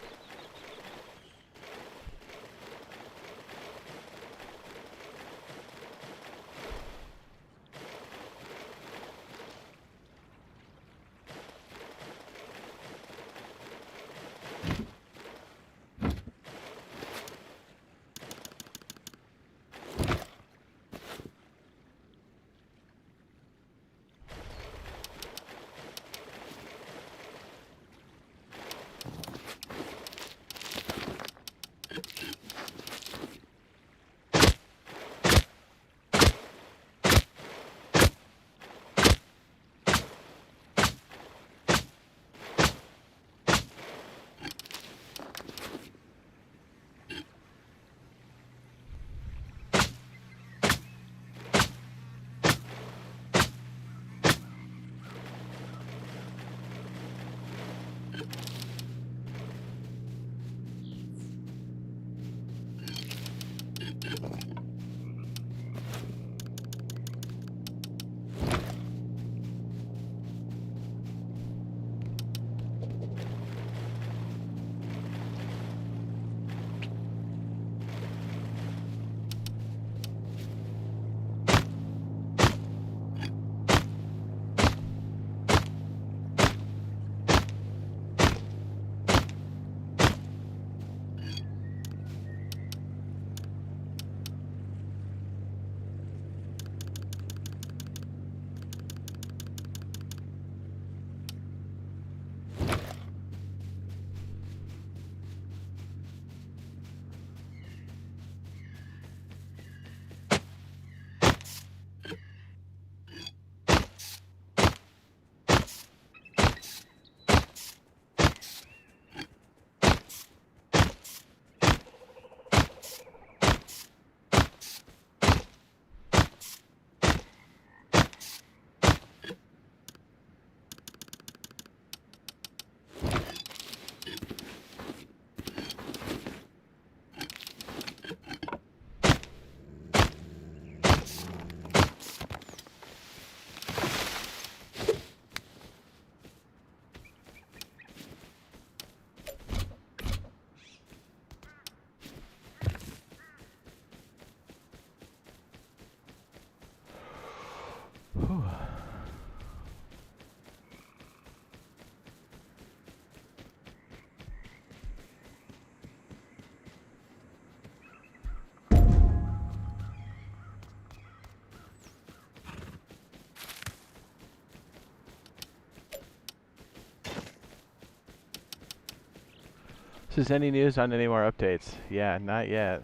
Is any news on any more updates? Yeah, not yet.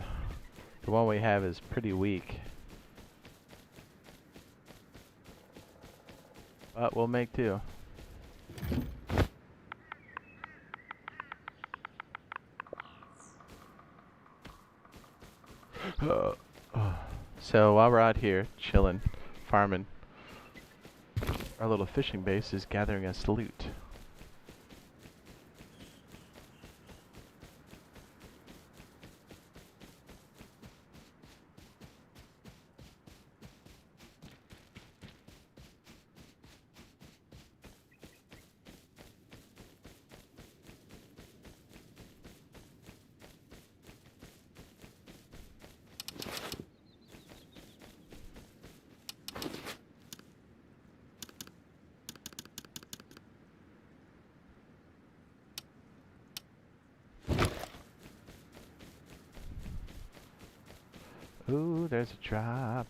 The one we have is pretty weak. But we'll make do. So while we're out here chilling, farming, our little fishing base is gathering us loot. Ooh, there's a drop.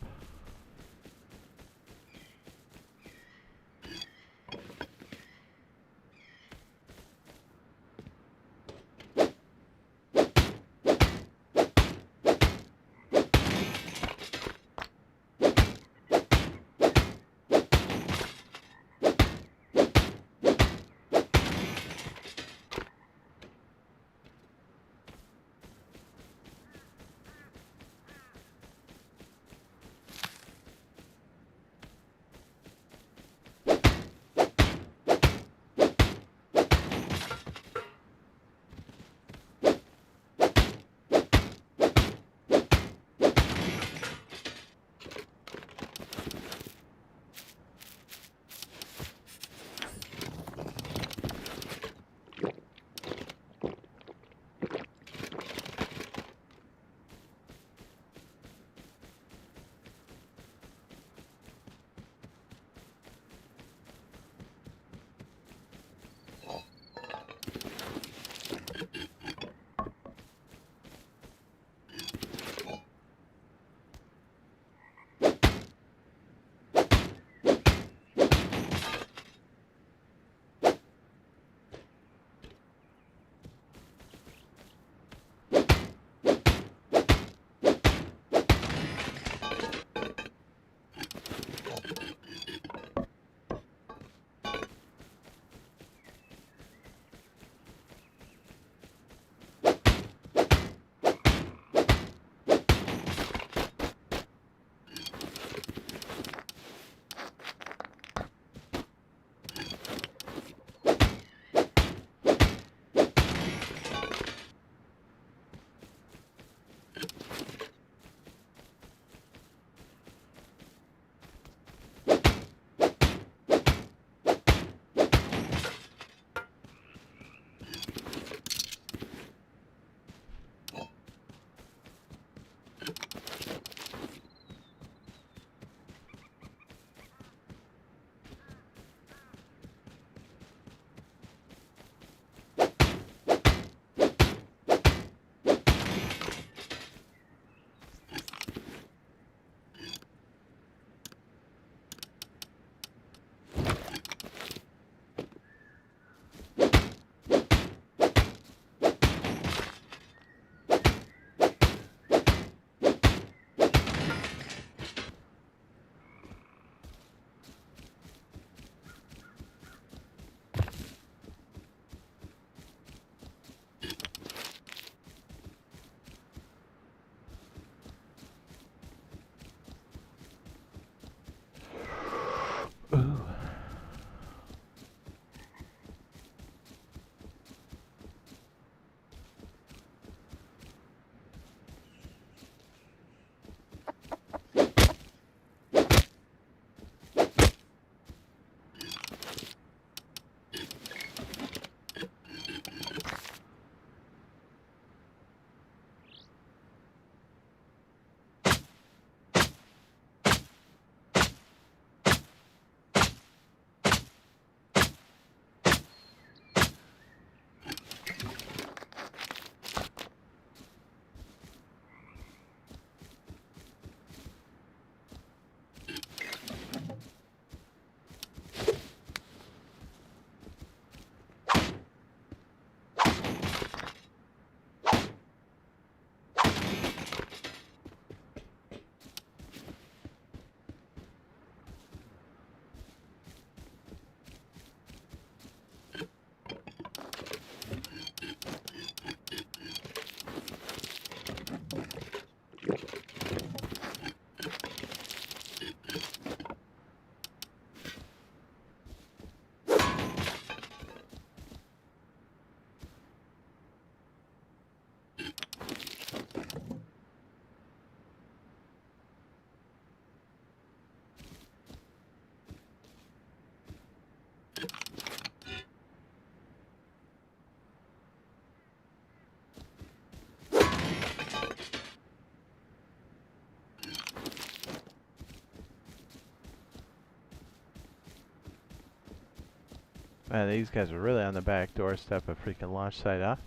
Man, these guys are really on the back doorstep of freaking launch site, huh?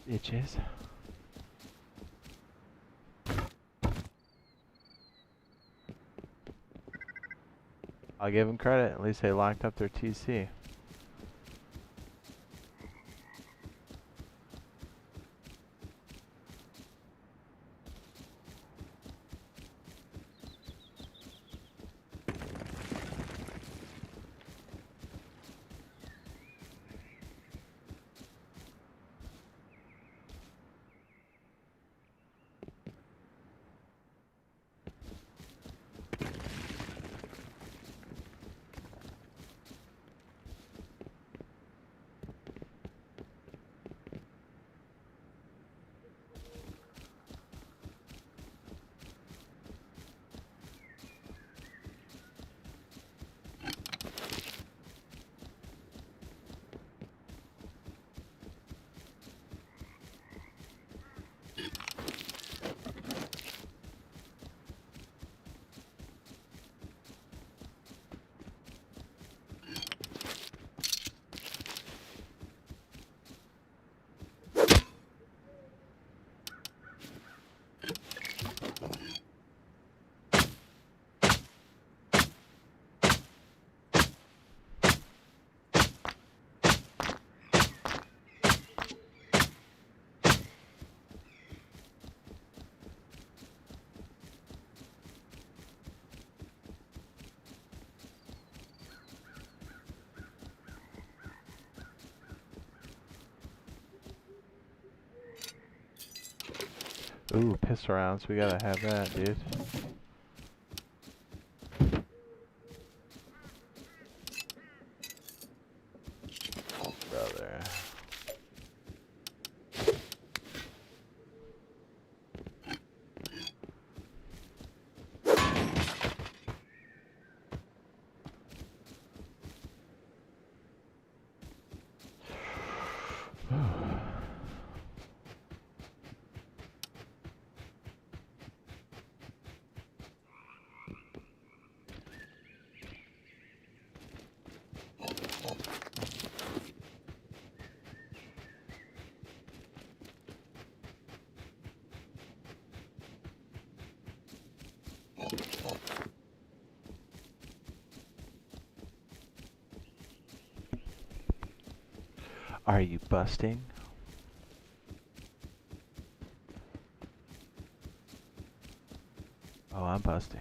Bitches. I'll give them credit. At least they locked up their TC. Ooh, pistol rounds. We gotta have that, dude. Brother. Are you busting? Oh, I'm busting.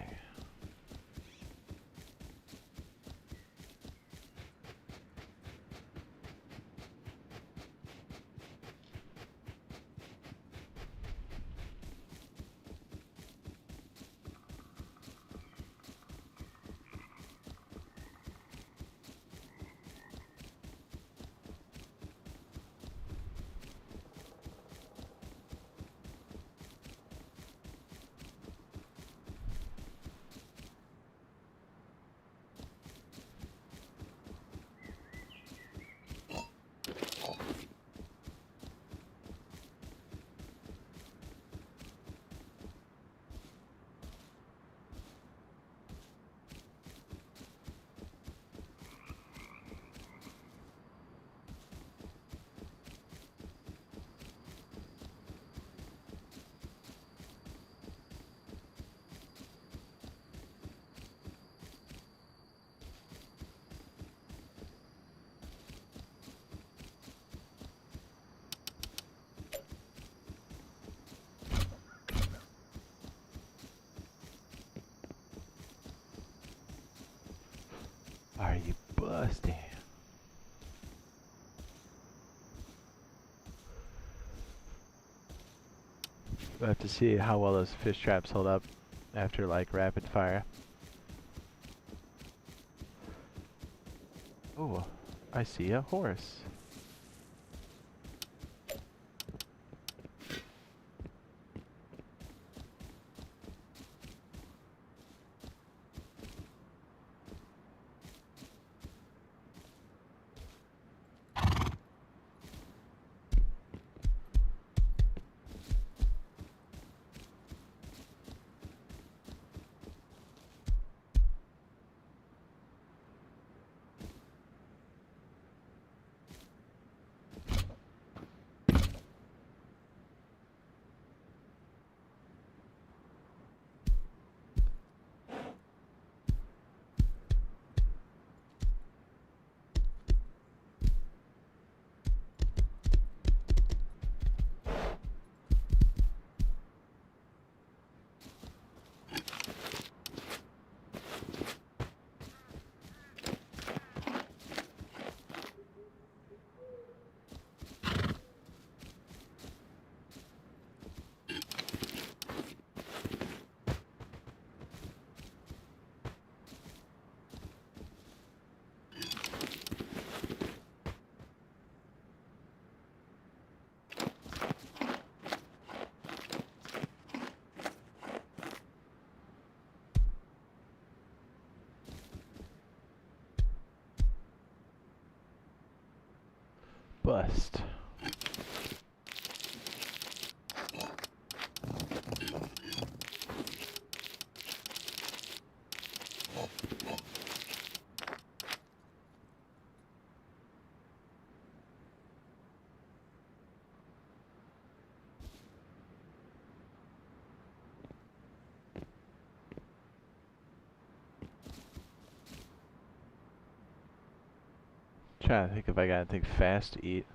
Are you busting? We'll have to see how well those fish traps hold up after like rapid fire. Oh, I see a horse. bust. Trying to think if I got anything fast to eat.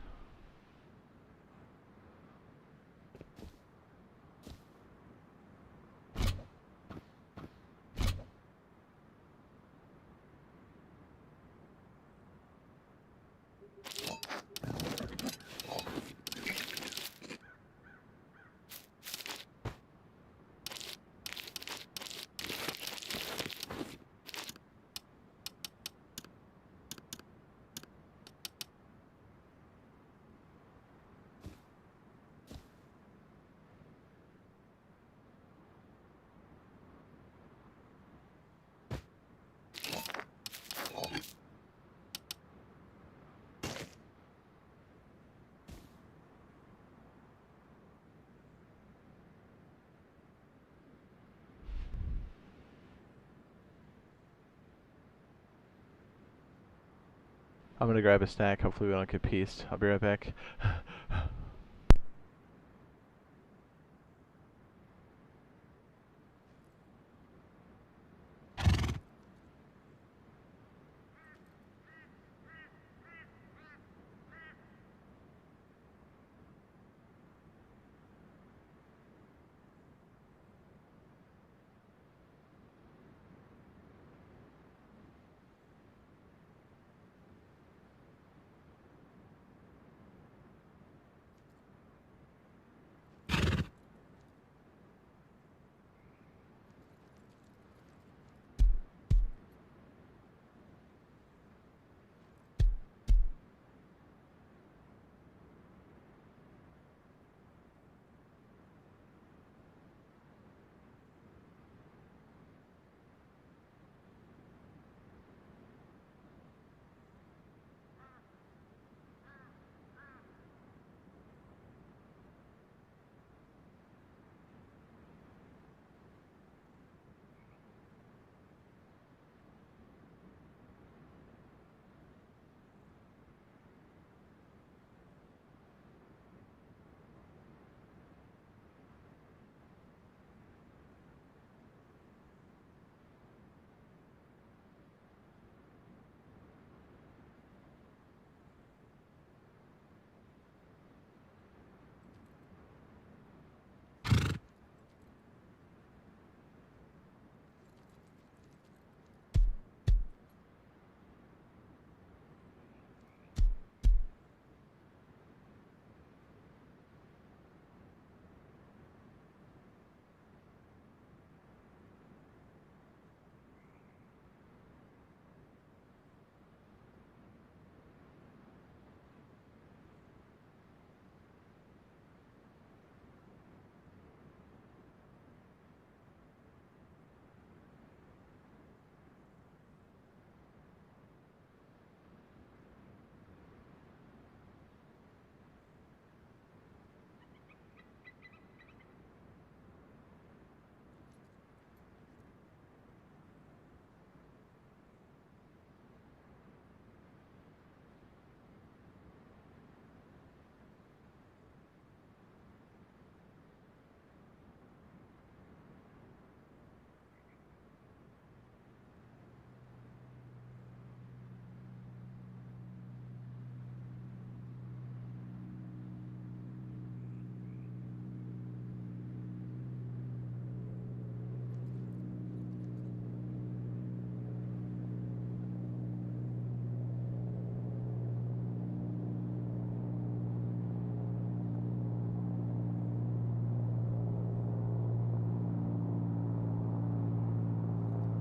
I'm gonna grab a snack. Hopefully we don't get pieced. I'll be right back.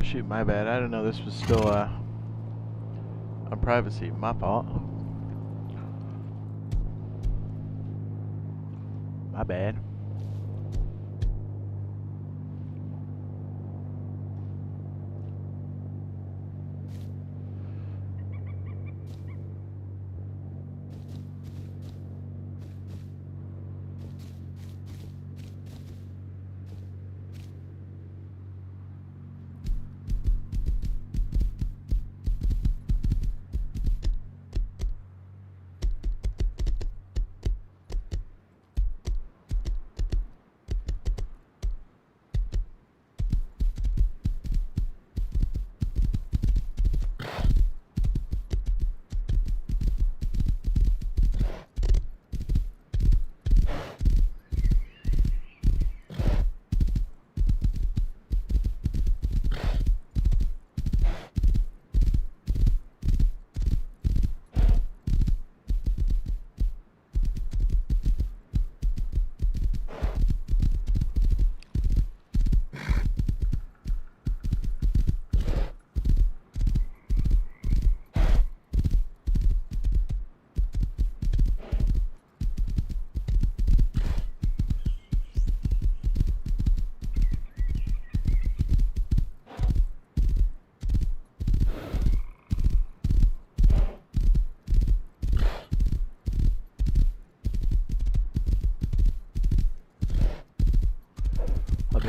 Shoot, my bad. I didn't know this was still on privacy. My fault. My bad.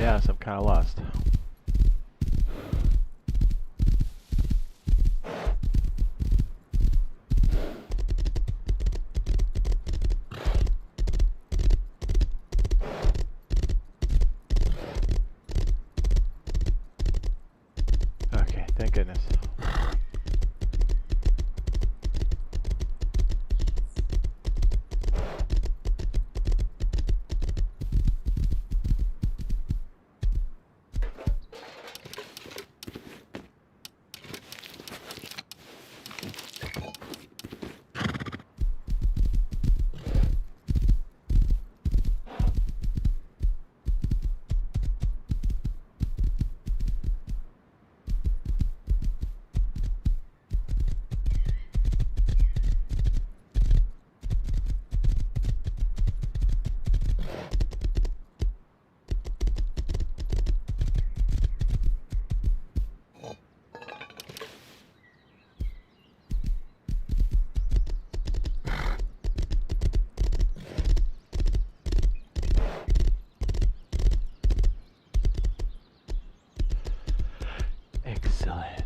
be honest, I'm kind of lost. Okay, thank goodness. Excellent.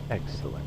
Excellent.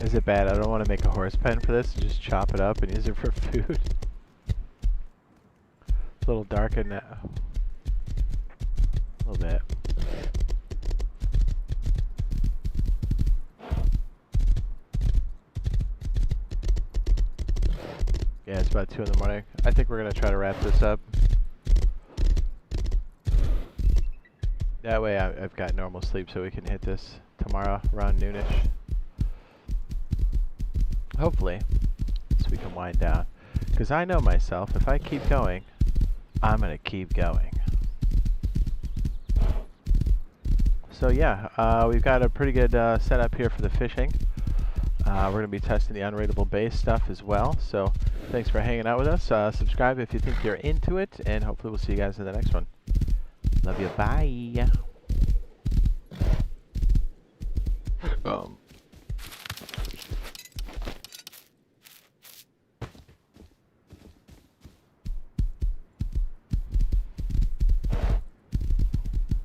Is it bad? I don't want to make a horse pen for this and just chop it up and use it for food. It's a little dark in that. A little bit. Yeah, it's about 2 in the morning. I think we're going to try to wrap this up. That way I've got normal sleep so we can hit this tomorrow around noonish. Hopefully, so we can wind down. Because I know myself, if I keep going, I'm going to keep going. So yeah, we've got a pretty good setup here for the fishing. We're going to be testing the unrateable base stuff as well. So thanks for hanging out with us. Subscribe if you think you're into it, and hopefully we'll see you guys in the next one. Love you. Bye.